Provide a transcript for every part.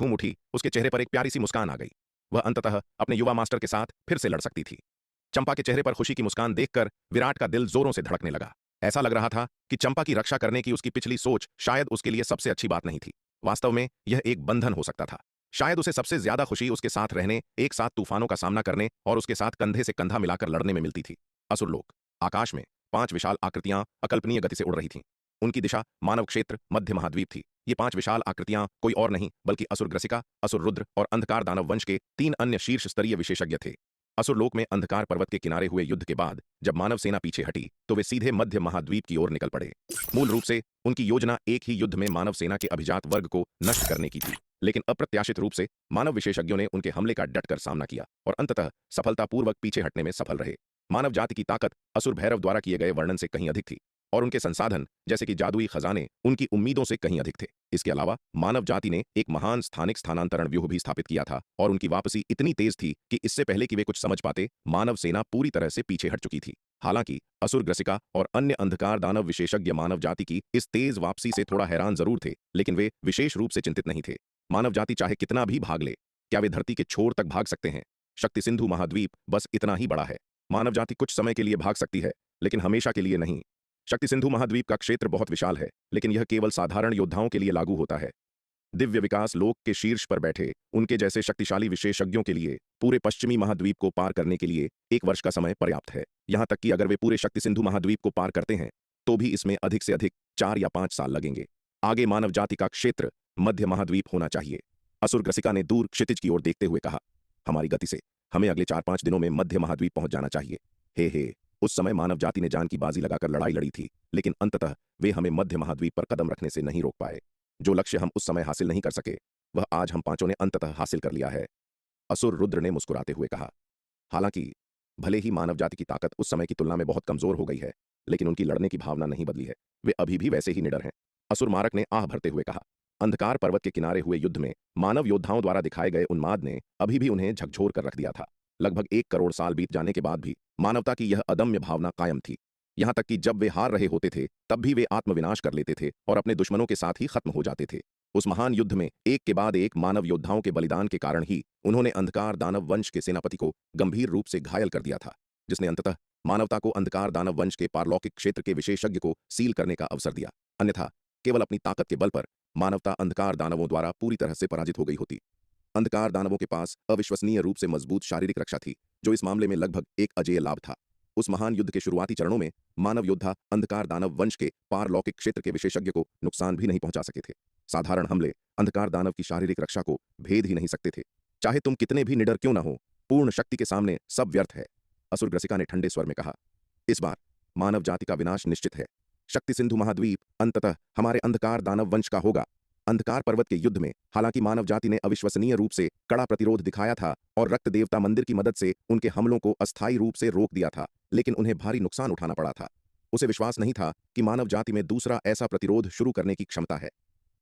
घूम उठी, उसके चेहरे पर एक प्यारी सी मुस्कान आ गई। वह अंततः अपने युवा मास्टर के साथ फिर से लड़ सकती थी। चंपा के चेहरे पर खुशी की मुस्कान देखकर विराट का दिल जोरों से धड़कने लगा। ऐसा लग रहा था कि चंपा की रक्षा करने की उसकी पिछली सोच शायद उसके लिए सबसे अच्छी बात नहीं थी। वास्तव में यह एक बंधन हो सकता था। शायद उसे सबसे ज्यादा खुशी उसके साथ रहने, एक साथ तूफानों का सामना करने और उसके साथ कंधे से कंधा मिलाकर लड़ने में मिलती थी। असुरलोक। आकाश में 5 विशाल आकृतियां अकल्पनीय गति से उड़ रही थीं। उनकी दिशा मानव क्षेत्र मध्य महाद्वीप थी। ये 5 विशाल आकृतियां कोई और नहीं बल्कि असुर ग्रसिका, असुर रुद्र और अंधकार दानव वंश के 3 अन्य शीर्ष स्तरीय विशेषज्ञ थे। असुरलोक में अंधकार पर्वत के किनारे हुए युद्ध के बाद जब मानव सेना पीछे हटी तो वे सीधे मध्य महाद्वीप की ओर निकल पड़े। मूल रूप से उनकी योजना एक ही युद्ध में मानव सेना के अभिजात वर्ग को नष्ट करने की थी, लेकिन अप्रत्याशित रूप से मानव विशेषज्ञों ने उनके हमले का डटकर सामना किया और अंततः सफलतापूर्वक पीछे हटने में सफल रहे। मानव जाति की ताकत असुर भैरव द्वारा किए गए वर्णन से कहीं अधिक थी और उनके संसाधन जैसे कि जादुई खजाने उनकी उम्मीदों से कहीं अधिक थे। इसके अलावा मानव जाति ने एक महान स्थानिक स्थानांतरण व्यूह भी स्थापित किया था और उनकी वापसी इतनी तेज थी कि इससे पहले कि वे कुछ समझ पाते, मानव सेना पूरी तरह से पीछे हट चुकी थी। हालांकि असुर ग्रसिका और अन्य अंधकार दानव विशेषज्ञ मानव जाति की इस तेज वापसी से थोड़ा हैरान जरूर थे, लेकिन वे विशेष रूप से चिंतित नहीं थे। मानव जाति चाहे कितना भी भाग ले, क्या वे धरती के छोर तक भाग सकते हैं? शक्ति सिंधु महाद्वीप बस इतना ही बड़ा है। मानव जाति कुछ समय के लिए भाग सकती है, लेकिन हमेशा के लिए नहीं। शक्ति सिंधु महाद्वीप का क्षेत्र बहुत विशाल है, लेकिन यह केवल साधारण योद्धाओं के लिए लागू होता है। दिव्य विकास लोक के शीर्ष पर बैठे उनके जैसे शक्तिशाली विशेषज्ञों के लिए पूरे पश्चिमी महाद्वीप को पार करने के लिए 1 वर्ष का समय पर्याप्त है। यहां तक कि अगर वे पूरे शक्ति सिंधु महाद्वीप को पार करते हैं तो भी इसमें अधिक से अधिक 4 या 5 साल लगेंगे। आगे मानव जाति का क्षेत्र मध्य महाद्वीप होना चाहिए। असुर ग्रसिका ने दूर क्षितिज की ओर देखते हुए कहा, हमारी गति से हमें अगले 4-5 दिनों में मध्य महाद्वीप पहुंच जाना चाहिए। हे उस समय मानव जाति ने जान की बाजी लगाकर लड़ाई लड़ी थी, लेकिन अंततः वे हमें मध्य महाद्वीप पर कदम रखने से नहीं रोक पाए। जो लक्ष्य हम उस समय हासिल नहीं कर सके, वह आज हम पांचों ने अंततः हासिल कर लिया है। असुर रुद्र ने मुस्कुराते हुए कहा। हालांकि भले ही मानव जाति की ताकत उस समय की तुलना में बहुत कमजोर हो गई है, लेकिन उनकी लड़ने की भावना नहीं बदली है। वे अभी भी वैसे ही निडर हैं। असुर मारक ने आह भरते हुए कहा। अंधकार पर्वत के किनारे हुए युद्ध में मानव योद्धाओं द्वारा दिखाए गए उन्माद ने अभी भी उन्हें झकझोर कर रख दिया था। लगभग 1 करोड़ साल बीत जाने के बाद भी मानवता की यह अदम्य भावना कायम थी। यहां तक कि जब वे हार रहे होते थे तब भी वे आत्मविनाश कर लेते थे और अपने दुश्मनों के साथ ही खत्म हो जाते थे। उस महान युद्ध में एक के बाद एक मानव योद्धाओं के बलिदान के कारण ही उन्होंने अंधकार दानव वंश के सेनापति को गंभीर रूप से घायल कर दिया था, जिसने अंततः मानवता को अंधकार दानव वंश के पारलौकिक क्षेत्र के विशेषज्ञ को सील करने का अवसर दिया। अन्यथा केवल अपनी ताकत के बल पर मानवता अंधकार दानवों द्वारा पूरी तरह से पराजित हो गई होती। अंधकार दानवों के पास अविश्वसनीय रूप से मजबूत शारीरिक रक्षा थी, जो इस मामले में लगभग एक अजेय लाभ था। उस महान युद्ध के शुरुआती चरणों में मानव योद्धा अंधकार दानव वंश के पारलौकिक क्षेत्र के विशेषज्ञ को नुकसान भी नहीं पहुंचा सके थे। साधारण हमले अंधकार दानव की शारीरिक रक्षा को भेद ही नहीं सकते थे। चाहे तुम कितने भी निडर क्यों न हो, पूर्ण शक्ति के सामने सब व्यर्थ है। असुर ग्रसिका ने ठंडे स्वर में कहा। इस बार मानव जाति का विनाश निश्चित है। शक्ति सिंधु महाद्वीप अंततः हमारे अंधकार दानव वंश का होगा। अंधकार पर्वत के युद्ध में हालांकि मानव जाति ने अविश्वसनीय रूप से कड़ा प्रतिरोध दिखाया था और रक्त देवता मंदिर की मदद से उनके हमलों को अस्थायी रूप से रोक दिया था, लेकिन उन्हें भारी नुकसान उठाना पड़ा था। उसे विश्वास नहीं था कि मानव जाति में दूसरा ऐसा प्रतिरोध शुरू करने की क्षमता है।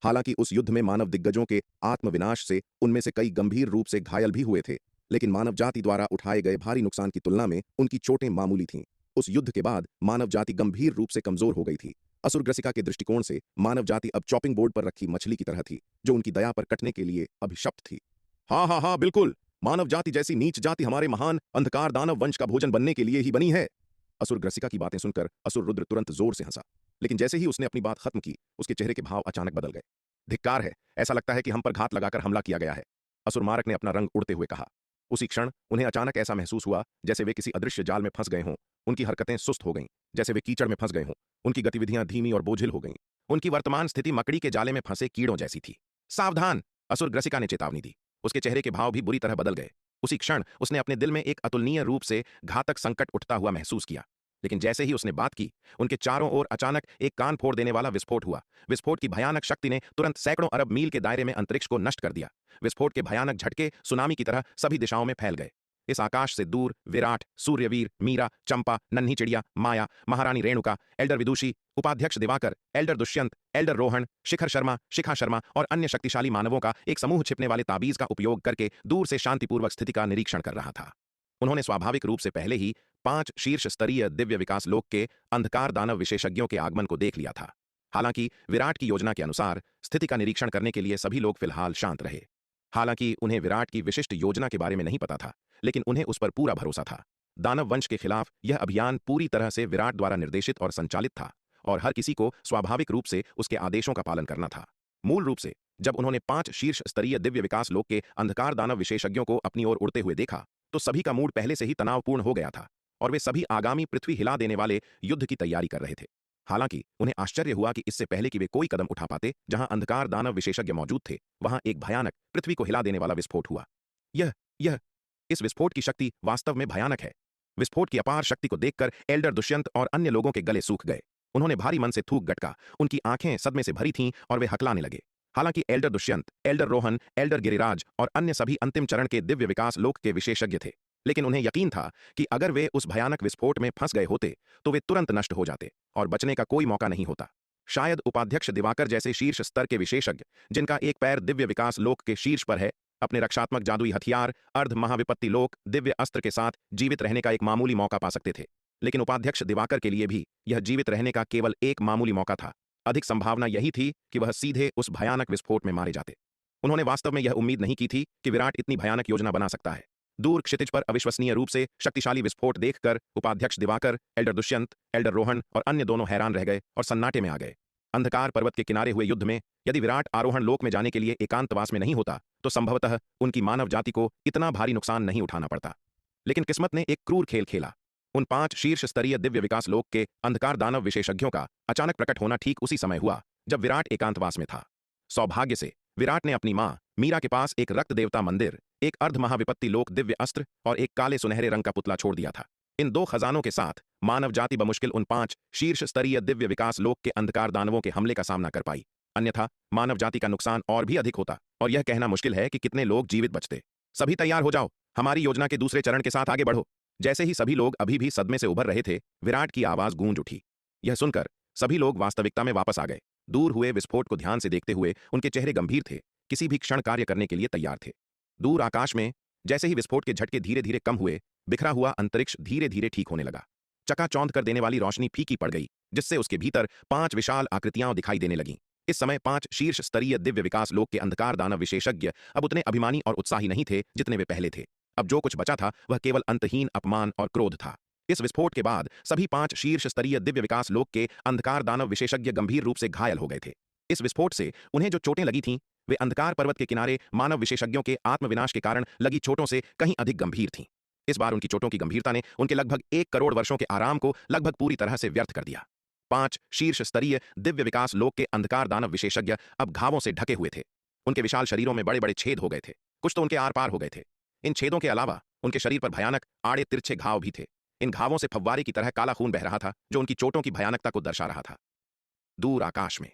हालांकि उस युद्ध में मानव दिग्गजों के आत्मविनाश से उनमें से कई गंभीर रूप से घायल भी हुए थे, लेकिन मानव जाति द्वारा उठाए गए भारी नुकसान की तुलना में उनकी चोटें मामूली थीं। उस युद्ध के बाद मानव जाति गंभीर रूप से कमजोर हो गई थी। असुर ग्रसिका के दृष्टिकोण से मानव जाति अब चॉपिंग बोर्ड पर रखी मछली की तरह थी, जो उनकी दया पर कटने के लिए अभिशप्त थी। हाँ, बिल्कुल। मानव जाति जैसी नीच जाति हमारे महान अंधकार दानव वंश का भोजन बनने के लिए ही बनी है। असुर ग्रसिका की बातें सुनकर असुर रुद्र तुरंत जोर से हंसा, लेकिन जैसे ही उसने अपनी बात खत्म की, उसके चेहरे के भाव अचानक बदल गए। धिक्कार है, ऐसा लगता है कि हम पर घात लगाकर हमला किया गया है। असुर मारक ने अपना रंग उड़ते हुए कहा। उसी क्षण उन्हें अचानक ऐसा महसूस हुआ जैसे वे किसी अदृश्य जाल में फंस गए हों। उनकी हरकतें सुस्त हो गईं, जैसे वे कीचड़ में फंस गए हों। उनकी गतिविधियां धीमी और बोझिल हो गईं। उनकी वर्तमान स्थिति मकड़ी के जाले में फंसे कीड़ों जैसी थी। सावधान! असुर ग्रसिका ने चेतावनी दी। उसके चेहरे के भाव भी बुरी तरह बदल गए। उसी क्षण उसने अपने दिल में एक अतुलनीय रूप से घातक संकट उठता हुआ महसूस किया, लेकिन जैसे ही उसने बात की, उनके चारों ओर अचानक एक कान फोड़ देने वाला विस्फोट हुआ। विस्फोट की भयानक शक्ति ने तुरंत सैकड़ों अरब मील के दायरे में अंतरिक्ष को नष्ट कर दिया। विस्फोट के भयानक झटके सुनामी की तरह सभी दिशाओं में फैल गए। इस आकाश से दूर विराट, सूर्यवीर, मीरा, चंपा, नन्ही चिड़िया, माया, महारानी रेणुका, एल्डर विदुषी, उपाध्यक्ष दिवाकर, एल्डर दुष्यंत, एल्डर रोहन, शिखर शर्मा, शिखा शर्मा और अन्य शक्तिशाली मानवों का एक समूह छिपने वाले ताबीज का उपयोग करके दूर से शांतिपूर्वक स्थिति का निरीक्षण कर रहा था। उन्होंने स्वाभाविक रूप से पहले ही 5 शीर्ष स्तरीय दिव्य विकास लोक के अंधकार दानव विशेषज्ञों के आगमन को देख लिया था। हालांकि विराट की योजना के अनुसार स्थिति का निरीक्षण करने के लिए सभी लोग फिलहाल शांत रहे। हालांकि उन्हें विराट की विशिष्ट योजना के बारे में नहीं पता था, लेकिन उन्हें उस पर पूरा भरोसा था। दानव वंश के खिलाफ यह अभियान पूरी तरह से विराट द्वारा निर्देशित और संचालित था, और हर किसी को स्वाभाविक रूप से उसके आदेशों का पालन करना था। मूल रूप से जब उन्होंने 5 शीर्ष स्तरीय दिव्य विकास लोक के अंधकार दानव विशेषज्ञों को अपनी ओर उड़ते हुए देखा, तो सभी का मूड पहले से ही तनावपूर्ण हो गया था, और वे सभी आगामी पृथ्वी हिला देने वाले युद्ध की तैयारी कर रहे थे। हालांकि उन्हें आश्चर्य हुआ कि इससे पहले कि वे कोई कदम उठा पाते, जहां अंधकार दानव विशेषज्ञ मौजूद थे, वहां एक भयानक पृथ्वी को हिला देने वाला विस्फोट हुआ। यह इस विस्फोट की शक्ति वास्तव में भयानक है। विस्फोट की अपार शक्ति को देखकर एल्डर दुष्यंत और अन्य लोगों के गले सूख गए। उन्होंने भारी मन से थूक गटका, उनकी आंखें सदमे से भरी थीं और वे हकलाने लगे। हालांकि Elder Dushyant, Elder Rohan, elder Giriraj और अन्य सभी अंतिम चरण के दिव्य विकास लोक के विशेषज्ञ थे, लेकिन उन्हें यकीन था कि अगर वे उस भयानक विस्फोट में फंस गए होते तो वे तुरंत नष्ट हो जाते और बचने का कोई मौका नहीं होता। शायद उपाध्यक्ष दिवाकर जैसे शीर्ष स्तर के विशेषज्ञ, जिनका एक पैर दिव्य विकास लोक के शीर्ष पर है, अपने रक्षात्मक जादुई हथियार अर्ध महाविपत्ति लोक दिव्य अस्त्र के साथ जीवित रहने का एक मामूली मौका पा सकते थे। लेकिन उपाध्यक्ष दिवाकर के लिए भी यह जीवित रहने का केवल एक मामूली मौका था। अधिक संभावना यही थी कि वह सीधे उस भयानक विस्फोट में मारे जाते। उन्होंने वास्तव में यह उम्मीद नहीं की थी कि विराट इतनी भयानक योजना बना सकता है। दूर क्षितिज पर अविश्वसनीय रूप से शक्तिशाली विस्फोट देखकर उपाध्यक्ष दिवाकर, एल्डर दुष्यंत, एल्डर रोहन और अन्य दोनों हैरान रह गए और सन्नाटे में आ गए। अंधकार पर्वत के किनारे हुए युद्ध में यदि विराट आरोहण लोक में जाने के लिए एकांतवास में नहीं होता, तो संभवतः उनकी मानव जाति को इतना भारी नुकसान नहीं उठाना पड़ता। लेकिन किस्मत ने एक क्रूर खेल खेला। उन 5 शीर्ष स्तरीय दिव्य विकास लोक के अंधकार दानव विशेषज्ञों का अचानक प्रकट होना ठीक उसी समय हुआ जब विराट एकांतवास में था। सौभाग्य से विराट ने अपनी मां मीरा के पास एक रक्त देवता मंदिर, एक अर्ध महाविपत्ति लोक दिव्य अस्त्र और एक काले सुनहरे रंग का पुतला छोड़ दिया था। इन 2 खजानों के साथ मानव जाति बमुश्किल उन 5 शीर्ष स्तरीय दिव्य विकास लोक के अंधकार दानवों के हमले का सामना कर पाई। अन्यथा मानव जाति का नुकसान और भी अधिक होता, और यह कहना मुश्किल है कि कितने लोग जीवित बचते। सभी तैयार हो जाओ, हमारी योजना के दूसरे चरण के साथ आगे बढ़ो। जैसे ही सभी लोग अभी भी सदमे से उभर रहे थे, विराट की आवाज गूंज उठी। यह सुनकर सभी लोग वास्तविकता में वापस आ गए। दूर हुए विस्फोट को ध्यान से देखते हुए उनके चेहरे गंभीर थे, किसी भी क्षण कार्य करने के लिए तैयार थे। दूर आकाश में जैसे ही विस्फोट के झटके धीरे धीरे कम हुए, बिखरा हुआ अंतरिक्ष धीरे धीरे ठीक होने लगा। चकाचौंध कर देने वाली रोशनी फीकी पड़ गई, जिससे उसके भीतर 5 विशाल आकृतियां दिखाई देने लगीं। इस समय 5 शीर्ष स्तरीय दिव्य विकास लोक के अंधकार दानव विशेषज्ञ अब उतने अभिमानी और उत्साही नहीं थे जितने वे पहले थे। अब जो कुछ बचा था वह केवल अंतहीन अपमान और क्रोध था। इस विस्फोट के बाद सभी 5 शीर्ष स्तरीय दिव्य विकास लोक के अंधकार दानव विशेषज्ञ गंभीर रूप से घायल हो गए थे। इस विस्फोट से उन्हें जो चोटें लगी थीं, वे अंधकार पर्वत के किनारे मानव विशेषज्ञों के आत्मविनाश के कारण लगी चोटों से कहीं अधिक गंभीर थीं। इस बार उनकी चोटों की गंभीरता ने उनके लगभग 1 करोड़ वर्षों के आराम को लगभग पूरी तरह से व्यर्थ कर दिया। 5 शीर्ष स्तरीय दिव्य विकास लोक के अंधकार दानव विशेषज्ञ अब घावों से ढके हुए थे। उनके विशाल शरीरों में बड़े बड़े छेद हो गए थे, कुछ तो उनके आर पार हो गए थे। इन छेदों के अलावा उनके शरीर पर भयानक आड़े तिरछे घाव भी थे। इन घावों से फव्वारे की तरह काला खून बह रहा था, जो उनकी चोटों की भयानकता को दर्शा रहा था। दूर आकाश में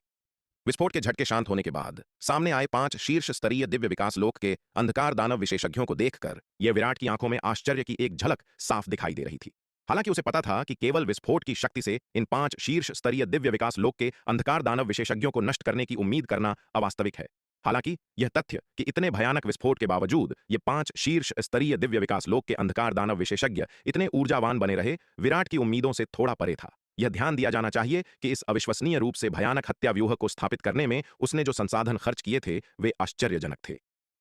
विस्फोट के झटके शांत होने के बाद सामने आए 5 शीर्ष स्तरीय दिव्य विकास लोक के अंधकार दानव विशेषज्ञों को देखकर यह विराट की आंखों में आश्चर्य की एक झलक साफ दिखाई दे रही थी। हालांकि उसे पता था कि केवल विस्फोट की शक्ति से इन 5 शीर्ष स्तरीय दिव्य विकास लोक के अंधकार दानव विशेषज्ञों को नष्ट करने की उम्मीद करना अवास्तविक है। हालांकि यह तथ्य कि इतने भयानक विस्फोट के बावजूद ये 5 शीर्ष स्तरीय दिव्य विकास लोक के अंधकार दानव विशेषज्ञ इतने ऊर्जावान बने रहे, विराट की उम्मीदों से थोड़ा परे था। यह ध्यान दिया जाना चाहिए कि इस अविश्वसनीय रूप से भयानक हत्या व्यूह को स्थापित करने में उसने जो संसाधन खर्च किए थे वे आश्चर्यजनक थे।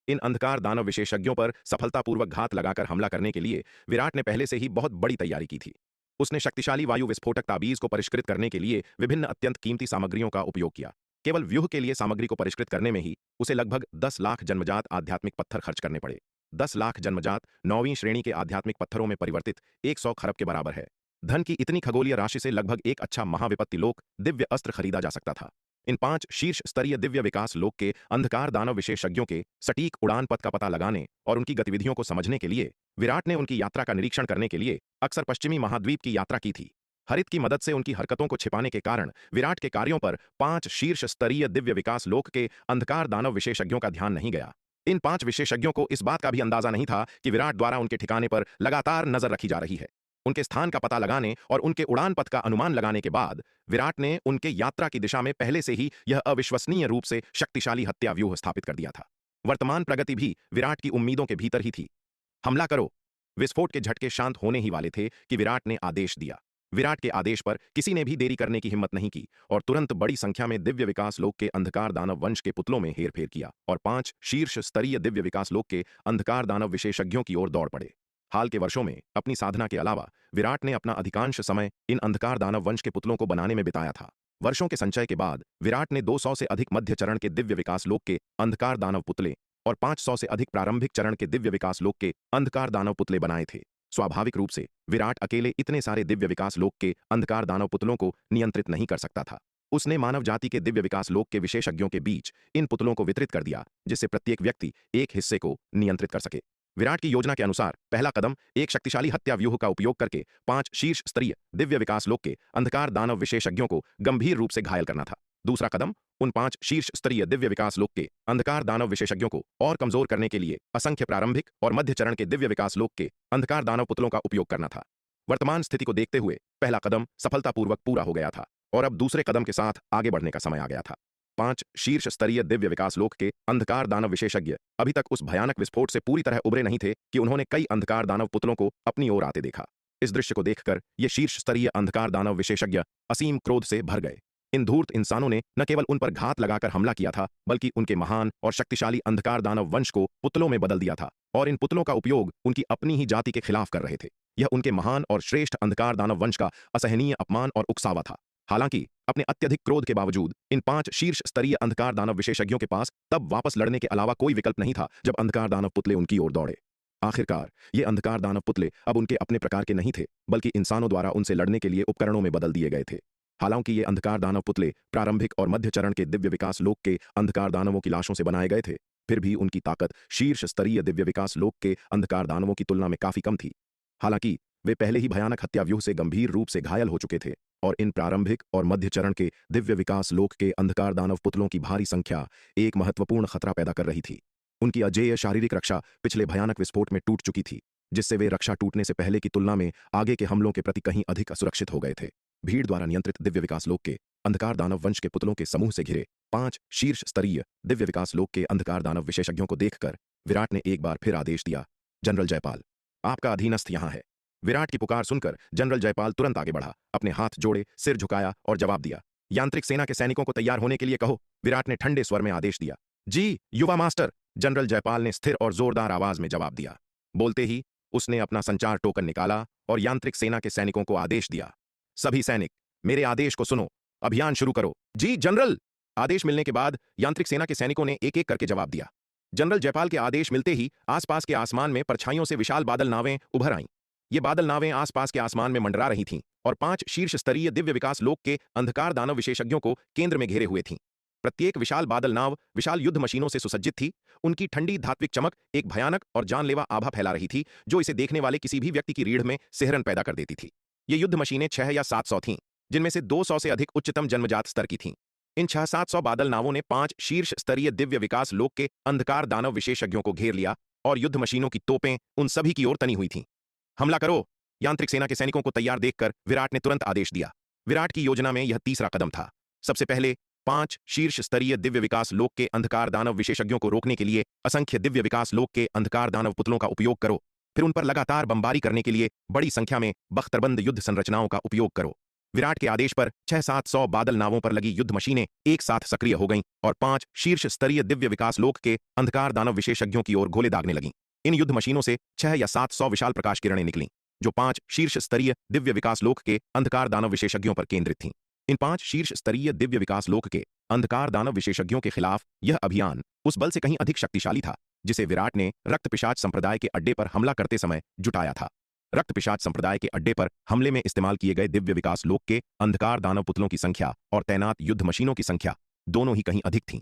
इन अंधकार दानव विशेषज्ञों पर सफलतापूर्वक घात लगाकर हमला करने के लिए विराट ने पहले से ही बहुत बड़ी तैयारी की थी। उसने शक्तिशाली वायु विस्फोटक ताबीज को परिष्कृत करने के लिए विभिन्न अत्यंत कीमती सामग्रियों का उपयोग किया। केवल व्यूह के लिए सामग्री को परिष्कृत करने में ही उसे लगभग 10 लाख जन्मजात आध्यात्मिक पत्थर खर्च करने पड़े। 10 लाख जन्मजात 9वीं श्रेणी के आध्यात्मिक पत्थरों में परिवर्तित 100 खरब के बराबर है। धन की इतनी खगोलीय राशि से लगभग एक अच्छा महाविपत्ति लोक दिव्य अस्त्र खरीदा जा सकता था। इन 5 शीर्ष स्तरीय दिव्य विकास लोक के अंधकार दानव विशेषज्ञों के सटीक उड़ान पथ का पता लगाने और उनकी गतिविधियों को समझने के लिए विराट ने उनकी यात्रा का निरीक्षण करने के लिए अक्सर पश्चिमी महाद्वीप की यात्रा की थी। हरित की मदद से उनकी हरकतों को छिपाने के कारण विराट के कार्यों पर 5 शीर्ष स्तरीय दिव्य विकास लोक के अंधकार दानव विशेषज्ञों का ध्यान नहीं गया। इन 5 विशेषज्ञों को इस बात का भी अंदाजा नहीं था कि विराट द्वारा उनके ठिकाने पर लगातार नजर रखी जा रही है। उनके स्थान का पता लगाने और उनके उड़ान पथ का अनुमान लगाने के बाद विराट ने उनके यात्रा की दिशा में पहले से ही यह अविश्वसनीय रूप से शक्तिशाली हत्या व्यूह स्थापित कर दिया था। वर्तमान प्रगति भी विराट की उम्मीदों के भीतर ही थी। हमला करो। विस्फोट के झटके शांत होने ही वाले थे कि विराट ने आदेश दिया। विराट के आदेश पर किसी ने भी देरी करने की हिम्मत नहीं की और तुरंत बड़ी संख्या में दिव्य विकास लोक के अंधकार दानव वंश के पुतलों में हेरफेर किया और 5 शीर्ष स्तरीय दिव्य विकास लोक के अंधकार दानव विशेषज्ञों की ओर दौड़ पड़े। हाल के वर्षों में अपनी साधना के अलावा विराट ने अपना अधिकांश समय इन अंधकार दानव वंश के पुतलों को बनाने में बिताया था। वर्षों के संचय के बाद विराट ने 200 से अधिक मध्य चरण के दिव्य विकास लोक के अंधकार दानव पुतले और 500 से अधिक प्रारंभिक चरण के दिव्य विकास लोक के अंधकार दानव पुतले बनाए थे। स्वाभाविक रूप से विराट अकेले इतने सारे दिव्य विकास लोक के अंधकार दानव पुतलों को नियंत्रित नहीं कर सकता था। उसने मानव जाति के दिव्य विकास लोक के विशेषज्ञों के बीच इन पुतलों को वितरित कर दिया, जिससे प्रत्येक व्यक्ति एक हिस्से को नियंत्रित कर सके। विराट की योजना के अनुसार पहला कदम एक शक्तिशाली हत्या व्यूह का उपयोग करके 5 शीर्ष स्तरीय दिव्य विकास लोक के अंधकार दानव विशेषज्ञों को गंभीर रूप से घायल करना था। दूसरा कदम उन 5 शीर्ष स्तरीय दिव्य विकास लोक के अंधकार दानव विशेषज्ञों को और कमजोर करने के लिए असंख्य प्रारंभिक और मध्य चरण के दिव्य विकास लोक के अंधकार दानव पुतलों का उपयोग करना था। वर्तमान स्थिति को देखते हुए पहला कदम सफलतापूर्वक पूरा हो गया था और अब दूसरे कदम के साथ आगे बढ़ने का समय आ गया था। 5 शीर्ष स्तरीय दिव्य विकास लोक के अंधकार दानव विशेषज्ञ अभी तक उस भयानक विस्फोट से पूरी तरह उबरे नहीं थे कि उन्होंने कई अंधकार दानव पुतलों को अपनी ओर आते देखा। इस दृश्य को देखकर ये शीर्ष स्तरीय अंधकार दानव विशेषज्ञ असीम क्रोध से भर गए। इन धूर्त इंसानों ने न केवल उन पर घात लगाकर हमला किया था, बल्कि उनके महान और शक्तिशाली अंधकार दानव वंश को पुतलों में बदल दिया था और इन पुतलों का उपयोग उनकी अपनी ही जाति के खिलाफ कर रहे थे। यह उनके महान और श्रेष्ठ अंधकार दानव वंश का असहनीय अपमान और उकसावा था। हालांकि अपने अत्यधिक क्रोध के बावजूद इन 5 शीर्ष स्तरीय अंधकार दानव विशेषज्ञों के पास तब वापस लड़ने के अलावा कोई विकल्प नहीं था जब अंधकार दानव पुतले उनकी ओर दौड़े। आखिरकार ये अंधकार दानव पुतले अब उनके अपने प्रकार के नहीं थे, बल्कि इंसानों द्वारा उनसे लड़ने के लिए उपकरणों में बदल दिए गए थे। हालांकि ये अंधकार दानव पुतले प्रारंभिक और मध्य चरण के दिव्य विकास लोक के अंधकार दानवों की लाशों से बनाए गए थे, फिर भी उनकी ताकत शीर्ष स्तरीय दिव्य विकास लोक के अंधकार दानवों की तुलना में काफी कम थी। हालांकि वे पहले ही भयानक हत्या व्यूह से गंभीर रूप से घायल हो चुके थे और इन प्रारंभिक और मध्य चरण के दिव्य विकास लोक के अंधकार दानव पुतलों की भारी संख्या एक महत्वपूर्ण खतरा पैदा कर रही थी। उनकी अजेय शारीरिक रक्षा पिछले भयानक विस्फोट में टूट चुकी थी, जिससे वे रक्षा टूटने से पहले की तुलना में आगे के हमलों के प्रति कहीं अधिक असुरक्षित हो गए थे। भीड़ द्वारा नियंत्रित दिव्य विकास लोक के अंधकार दानव वंश के पुतलों के समूह से घिरे 5 शीर्ष स्तरीय दिव्य विकास लोक के अंधकार दानव विशेषज्ञों को देखकर विराट ने एक बार फिर आदेश दिया, जनरल जयपाल, आपका अधीनस्थ यहां है। विराट की पुकार सुनकर जनरल जयपाल तुरंत आगे बढ़ा, अपने हाथ जोड़े, सिर झुकाया और जवाब दिया, यांत्रिक सेना के सैनिकों को तैयार होने के लिए कहो। विराट ने ठंडे स्वर में आदेश दिया। जी युवा मास्टर, जनरल जयपाल ने स्थिर और जोरदार आवाज में जवाब दिया। बोलते ही उसने अपना संचार टोकन निकाला और यांत्रिक सेना के सैनिकों को आदेश दिया, सभी सैनिक मेरे आदेश को सुनो, अभियान शुरू करो। जी जनरल। आदेश मिलने के बाद यांत्रिक सेना के सैनिकों ने एक एक करके जवाब दिया। जनरल जयपाल के आदेश मिलते ही आसपास के आसमान में परछाइयों से विशाल बादल नावें उभर आईं। ये बादल नावें आसपास के आसमान में मंडरा रही थीं और 5 शीर्ष स्तरीय दिव्य विकास लोक के अंधकार दानव विशेषज्ञों को केंद्र में घेरे हुए थीं। प्रत्येक विशाल बादल नाव विशाल युद्ध मशीनों से सुसज्जित थी। उनकी ठंडी धात्विक चमक एक भयानक और जानलेवा आभा फैला रही थी, जो इसे देखने वाले किसी भी व्यक्ति की रीढ़ में सिहरन पैदा कर देती थी। ये युद्ध मशीनें 6 या 700 थीं, जिनमें से 200 से अधिक उच्चतम जन्मजात स्तर की थीं। इन 600-700 बादल नावों ने 5 शीर्ष स्तरीय दिव्य विकास लोक के अंधकार दानव विशेषज्ञों को घेर लिया और युद्ध मशीनों की तोपें उन सभी की ओर तनी हुई थीं। हमला करो। यांत्रिक सेना के सैनिकों को तैयार देखकर विराट ने तुरंत आदेश दिया। विराट की योजना में यह तीसरा कदम था। सबसे पहले 5 शीर्ष स्तरीय दिव्य विकास लोक के अंधकार दानव विशेषज्ञों को रोकने के लिए असंख्य दिव्य विकास लोक के अंधकार दानव पुतलों का उपयोग करो। फिर उन पर लगातार बमबारी करने के लिए बड़ी संख्या में बख्तरबंद युद्ध संरचनाओं का उपयोग करो। विराट के आदेश पर 600-700 बादल नावों पर लगी युद्ध मशीनें एक साथ सक्रिय हो गईं और 5 शीर्ष स्तरीय दिव्य विकास लोक के अंधकार दानव विशेषज्ञों की ओर गोले दागने लगीं। इन युद्ध मशीनों से 6 या 700 विशाल प्रकाश किरणें निकलीं, जो 5 शीर्ष स्तरीय दिव्य विकास लोक के अंधकार दानव विशेषज्ञों पर केंद्रित थीं। इन 5 शीर्ष स्तरीय दिव्य विकास लोक के अंधकार दानव विशेषज्ञों के खिलाफ यह अभियान उस बल से कहीं अधिक शक्तिशाली था, जिसे विराट ने रक्त पिशाच संप्रदाय के अड्डे पर हमला करते समय जुटाया था। रक्त पिशाच संप्रदाय के अड्डे पर हमले में इस्तेमाल किए गए दिव्य विकास लोक के अंधकार दानव पुतलों की संख्या और तैनात युद्ध मशीनों की संख्या दोनों ही कहीं अधिक थीं।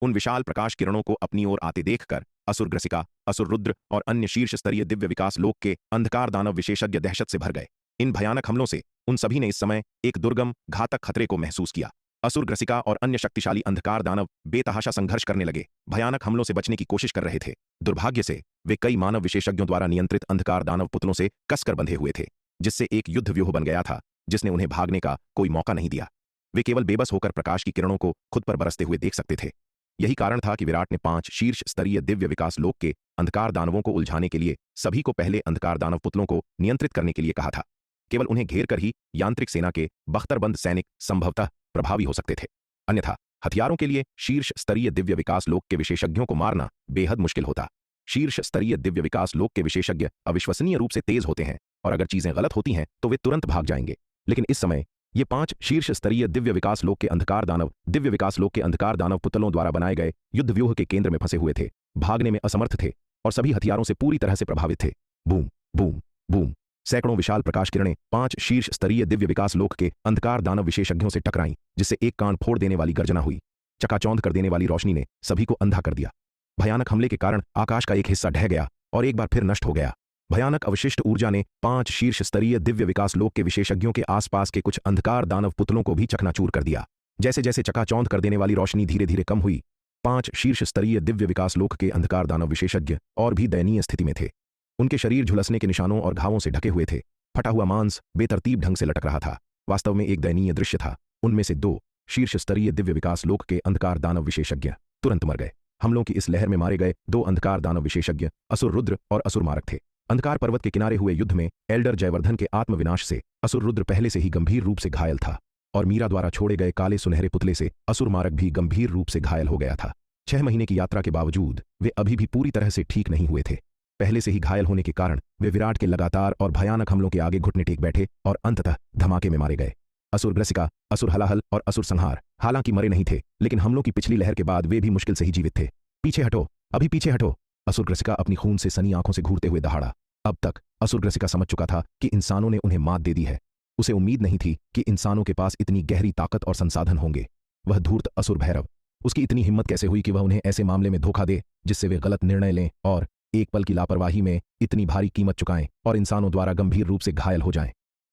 उन विशाल प्रकाश किरणों को अपनी ओर आते देखकर असुर ग्रसिका, असुर रुद्र और अन्य शीर्ष स्तरीय दिव्य विकास लोक के अंधकार दानव विशेषज्ञ दहशत से भर गए। इन भयानक हमलों से उन सभी ने इस समय एक दुर्गम घातक खतरे को महसूस किया। असुर ग्रसिका और अन्य शक्तिशाली अंधकार दानव बेतहाशा संघर्ष करने लगे, भयानक हमलों से बचने की कोशिश कर रहे थे। दुर्भाग्य से वे कई मानव विशेषज्ञों द्वारा नियंत्रित अंधकार दानव पुतलों से कसकर बंधे हुए थे, जिससे एक युद्ध व्यूह बन गया था जिसने उन्हें भागने का कोई मौका नहीं दिया। वे केवल बेबस होकर प्रकाश की किरणों को खुद पर बरसते हुए देख सकते थे। यही कारण था कि विराट ने 5 शीर्ष स्तरीय दिव्य विकास लोक के अंधकार दानवों को उलझाने के लिए सभी को पहले अंधकार दानव पुतलों को नियंत्रित करने के लिए कहा था। केवल उन्हें घेर कर ही यांत्रिक सेना के बख्तरबंद सैनिक संभवतः प्रभावी हो सकते थे। अन्यथा हथियारों के लिए शीर्ष स्तरीय दिव्य विकास लोक के विशेषज्ञों को मारना बेहद मुश्किल होता। शीर्ष स्तरीय दिव्य विकास लोक के विशेषज्ञ अविश्वसनीय रूप से तेज होते हैं और अगर चीजें गलत होती हैं तो वे तुरंत भाग जाएंगे। लेकिन इस समय ये 5 शीर्ष स्तरीय दिव्य विकास लोक के अंधकार दानव पुतलों द्वारा बनाए गए युद्ध व्यूह के केंद्र में फंसे हुए थे, भागने में असमर्थ थे और सभी हथियारों से पूरी तरह से प्रभावित थे। बूम बूम बूम, सैकड़ों विशाल प्रकाश किरणें 5 शीर्ष स्तरीय दिव्य विकास लोक के अंधकार दानव विशेषज्ञों से टकराईं, जिससे एक कान फोड़ देने वाली गर्जना हुई। चकाचौंध कर देने वाली रोशनी ने सभी को अंधा कर दिया। भयानक हमले के कारण आकाश का एक हिस्सा ढह गया और एक बार फिर नष्ट हो गया। भयानक अवशिष्ट ऊर्जा ने 5 शीर्ष स्तरीय दिव्य विकास लोक के विशेषज्ञों के आसपास के कुछ अंधकार दानव पुतलों को भी चकनाचूर कर दिया। जैसे जैसे चकाचौंध कर देने वाली रोशनी धीरे धीरे कम हुई, 5 शीर्ष स्तरीय दिव्य विकास लोक के अंधकार दानव विशेषज्ञ और भी दयनीय स्थिति में थे। उनके शरीर झुलसने के निशानों और घावों से ढके हुए थे। फटा हुआ मांस बेतरतीब ढंग से लटक रहा था। वास्तव में एक दयनीय दृश्य था। उनमें से 2 शीर्ष स्तरीय दिव्य विकास लोक के अंधकार दानव विशेषज्ञ तुरंत मर गए। हमलों की इस लहर में मारे गए 2 अंधकार दानव विशेषज्ञ असुर रुद्र और असुर मारक थे। अंधकार पर्वत के किनारे हुए युद्ध में एल्डर जयवर्धन के आत्मविनाश से असुर रुद्र पहले से ही गंभीर रूप से घायल था और मीरा द्वारा छोड़े गए काले सुनहरे पुतले से असुर मारक भी गंभीर रूप से घायल हो गया था। 6 महीने की यात्रा के बावजूद वे अभी भी पूरी तरह से ठीक नहीं हुए थे। पहले से ही घायल होने के कारण वे विराट के लगातार और भयानक हमलों के आगे घुटने टेक बैठे और अंततः धमाके में मारे गए। असुर ग्रसिका, असुर हलाहल और असुर संहार हालांकि मरे नहीं थे, लेकिन हमलों की पिछली लहर के बाद वे भी मुश्किल से ही जीवित थे। पीछे हटो, अभी पीछे हटो, असुर ग्रसिका अपनी खून से सनी आंखों से घूरते हुए दहाड़ा। अब तक असुर ग्रसिका समझ चुका था कि इंसानों ने उन्हें मात दे दी है। उसे उम्मीद नहीं थी कि इंसानों के पास इतनी गहरी ताकत और संसाधन होंगे। वह धूर्त असुर भैरव, उसकी इतनी हिम्मत कैसे हुई कि वह उन्हें ऐसे मामले में धोखा दे जिससे वे गलत निर्णय लें और एक पल की लापरवाही में इतनी भारी कीमत चुकाएं और इंसानों द्वारा गंभीर रूप से घायल हो जाएं।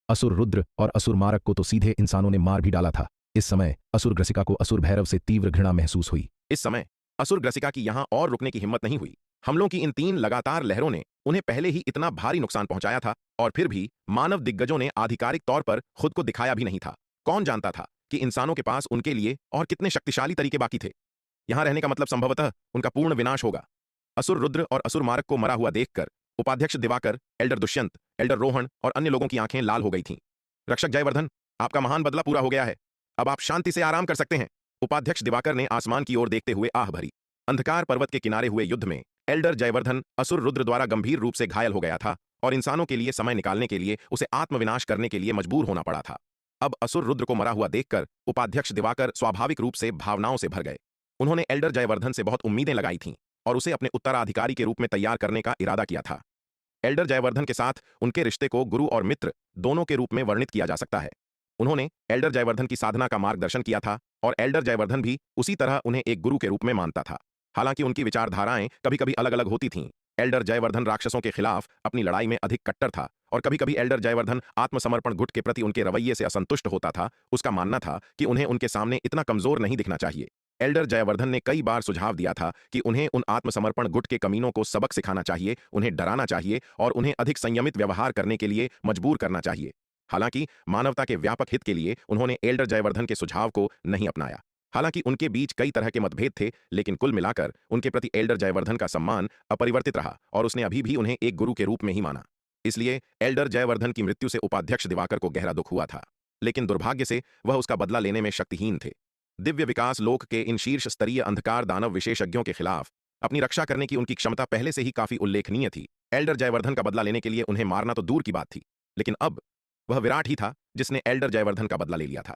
असुर रुद्र और असुर मारक को तो सीधे इंसानों ने मार भी डाला था। इस समय असुर ग्रसिका को असुर भैरव से तीव्र घृणा महसूस हुई। इस समय असुर ग्रसिका की यहां और रुकने की हिम्मत नहीं हुई। हमलों की इन 3 लगातार लहरों ने उन्हें पहले ही इतना भारी नुकसान पहुंचाया था और फिर भी मानव दिग्गजों ने आधिकारिक तौर पर खुद को दिखाया भी नहीं था। कौन जानता था कि इंसानों के पास उनके लिए और कितने शक्तिशाली तरीके बाकी थे। यहां रहने का मतलब संभवतः उनका पूर्ण विनाश होगा। असुर रुद्र और असुर मारक को मरा हुआ देखकर उपाध्यक्ष दिवाकर, एल्डर दुष्यंत, एल्डर रोहन और अन्य लोगों की आंखें लाल हो गई थीं। रक्षक जयवर्धन, आपका महान बदला पूरा हो गया है। अब आप शांति से आराम कर सकते हैं। उपाध्यक्ष दिवाकर ने आसमान की ओर देखते हुए आह भरी। अंधकार पर्वत के किनारे हुए युद्ध में एल्डर जयवर्धन असुर रुद्र द्वारा गंभीर रूप से घायल हो गया था और इंसानों के लिए समय निकालने के लिए उसे आत्मविनाश करने के लिए मजबूर होना पड़ा था। अब असुर रुद्र को मरा हुआ देखकर उपाध्यक्ष दिवाकर स्वाभाविक रूप से भावनाओं से भर गए। उन्होंने एल्डर जयवर्धन से बहुत उम्मीदें लगाई थीं और उसे अपने उत्तराधिकारी के रूप में तैयार करने का इरादा किया था। एल्डर जयवर्धन के साथ उनके रिश्ते को गुरु और मित्र दोनों के रूप में वर्णित किया जा सकता है। उन्होंने एल्डर जयवर्धन की साधना का मार्गदर्शन किया था और एल्डर जयवर्धन भी उसी तरह उन्हें एक गुरु के रूप में मानता था। हालांकि उनकी विचारधाराएं कभी-कभी अलग-अलग होती थीं। एल्डर जयवर्धन राक्षसों के खिलाफ अपनी लड़ाई में अधिक कट्टर था और कभी-कभी एल्डर जयवर्धन आत्मसमर्पण गुट के प्रति उनके रवैये से असंतुष्ट होता था। उसका मानना था कि उन्हें उनके सामने इतना कमजोर नहीं दिखना चाहिए। एल्डर जयवर्धन ने कई बार सुझाव दिया था कि उन्हें उन आत्मसमर्पण गुट के कमीनों को सबक सिखाना चाहिए, उन्हें डराना चाहिए और उन्हें अधिक संयमित व्यवहार करने के लिए मजबूर करना चाहिए। हालांकि मानवता के व्यापक हित के लिए उन्होंने एल्डर जयवर्धन के सुझाव को नहीं अपनाया। हालांकि उनके बीच कई तरह के मतभेद थे, लेकिन कुल मिलाकर उनके प्रति एल्डर जयवर्धन का सम्मान अपरिवर्तित रहा और उसने अभी भी उन्हें एक गुरु के रूप में ही माना। इसलिए एल्डर जयवर्धन की मृत्यु से उपाध्यक्ष दिवाकर को गहरा दुख हुआ था, लेकिन दुर्भाग्य से वह उसका बदला लेने में शक्तिहीन थे। दिव्य विकास लोक के इन शीर्ष स्तरीय अंधकार दानव विशेषज्ञों के खिलाफ अपनी रक्षा करने की उनकी क्षमता पहले से ही काफी उल्लेखनीय थी। एल्डर जयवर्धन का बदला लेने के लिए उन्हें मारना तो दूर की बात थी, लेकिन अब वह विराट ही था जिसने एल्डर जयवर्धन का बदला ले लिया था।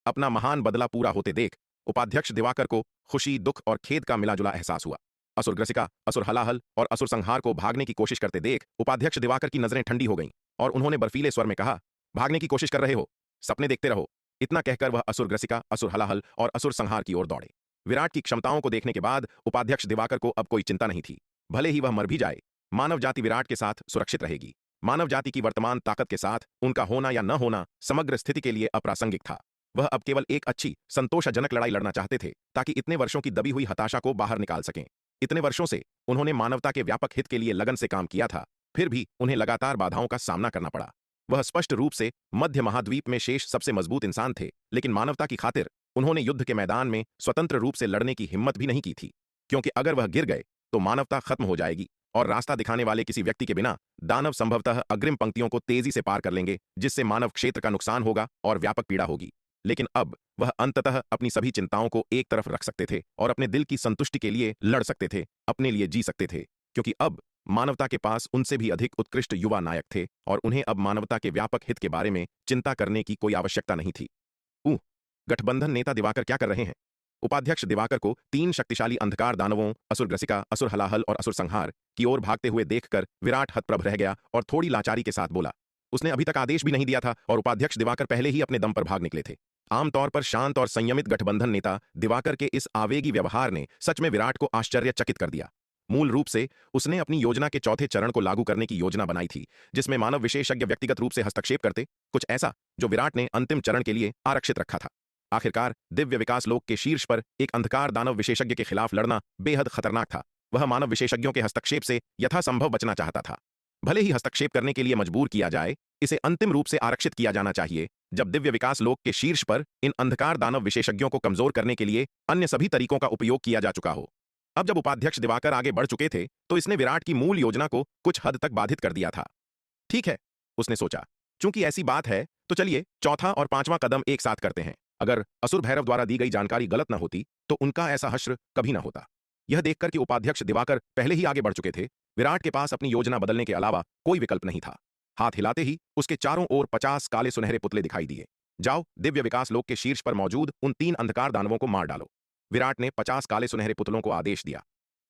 अपना महान बदला पूरा होते देख उपाध्यक्ष दिवाकर को खुशी, दुख और खेद का मिलाजुला एहसास हुआ। असुर ग्रसिका, असुर हलाहल और असुर संहार को भागने की कोशिश करते देख उपाध्यक्ष दिवाकर की नजरें ठंडी हो गईं और उन्होंने बर्फीले स्वर में कहा, भागने की कोशिश कर रहे हो, सपने देखते रहो। इतना कहकर वह असुर ग्रसिका, असुर हलाहल और असुर संहार की ओर दौड़े। विराट की क्षमताओं को देखने के बाद उपाध्यक्ष दिवाकर को अब कोई चिंता नहीं थी। भले ही वह मर भी जाए, मानव जाति विराट के साथ सुरक्षित रहेगी। मानव जाति की वर्तमान ताकत के साथ उनका होना या न होना समग्र स्थिति के लिए अप्रासंगिक था। वह अब केवल एक अच्छी, संतोषजनक लड़ाई लड़ना चाहते थे ताकि इतने वर्षों की दबी हुई हताशा को बाहर निकाल सकें। इतने वर्षों से उन्होंने मानवता के व्यापक हित के लिए लगन से काम किया था, फिर भी उन्हें लगातार बाधाओं का सामना करना पड़ा। वह स्पष्ट रूप से मध्य महाद्वीप में शेष सबसे मजबूत इंसान थे, लेकिन मानवता की खातिर उन्होंने युद्ध के मैदान में स्वतंत्र रूप से लड़ने की हिम्मत भी नहीं की थी, क्योंकि अगर वह गिर गए तो मानवता खत्म हो जाएगी और रास्ता दिखाने वाले किसी व्यक्ति के बिना दानव संभवतः अग्रिम पंक्तियों को तेजी से पार कर लेंगे, जिससे मानव क्षेत्र का नुकसान होगा और व्यापक पीड़ा होगी। लेकिन अब वह अंततः अपनी सभी चिंताओं को एक तरफ रख सकते थे और अपने दिल की संतुष्टि के लिए लड़ सकते थे, अपने लिए जी सकते थे, क्योंकि अब मानवता के पास उनसे भी अधिक उत्कृष्ट युवा नायक थे और उन्हें अब मानवता के व्यापक हित के बारे में चिंता करने की कोई आवश्यकता नहीं थी। गठबंधन नेता दिवाकर क्या कर रहे हैं? उपाध्यक्ष दिवाकर को 3 शक्तिशाली अंधकार दानवों असुर ग्रसिका, असुर हलाहल और असुर संहार की ओर भागते हुए देखकर विराट हतप्रभ रह गया और थोड़ी लाचारी के साथ बोला। उसने अभी तक आदेश भी नहीं दिया था और उपाध्यक्ष दिवाकर पहले ही अपने दम पर भाग निकले थे। आमतौर पर शांत और संयमित गठबंधन नेता दिवाकर के इस आवेगी व्यवहार ने सच में विराट को आश्चर्यचकित कर दिया। मूल रूप से उसने अपनी योजना के चौथे चरण को लागू करने की योजना बनाई थी, जिसमें मानव विशेषज्ञ व्यक्तिगत रूप से हस्तक्षेप करते, कुछ ऐसा जो विराट ने अंतिम चरण के लिए आरक्षित रखा था। आखिरकार दिव्य विकास लोक के शीर्ष पर एक अंधकार दानव विशेषज्ञ के खिलाफ लड़ना बेहद खतरनाक था। वह मानव विशेषज्ञों के हस्तक्षेप से यथासंभव बचना चाहता था। भले ही हस्तक्षेप करने के लिए मजबूर किया जाए, इसे अंतिम रूप से आरक्षित किया जाना चाहिए। जब दिव्य विकास लोक के शीर्ष पर इन अंधकार दानव विशेषज्ञों को कमजोर करने के लिए अन्य सभी तरीकों का उपयोग किया जा चुका हो। अब जब उपाध्यक्ष दिवाकर आगे बढ़ चुके थे, तो इसने विराट की मूल योजना को कुछ हद तक बाधित कर दिया था। ठीक है, उसने सोचा, चूंकि ऐसी बात है, तो चलिए चौथा और पांचवां कदम एक साथ करते हैं। अगर असुर भैरव द्वारा दी गई जानकारी गलत न होती, तो उनका ऐसा हश्र कभी ना होता। यह देखकर कि उपाध्यक्ष दिवाकर पहले ही आगे बढ़ चुके थे, विराट के पास अपनी योजना बदलने के अलावा कोई विकल्प नहीं था। हाथ हिलाते ही उसके चारों ओर 50 काले सुनहरे पुतले दिखाई दिए। जाओ, दिव्य विकास लोक के शीर्ष पर मौजूद उन 3 अंधकार दानवों को मार डालो। विराट ने 50 काले सुनहरे पुतलों को आदेश दिया।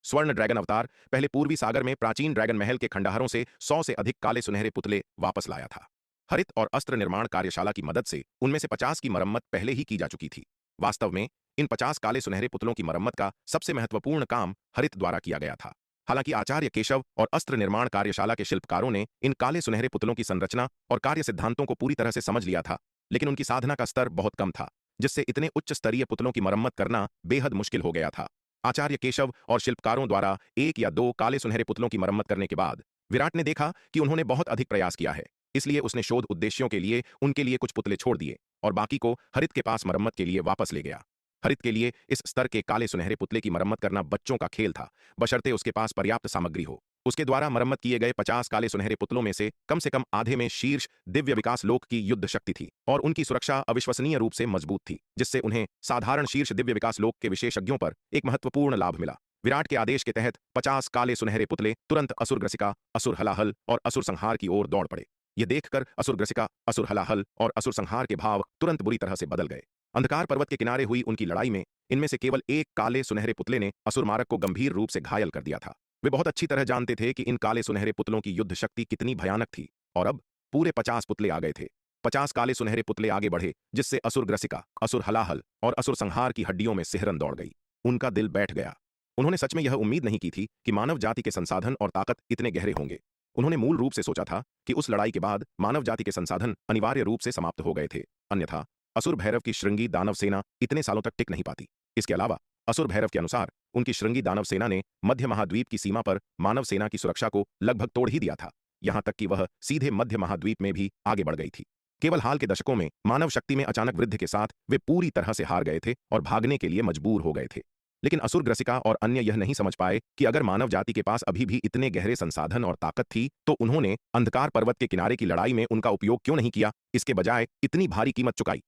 स्वर्ण ड्रैगन अवतार पहले पूर्वी सागर में प्राचीन ड्रैगन महल के खंडहरों से 100 से अधिक काले सुनहरे पुतले वापस लाया था। हरित और अस्त्र निर्माण कार्यशाला की मदद से उनमें से 50 की मरम्मत पहले ही की जा चुकी थी। वास्तव में इन 50 काले सुनहरे पुतलों की मरम्मत का सबसे महत्वपूर्ण काम हरित द्वारा किया गया था। हालांकि आचार्य केशव और अस्त्र निर्माण कार्यशाला के शिल्पकारों ने इन काले सुनहरे पुतलों की संरचना और कार्य सिद्धांतों को पूरी तरह से समझ लिया था, लेकिन उनकी साधना का स्तर बहुत कम था, जिससे इतने उच्च स्तरीय पुतलों की मरम्मत करना बेहद मुश्किल हो गया था। आचार्य केशव और शिल्पकारों द्वारा 1 या 2 काले सुनहरे पुतलों की मरम्मत करने के बाद विराट ने देखा कि उन्होंने बहुत अधिक प्रयास किया है। इसलिए उसने शोध उद्देश्यों के लिए उनके लिए कुछ पुतले छोड़ दिए और बाकी को हरित के पास मरम्मत के लिए वापस ले गया। हरित के लिए इस स्तर के काले सुनहरे पुतले की मरम्मत करना बच्चों का खेल था, बशर्ते उसके पास पर्याप्त सामग्री हो। उसके द्वारा मरम्मत किए गए 50 काले सुनहरे पुतलों में से कम आधे में शीर्ष दिव्य विकास लोक की युद्ध शक्ति थी और उनकी सुरक्षा अविश्वसनीय रूप से मजबूत थी, जिससे उन्हें साधारण शीर्ष दिव्य विकास लोक के विशेषज्ञों पर एक महत्वपूर्ण लाभ मिला। विराट के आदेश के तहत 50 काले सुनहरे पुतले तुरंत असुर ग्रसिका, असुर हलाहल और असुर संहार की ओर दौड़ पड़े। ये देखकर असुर ग्रसिका, असुर हलाहल और असुर संहार के भाव तुरंत बुरी तरह से बदल गए। अंधकार पर्वत के किनारे हुई उनकी लड़ाई में इनमें से केवल एक काले सुनहरे पुतले ने असुर मारक को गंभीर रूप से घायल कर दिया था। वे बहुत अच्छी तरह जानते थे कि इन काले सुनहरे पुतलों की युद्ध शक्ति कितनी भयानक थी और अब पूरे 50 पुतले आ गए थे। 50 काले सुनहरे पुतले आगे बढ़े, जिससे असुर ग्रसिका, असुर हलाहल और असुर संहार की हड्डियों में सिहरन दौड़ गई। उनका दिल बैठ गया। उन्होंने सच में यह उम्मीद नहीं की थी कि मानव जाति के संसाधन और ताकत इतने गहरे होंगे। उन्होंने मूल रूप से सोचा था कि उस लड़ाई के बाद मानव जाति के संसाधन अनिवार्य रूप से समाप्त हो गए थे, अन्यथा असुर भैरव की श्रृंगी दानव सेना इतने सालों तक टिक नहीं पाती। इसके अलावा असुर भैरव के अनुसार उनकी श्रृंगी दानव सेना ने मध्य महाद्वीप की सीमा पर मानव सेना की सुरक्षा को लगभग तोड़ ही दिया था, यहां तक कि वह सीधे मध्य महाद्वीप में भी आगे बढ़ गई थी। केवल हाल के दशकों में मानव शक्ति में अचानक वृद्धि के साथ वे पूरी तरह से हार गए थे और भागने के लिए मजबूर हो गए थे। लेकिन असुर ग्रसिका और अन्य यह नहीं समझ पाए कि अगर मानव जाति के पास अभी भी इतने गहरे संसाधन और ताकत थी, तो उन्होंने अंधकार पर्वत के किनारे की लड़ाई में उनका उपयोग क्यों नहीं किया, इसके बजाय इतनी भारी कीमत चुकाई।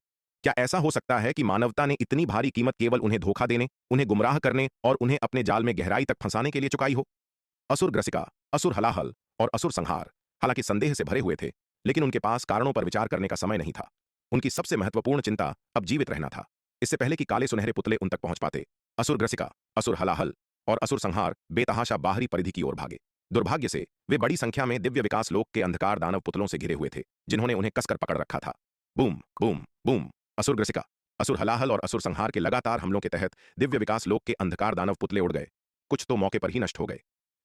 क्या ऐसा हो सकता है कि मानवता ने इतनी भारी कीमत केवल उन्हें धोखा देने, उन्हें गुमराह करने और उन्हें अपने जाल में गहराई तक फंसाने के लिए चुकाई हो? असुर ग्रसिका, असुर हलाहल और असुर संहार हालांकि संदेह से भरे हुए थे, लेकिन उनके पास कारणों पर विचार करने का समय नहीं था। उनकी सबसे महत्वपूर्ण चिंता अब जीवित रहना था, इससे पहले कि काले सुनहरे पुतले उन तक पहुंच पाते। असुर ग्रसिका, असुर हलाहल और असुर संहार बेतहाशा बाहरी परिधि की ओर भागे। दुर्भाग्य से वे बड़ी संख्या में दिव्य विकास लोक के अंधकार दानव पुतलों से घिरे हुए थे, जिन्होंने उन्हें कसकर पकड़ रखा था। Boom boom boom. असुर ग्रसिका, असुर हलाहल और असुर संहार के लगातार हमलों के तहत दिव्य विकास लोक के अंधकार दानव पुतले उड़ गए। कुछ तो मौके पर ही नष्ट हो गए।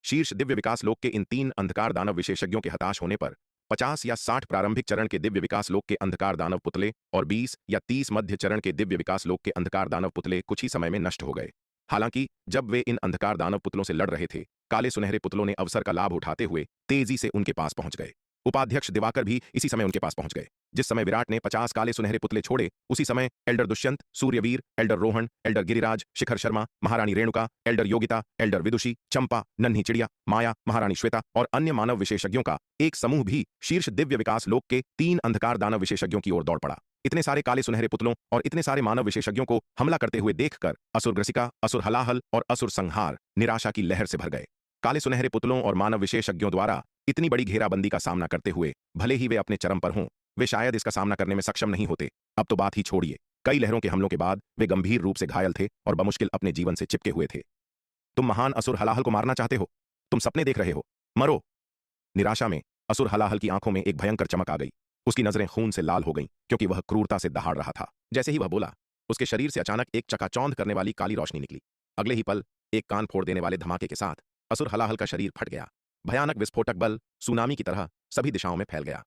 शीर्ष दिव्य विकास लोक के इन 3 अंधकार दानव विशेषज्ञों के हताश होने पर 50 या 60 प्रारंभिक चरण के दिव्य विकास लोक के अंधकार दानव पुतले और 20 या 30 मध्य चरण के दिव्य विकास लोक के अंधकार दानव पुतले कुछ ही समय में नष्ट हो गए। हालांकि जब वे इन अंधकार दानव पुतलों से लड़ रहे थे, काले सुनहरे पुतलों ने अवसर का लाभ उठाते हुए तेजी से उनके पास पहुंच गए। उपाध्यक्ष दिवाकर भी इसी समय उनके पास पहुंच गए। जिस समय विराट ने 50 काले सुनहरे पुतले छोड़े, उसी समय elder Dushyant, Suryaveer, elder Rohan, elder Giriraj, Shikhar Sharma, महारानी रेणुका, एल्डर योगिता, एल्डर विदुषी, चंपा, नन्ही चिड़िया, माया, महारानी श्वेता और अन्य मानव विशेषज्ञों का एक समूह भी शीर्ष दिव्य विकास लोक के 3 अंधकार दानव विशेषज्ञों की ओर दौड़ पड़ा। इतने सारे काले सुनहरे पुतलों और इतने सारे मानव विशेषज्ञों को हमला करते हुए देखकर असुर ग्रसिका, असुर हलाहल और असुर संहार निराशा की लहर से भर गए। काले सुनहरे पुतलों और मानव विशेषज्ञों द्वारा इतनी बड़ी घेराबंदी का सामना करते हुए भले ही वे अपने चरम पर हों, वे शायद इसका सामना करने में सक्षम नहीं होते। अब तो बात ही छोड़िए, कई लहरों के हमलों के बाद वे गंभीर रूप से घायल थे और बमुश्किल अपने जीवन से चिपके हुए थे। तुम महान असुर हलाहल को मारना चाहते हो? तुम सपने देख रहे हो? मरो! निराशा में असुर हलाहल की आंखों में एक भयंकर चमक आ गई। उसकी नजरें खून से लाल हो गईं, क्योंकि वह क्रूरता से दहाड़ रहा था। जैसे ही वह बोला, उसके शरीर से अचानक एक चकाचौंध करने वाली काली रोशनी निकली। अगले ही पल एक कान फोड़ देने वाले धमाके के साथ असुर हलाहल का शरीर फट गया। भयानक विस्फोटक बल सुनामी की तरह सभी दिशाओं में फैल गया।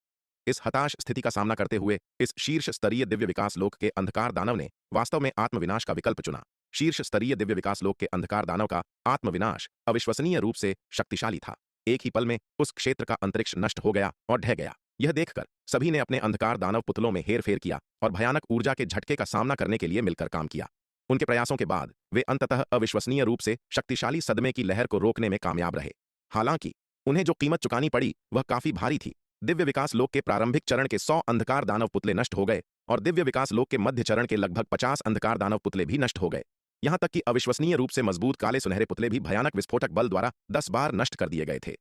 इस हताश स्थिति का सामना करते हुए इस शीर्ष स्तरीय दिव्य विकास लोक के अंधकार दानव ने वास्तव में आत्मविनाश का विकल्प चुना। शीर्ष स्तरीय दिव्य विकास लोक के अंधकार दानव का आत्मविनाश अविश्वसनीय रूप से शक्तिशाली था। एक ही पल में उस क्षेत्र का अंतरिक्ष नष्ट हो गया और ढह गया। यह देखकर सभी ने अपने अंधकार दानव पुतलों में हेरफेर किया और भयानक ऊर्जा के झटके का सामना करने के लिए मिलकर काम किया। उनके प्रयासों के बाद वे अंततः अविश्वसनीय रूप से शक्तिशाली सदमे की लहर को रोकने में कामयाब रहे। हालांकि उन्हें जो कीमत चुकानी पड़ी वह काफी भारी थी। दिव्य विकास लोक के प्रारंभिक चरण के 100 अंधकार दानव पुतले नष्ट हो गए और दिव्य विकास लोक के मध्य चरण के लगभग 50 अंधकार दानव पुतले भी नष्ट हो गए। यहां तक कि अविश्वसनीय रूप से मजबूत काले सुनहरे पुतले भी भयानक विस्फोटक बल द्वारा 10 बार नष्ट कर दिए गए थे।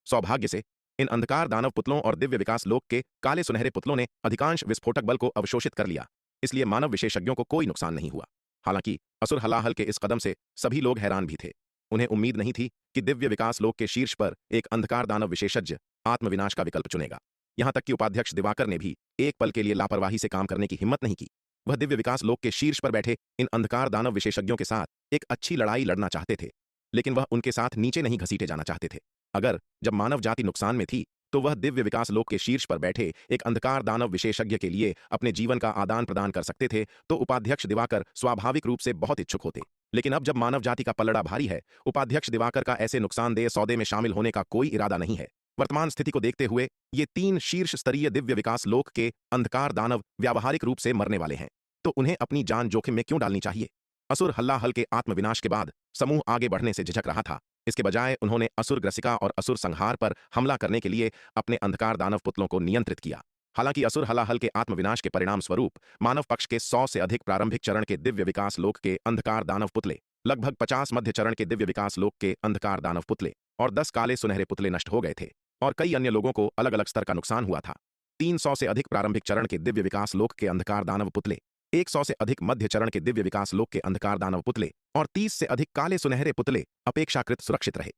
सौभाग्य से इन अंधकार दानव पुतलों और दिव्य विकास लोक के काले सुनहरे पुतलों ने अधिकांश विस्फोटक बल को अवशोषित कर लिया, इसलिए मानव विशेषज्ञों को कोई नुकसान नहीं हुआ। हालांकि असुर हलाहल के इस कदम से सभी लोग हैरान भी थे। उन्हें उम्मीद नहीं थी कि दिव्य विकास लोक के शीर्ष पर एक अंधकार दानव विशेषज्ञ आत्मविनाश का विकल्प चुनेगा। यहां तक कि उपाध्यक्ष दिवाकर ने भी एक पल के लिए लापरवाही से काम करने की हिम्मत नहीं की। वह दिव्य विकास लोक के शीर्ष पर बैठे इन अंधकार दानव विशेषज्ञों के साथ एक अच्छी लड़ाई लड़ना चाहते थे, लेकिन वह उनके साथ नीचे नहीं घसीटे जाना चाहते थे। अगर जब मानव जाति नुकसान में थी तो वह दिव्य विकास लोक के शीर्ष पर बैठे एक अंधकार दानव विशेषज्ञ के लिए अपने जीवन का आदान प्रदान कर सकते थे तो उपाध्यक्ष दिवाकर स्वाभाविक रूप से बहुत इच्छुक होते। लेकिन अब जब मानव जाति का पलड़ा भारी है, उपाध्यक्ष दिवाकर का ऐसे नुकसानदेह सौदे में शामिल होने का कोई इरादा नहीं है। वर्तमान स्थिति को देखते हुए ये 3 शीर्ष स्तरीय दिव्य विकास लोक के अंधकार दानव व्यावहारिक रूप से मरने वाले हैं, तो उन्हें अपनी जान जोखिम में क्यों डालनी चाहिए? असुर हल्लाहल के आत्मविनाश के बाद समूह आगे बढ़ने से झिझक रहा था। इसके बजाय उन्होंने असुर ग्रसिका और असुर संहार पर हमला करने के लिए अपने अंधकार दानव पुतलों को नियंत्रित किया। हालांकि असुर हलाहल के आत्मविनाश के परिणाम स्वरूप मानव पक्ष के 100 से अधिक प्रारंभिक चरण के दिव्य विकास लोक के अंधकार दानव पुतले, लगभग 50 मध्य चरण के दिव्य विकास लोक के अंधकार दानव पुतले और 10 काले सुनहरे पुतले नष्ट हो गए थे और कई अन्य लोगों को अलग अलग स्तर का नुकसान हुआ था। 300 से अधिक प्रारंभिक चरण के दिव्य विकास लोक के अंधकार दानव पुतले, 100 से अधिक मध्य चरण के दिव्य विकास लोक के अंधकार दानव पुतले और 30 से अधिक काले सुनहरे पुतले अपेक्षाकृत सुरक्षित रहे।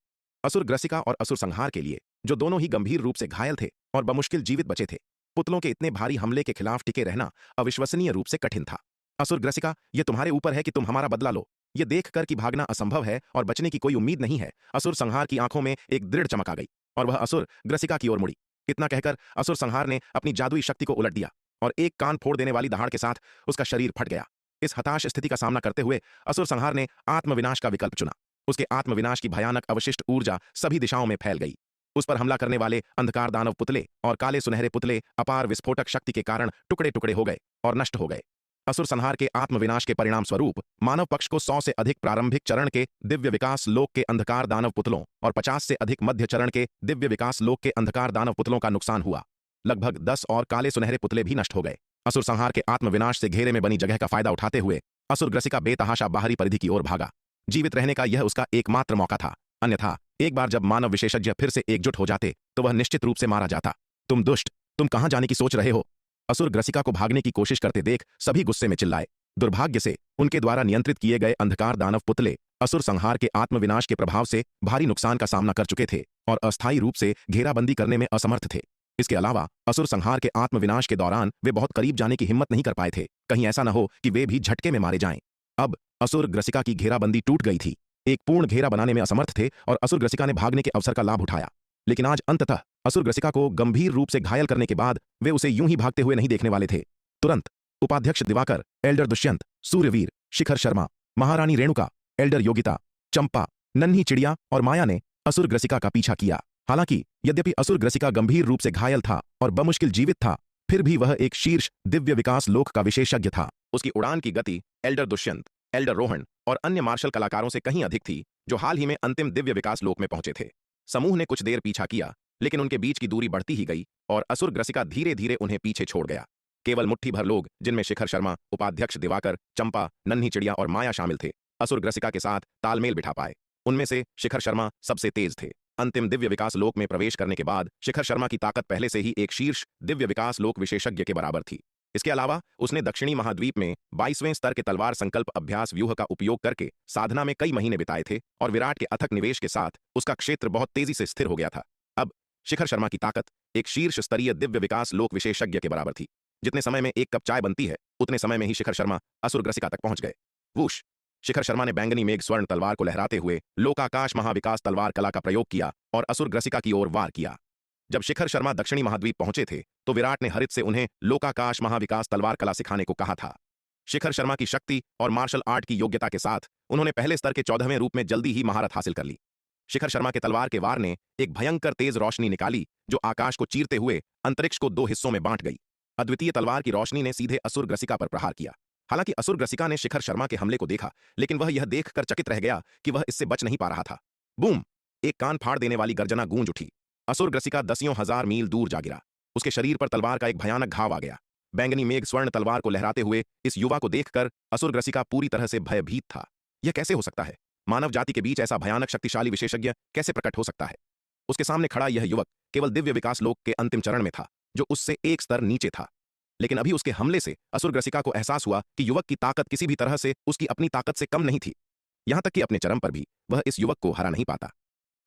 असुर ग्रसिका और असुर संहार के लिए, जो दोनों ही गंभीर रूप से घायल थे और बमुश्किल जीवित बचे थे, पुतलों के इतने भारी हमले के खिलाफ टिके रहना अविश्वसनीय रूप से कठिन था। असुर ग्रसिका, यह तुम्हारे ऊपर है कि तुम हमारा बदला लो। यह देखकर कि भागना असंभव है और बचने की कोई उम्मीद नहीं है, असुर संहार की आंखों में एक दृढ़ चमक आ गई और वह असुर ग्रसिका की ओर मुड़ी। इतना कहकर असुर संहार ने अपनी जादुई शक्ति को उलट दिया और एक कान फोड़ देने वाली दहाड़ के साथ उसका शरीर फट गया। इस हताश स्थिति का सामना करते हुए असुर संहार ने आत्मविनाश का विकल्प चुना। उसके आत्मविनाश की भयानक अवशिष्ट ऊर्जा सभी दिशाओं में फैल गई। उस पर हमला करने वाले अंधकार दानव पुतले और काले सुनहरे पुतले अपार विस्फोटक शक्ति के कारण टुकड़े टुकड़े हो गए और नष्ट हो गए। असुर संहार के आत्मविनाश के परिणाम स्वरूप मानव पक्ष को 100 से अधिक प्रारंभिक चरण के दिव्य विकास लोक के अंधकार दानव पुतलों और 50 से अधिक मध्य चरण के दिव्य विकास लोक के अंधकार दानव पुतलों का नुकसान हुआ। लगभग 10 और काले सुनहरे पुतले भी नष्ट हो गए। असुर संहार के आत्मविनाश से घेरे में बनी जगह का फायदा उठाते हुए असुर ग्रसिका बेतहाशा बाहरी परिधि की ओर भागा। जीवित रहने का यह उसका एकमात्र मौका था, अन्यथा एक बार जब मानव विशेषज्ञ फिर से एकजुट हो जाते तो वह निश्चित रूप से मारा जाता। तुम दुष्ट, तुम कहां जाने की सोच रहे हो? असुर ग्रसिका को भागने की कोशिश करते देख सभी गुस्से में चिल्लाए। दुर्भाग्य से उनके द्वारा नियंत्रित किए गए अंधकार दानव पुतले असुर संहार के आत्मविनाश के प्रभाव से भारी नुकसान का सामना कर चुके थे और अस्थायी रूप से घेराबंदी करने में असमर्थ थे। इसके अलावा असुर संहार के आत्मविनाश के दौरान वे बहुत करीब जाने की हिम्मत नहीं कर पाए थे, कहीं ऐसा न हो कि वे भी झटके में मारे जाएं। अब असुर ग्रसिका की घेराबंदी टूट गई थी। एक पूर्ण घेरा बनाने में असमर्थ थे और असुर ग्रसिका ने भागने के अवसर का लाभ उठाया। लेकिन आज अंततः असुर ग्रसिका को गंभीर रूप से घायल करने के बाद वे उसे यूं ही भागते हुए नहीं देखने वाले थे। तुरंत उपाध्यक्ष दिवाकर, एल्डर दुष्यंत, सूर्यवीर, शिखर शर्मा, महारानी रेणुका, एल्डर योगिता, चंपा, नन्ही चिड़िया और माया ने असुर ग्रसिका का पीछा किया। हालांकि यद्यपि असुर ग्रसिका गंभीर रूप से घायल था और बमुश्किल जीवित था, फिर भी वह एक शीर्ष दिव्य विकास लोक का विशेषज्ञ था। उसकी उड़ान की गति एल्डर दुष्यंत, एल्डर रोहन और अन्य मार्शल कलाकारों से कहीं अधिक थी, जो हाल ही में अंतिम दिव्य विकास लोक में पहुंचे थे। समूह ने कुछ देर पीछा किया, लेकिन उनके बीच की दूरी बढ़ती ही गई और असुर ग्रसिका धीरे धीरे उन्हें पीछे छोड़ गया। केवल मुट्ठी भर लोग, जिनमें शिखर शर्मा, उपाध्यक्ष दिवाकर, चंपा, नन्ही चिड़िया और माया शामिल थे, असुर ग्रसिका के साथ तालमेल बिठा पाए। उनमें से शिखर शर्मा सबसे तेज थे। अंतिम दिव्य विकास लोक में प्रवेश करने के बाद शिखर शर्मा की ताकत पहले से ही एक शीर्ष दिव्य विकास लोक विशेषज्ञ के बराबर थी। इसके अलावा उसने दक्षिणी महाद्वीप में 22वें स्तर के तलवार संकल्प अभ्यास व्यूह का उपयोग करके साधना में कई महीने बिताए थे और विराट के अथक निवेश के साथ उसका क्षेत्र बहुत तेजी से स्थिर हो गया था। अब शिखर शर्मा की ताकत एक शीर्ष स्तरीय दिव्य विकास लोक विशेषज्ञ के बराबर थी। जितने समय में एक कप चाय बनती है, उतने समय में ही शिखर शर्मा असुर ग्रसिका तक पहुंच गए। वूश! शिखर शर्मा ने बैंगनी मेघ स्वर्ण तलवार को लहराते हुए लोकाकाश महाविकास तलवार कला का प्रयोग किया और असुर ग्रसिका की ओर वार किया। जब शिखर शर्मा दक्षिणी महाद्वीप पहुंचे थे, तो विराट ने हरित से उन्हें लोकाकाश महाविकास तलवार कला सिखाने को कहा था। शिखर शर्मा की शक्ति और मार्शल आर्ट की योग्यता के साथ उन्होंने पहले स्तर के 14वें रूप में जल्दी ही महारत हासिल कर ली। शिखर शर्मा के तलवार के वार ने एक भयंकर तेज रोशनी निकाली, जो आकाश को चीरते हुए अंतरिक्ष को 2 हिस्सों में बांट गई। अद्वितीय तलवार की रोशनी ने सीधे असुर ग्रसिका पर प्रहार किया। हालांकि असुर ग्रसिका ने शिखर शर्मा के हमले को देखा, लेकिन वह यह देखकर चकित रह गया कि वह इससे बच नहीं पा रहा था। बूम! एक कान फाड़ देने वाली गर्जना गूंज उठी। असुर ग्रसिका दसियों हजार मील दूर जा गिरा। उसके शरीर पर तलवार का एक भयानक घाव आ गया। बैंगनी मेघ स्वर्ण तलवार को लहराते हुए इस युवा को देखकर असुर ग्रसिका पूरी तरह से भयभीत था। यह कैसे हो सकता है? मानव जाति के बीच ऐसा भयानक शक्तिशाली विशेषज्ञ कैसे प्रकट हो सकता है? उसके सामने खड़ा यह युवक केवल दिव्य विकास लोक के अंतिम चरण में था, जो उससे एक स्तर नीचे था। लेकिन अभी उसके हमले से असुर ग्रसिका को एहसास हुआ कि युवक की ताकत किसी भी तरह से उसकी अपनी ताकत से कम नहीं थी। यहां तक कि अपने चरम पर भी वह इस युवक को हरा नहीं पाता।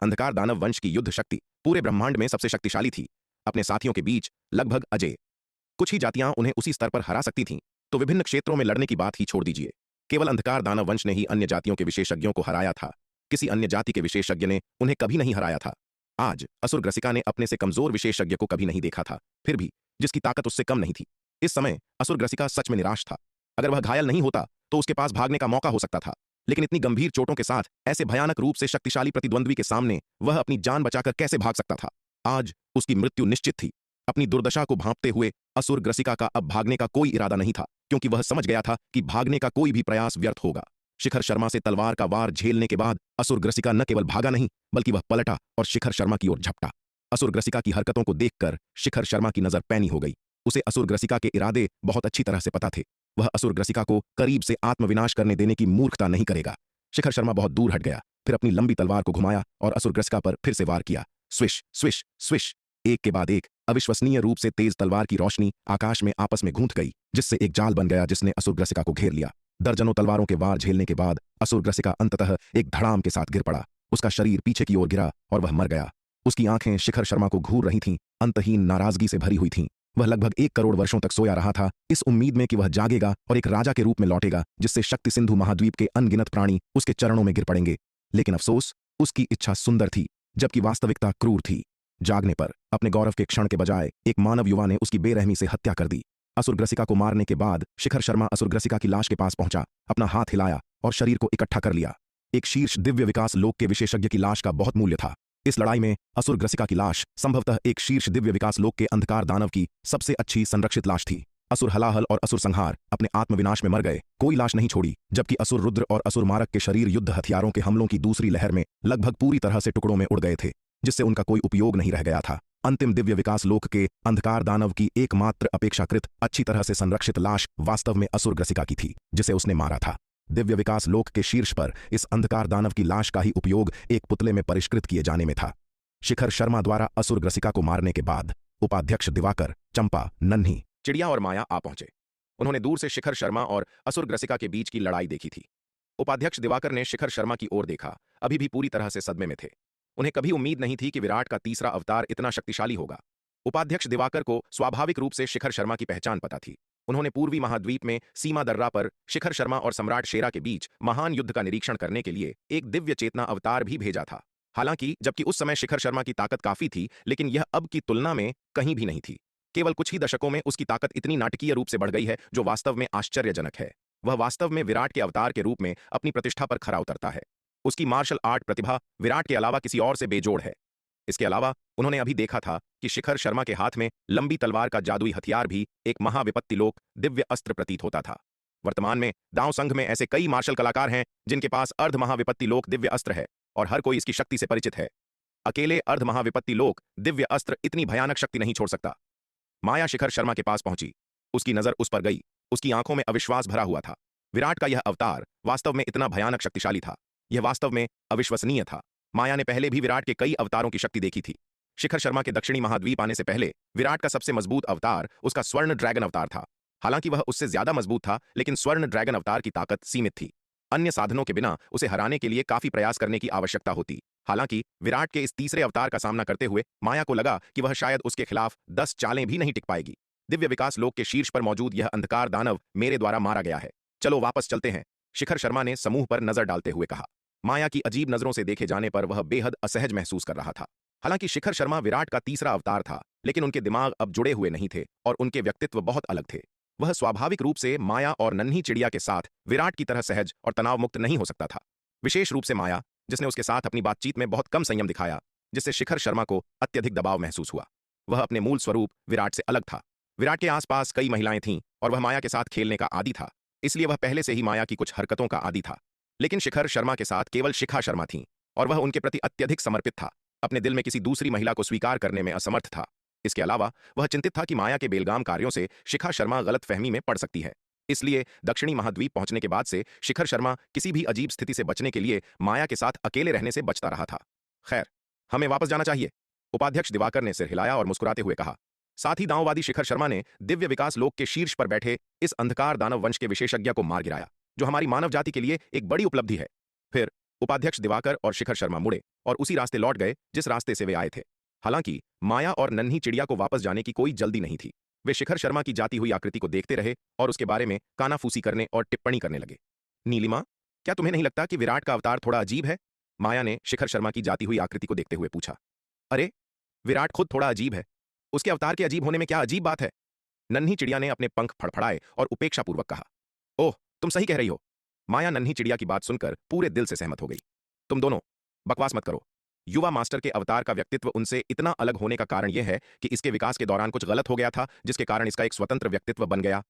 अंधकार दानव वंश की युद्ध शक्ति पूरे ब्रह्मांड में सबसे शक्तिशाली थी, अपने साथियों के बीच लगभग अजेय। कुछ ही जातियां उन्हें उसी स्तर पर हरा सकती थीं, तो विभिन्न क्षेत्रों में लड़ने की बात ही छोड़ दीजिए। केवल अंधकार दानव वंश ने ही अन्य जातियों के विशेषज्ञों को हराया था। किसी अन्य जाति के विशेषज्ञ ने उन्हें कभी नहीं हराया था। आज असुर ग्रसिका ने अपने से कमजोर विशेषज्ञ को कभी नहीं देखा था, फिर भी जिसकी ताकत उससे कम नहीं थी। इस समय असुर ग्रसिका सच में निराश था। अगर वह घायल नहीं होता तो उसके पास भागने का मौका हो सकता था, लेकिन इतनी गंभीर चोटों के साथ ऐसे भयानक रूप से शक्तिशाली प्रतिद्वंद्वी के सामने वह अपनी जान बचाकर कैसे भाग सकता था? आज उसकी मृत्यु निश्चित थी। अपनी दुर्दशा को भांपते हुए असुर ग्रसिका का अब भागने का कोई इरादा नहीं था, क्योंकि वह समझ गया था कि भागने का कोई भी प्रयास व्यर्थ होगा। शिखर शर्मा से तलवार का वार झेलने के बाद असुर ग्रसिका न केवल भागा नहीं, बल्कि वह पलटा और शिखर शर्मा की ओर झपटा। असुर ग्रसिका की हरकतों को देखकर शिखर शर्मा की नजर पैनी हो गई। उसे असुर ग्रसिका के इरादे बहुत अच्छी तरह से पता थे। वह असुर ग्रसिका को करीब से आत्मविनाश करने देने की मूर्खता नहीं करेगा। शिखर शर्मा बहुत दूर हट गया, फिर अपनी लंबी तलवार को घुमाया और असुर ग्रसिका पर फिर से वार किया। Swish swish swish! एक के बाद एक अविश्वसनीय रूप से तेज तलवार की रोशनी आकाश में आपस में गूंथ गई, जिससे एक जाल बन गया जिसने असुर ग्रसिका को घेर लिया। दर्जनों तलवारों के वार झेलने के बाद असुर ग्रसिका अंततः एक धड़ाम के साथ गिर पड़ा। उसका शरीर पीछे की ओर गिरा और वह मर गया। उसकी आंखें शिखर शर्मा को घूर रही थीं, अंतहीन नाराजगी से भरी हुई थीं। वह लगभग 1 करोड़ वर्षों तक सोया रहा था, इस उम्मीद में कि वह जागेगा और एक राजा के रूप में लौटेगा, जिससे शक्ति सिंधु महाद्वीप के अनगिनत प्राणी उसके चरणों में गिर पड़ेंगे। लेकिन अफसोस, उसकी इच्छा सुंदर थी, जबकि वास्तविकता क्रूर थी। जागने पर अपने गौरव के क्षण के बजाय एक मानव युवा ने उसकी बेरहमी से हत्या कर दी। असुर ग्रसिका को मारने के बाद शिखर शर्मा असुर ग्रसिका की लाश के पास पहुंचा, अपना हाथ हिलाया और शरीर को इकट्ठा कर लिया। एक शीर्ष दिव्य विकास लोक के विशेषज्ञ की लाश का बहुत मूल्य था। इस लड़ाई में असुर ग्रसिका की लाश संभवतः एक शीर्ष दिव्य विकास लोक के अंधकार दानव की सबसे अच्छी संरक्षित लाश थी। असुर हलाहल और असुर संहार अपने आत्मविनाश में मर गए, कोई लाश नहीं छोड़ी, जबकि असुर रुद्र और असुर मारक के शरीर युद्ध हथियारों के हमलों की दूसरी लहर में लगभग पूरी तरह से टुकड़ों में उड़ गए थे, जिससे उनका कोई उपयोग नहीं रह गया था। अंतिम दिव्य विकास लोक के अंधकार दानव की एकमात्र अपेक्षाकृत अच्छी तरह से संरक्षित लाश वास्तव में असुर ग्रसिका की थी, जिसे उसने मारा था। दिव्य विकास लोक के शीर्ष पर इस अंधकार दानव की लाश का ही उपयोग एक पुतले में परिष्कृत किए जाने में था। शिखर शर्मा द्वारा असुर ग्रसिका को मारने के बाद उपाध्यक्ष दिवाकर, चंपा, नन्ही चिड़िया और माया आ पहुंचे। उन्होंने दूर से शिखर शर्मा और असुर ग्रसिका के बीच की लड़ाई देखी थी। उपाध्यक्ष दिवाकर ने शिखर शर्मा की ओर देखा, अभी भी पूरी तरह से सदमे में थे। उन्हें कभी उम्मीद नहीं थी कि विराट का तीसरा अवतार इतना शक्तिशाली होगा। उपाध्यक्ष दिवाकर को स्वाभाविक रूप से शिखर शर्मा की पहचान पता थी। उन्होंने पूर्वी महाद्वीप में सीमा दर्रा पर शिखर शर्मा और सम्राट शेरा के बीच महान युद्ध का निरीक्षण करने के लिए एक दिव्य चेतना अवतार भी भेजा था। हालांकि जबकि उस समय शिखर शर्मा की ताकत काफी थी, लेकिन यह अब की तुलना में कहीं भी नहीं थी। केवल कुछ ही दशकों में उसकी ताकत इतनी नाटकीय रूप से बढ़ गई है, जो वास्तव में आश्चर्यजनक है। वह वास्तव में विराट के अवतार के रूप में अपनी प्रतिष्ठा पर खरा उतरता है। उसकी मार्शल आर्ट प्रतिभा विराट के अलावा किसी और से बेजोड़ है। इसके अलावा उन्होंने अभी देखा था कि शिखर शर्मा के हाथ में लंबी तलवार का जादुई हथियार भी एक महाविपत्तिलोक दिव्य अस्त्र प्रतीत होता था। वर्तमान में दांव संघ में ऐसे कई मार्शल कलाकार हैं जिनके पास अर्ध महाविपत्तिलोक दिव्य अस्त्र है और हर कोई इसकी शक्ति से परिचित है। अकेले अर्ध महाविपत्तिलोक दिव्य अस्त्र इतनी भयानक शक्ति नहीं छोड़ सकता। माया शिखर शर्मा के पास पहुंची। उसकी नजर उस पर गई। उसकी आंखों में अविश्वास भरा हुआ था। विराट का यह अवतार वास्तव में इतना भयानक शक्तिशाली था। यह वास्तव में अविश्वसनीय था। माया ने पहले भी विराट के कई अवतारों की शक्ति देखी थी। शिखर शर्मा के दक्षिणी महाद्वीप आने से पहले विराट का सबसे मजबूत अवतार उसका स्वर्ण ड्रैगन अवतार था। हालांकि वह उससे ज्यादा मजबूत था, लेकिन स्वर्ण ड्रैगन अवतार की ताकत सीमित थी। अन्य साधनों के बिना उसे हराने के लिए काफी प्रयास करने की आवश्यकता होती। हालांकि विराट के इस तीसरे अवतार का सामना करते हुए माया को लगा कि वह शायद उसके खिलाफ 10 चालें भी नहीं टिक पाएगी। दिव्य विकास लोक के शीर्ष पर मौजूद यह अंधकार दानव मेरे द्वारा मारा गया है। चलो वापस चलते हैं, शिखर शर्मा ने समूह पर नजर डालते हुए कहा। माया की अजीब नजरों से देखे जाने पर वह बेहद असहज महसूस कर रहा था। हालांकि शिखर शर्मा विराट का तीसरा अवतार था, लेकिन उनके दिमाग अब जुड़े हुए नहीं थे और उनके व्यक्तित्व बहुत अलग थे। वह स्वाभाविक रूप से माया और नन्ही चिड़िया के साथ विराट की तरह सहज और तनाव मुक्त नहीं हो सकता था। विशेष रूप से माया, जिसने उसके साथ अपनी बातचीत में बहुत कम संयम दिखाया, जिससे शिखर शर्मा को अत्यधिक दबाव महसूस हुआ। वह अपने मूल स्वरूप विराट से अलग था। विराट के आसपास कई महिलाएं थीं और वह माया के साथ खेलने का आदी था, इसलिए वह पहले से ही माया की कुछ हरकतों का आदी था। लेकिन शिखर शर्मा के साथ केवल शिखा शर्मा थीं और वह उनके प्रति अत्यधिक समर्पित था। अपने दिल में किसी दूसरी महिला को स्वीकार करने में असमर्थ था। इसके अलावा वह चिंतित था कि माया के बेलगाम कार्यों से शिखा शर्मा गलतफहमी में पड़ सकती है। इसलिए दक्षिणी महाद्वीप पहुंचने के बाद से शिखर शर्मा किसी भी अजीब स्थिति से बचने के लिए माया के साथ अकेले रहने से बचता रहा था। खैर, हमें वापस जाना चाहिए, उपाध्यक्ष दिवाकर ने सिर हिलाया और मुस्कुराते हुए कहा। साथ ही दांववादी शिखर शर्मा ने दिव्य विकास लोक के शीर्ष पर बैठे इस अंधकार दानव वंश के विशेषज्ञ को मार गिराया, जो हमारी मानव जाति के लिए एक बड़ी उपलब्धि है। फिर उपाध्यक्ष दिवाकर और शिखर शर्मा मुड़े और उसी रास्ते लौट गए जिस रास्ते से वे आए थे। हालांकि माया और नन्ही चिड़िया को वापस जाने की कोई जल्दी नहीं थी। वे शिखर शर्मा की जाती हुई आकृति को देखते रहे और उसके बारे में कानाफूसी करने और टिप्पणी करने लगे। नीलिमा, क्या तुम्हें नहीं लगता कि विराट का अवतार थोड़ा अजीब है? माया ने शिखर शर्मा की जाती हुई आकृति को देखते हुए पूछा। अरे, विराट खुद थोड़ा अजीब है। उसके अवतार के अजीब होने में क्या अजीब बात है? नन्ही चिड़िया ने अपने पंख फड़फड़ाए और उपेक्षापूर्वक कहा। ओह, तुम सही कह रही हो। माया नन्ही चिड़िया की बात सुनकर पूरे दिल से सहमत हो गई। तुम दोनों बकवास मत करो। युवा मास्टर के अवतार का व्यक्तित्व उनसे इतना अलग होने का कारण यह है कि इसके विकास के दौरान कुछ गलत हो गया था, जिसके कारण इसका एक स्वतंत्र व्यक्तित्व बन गया।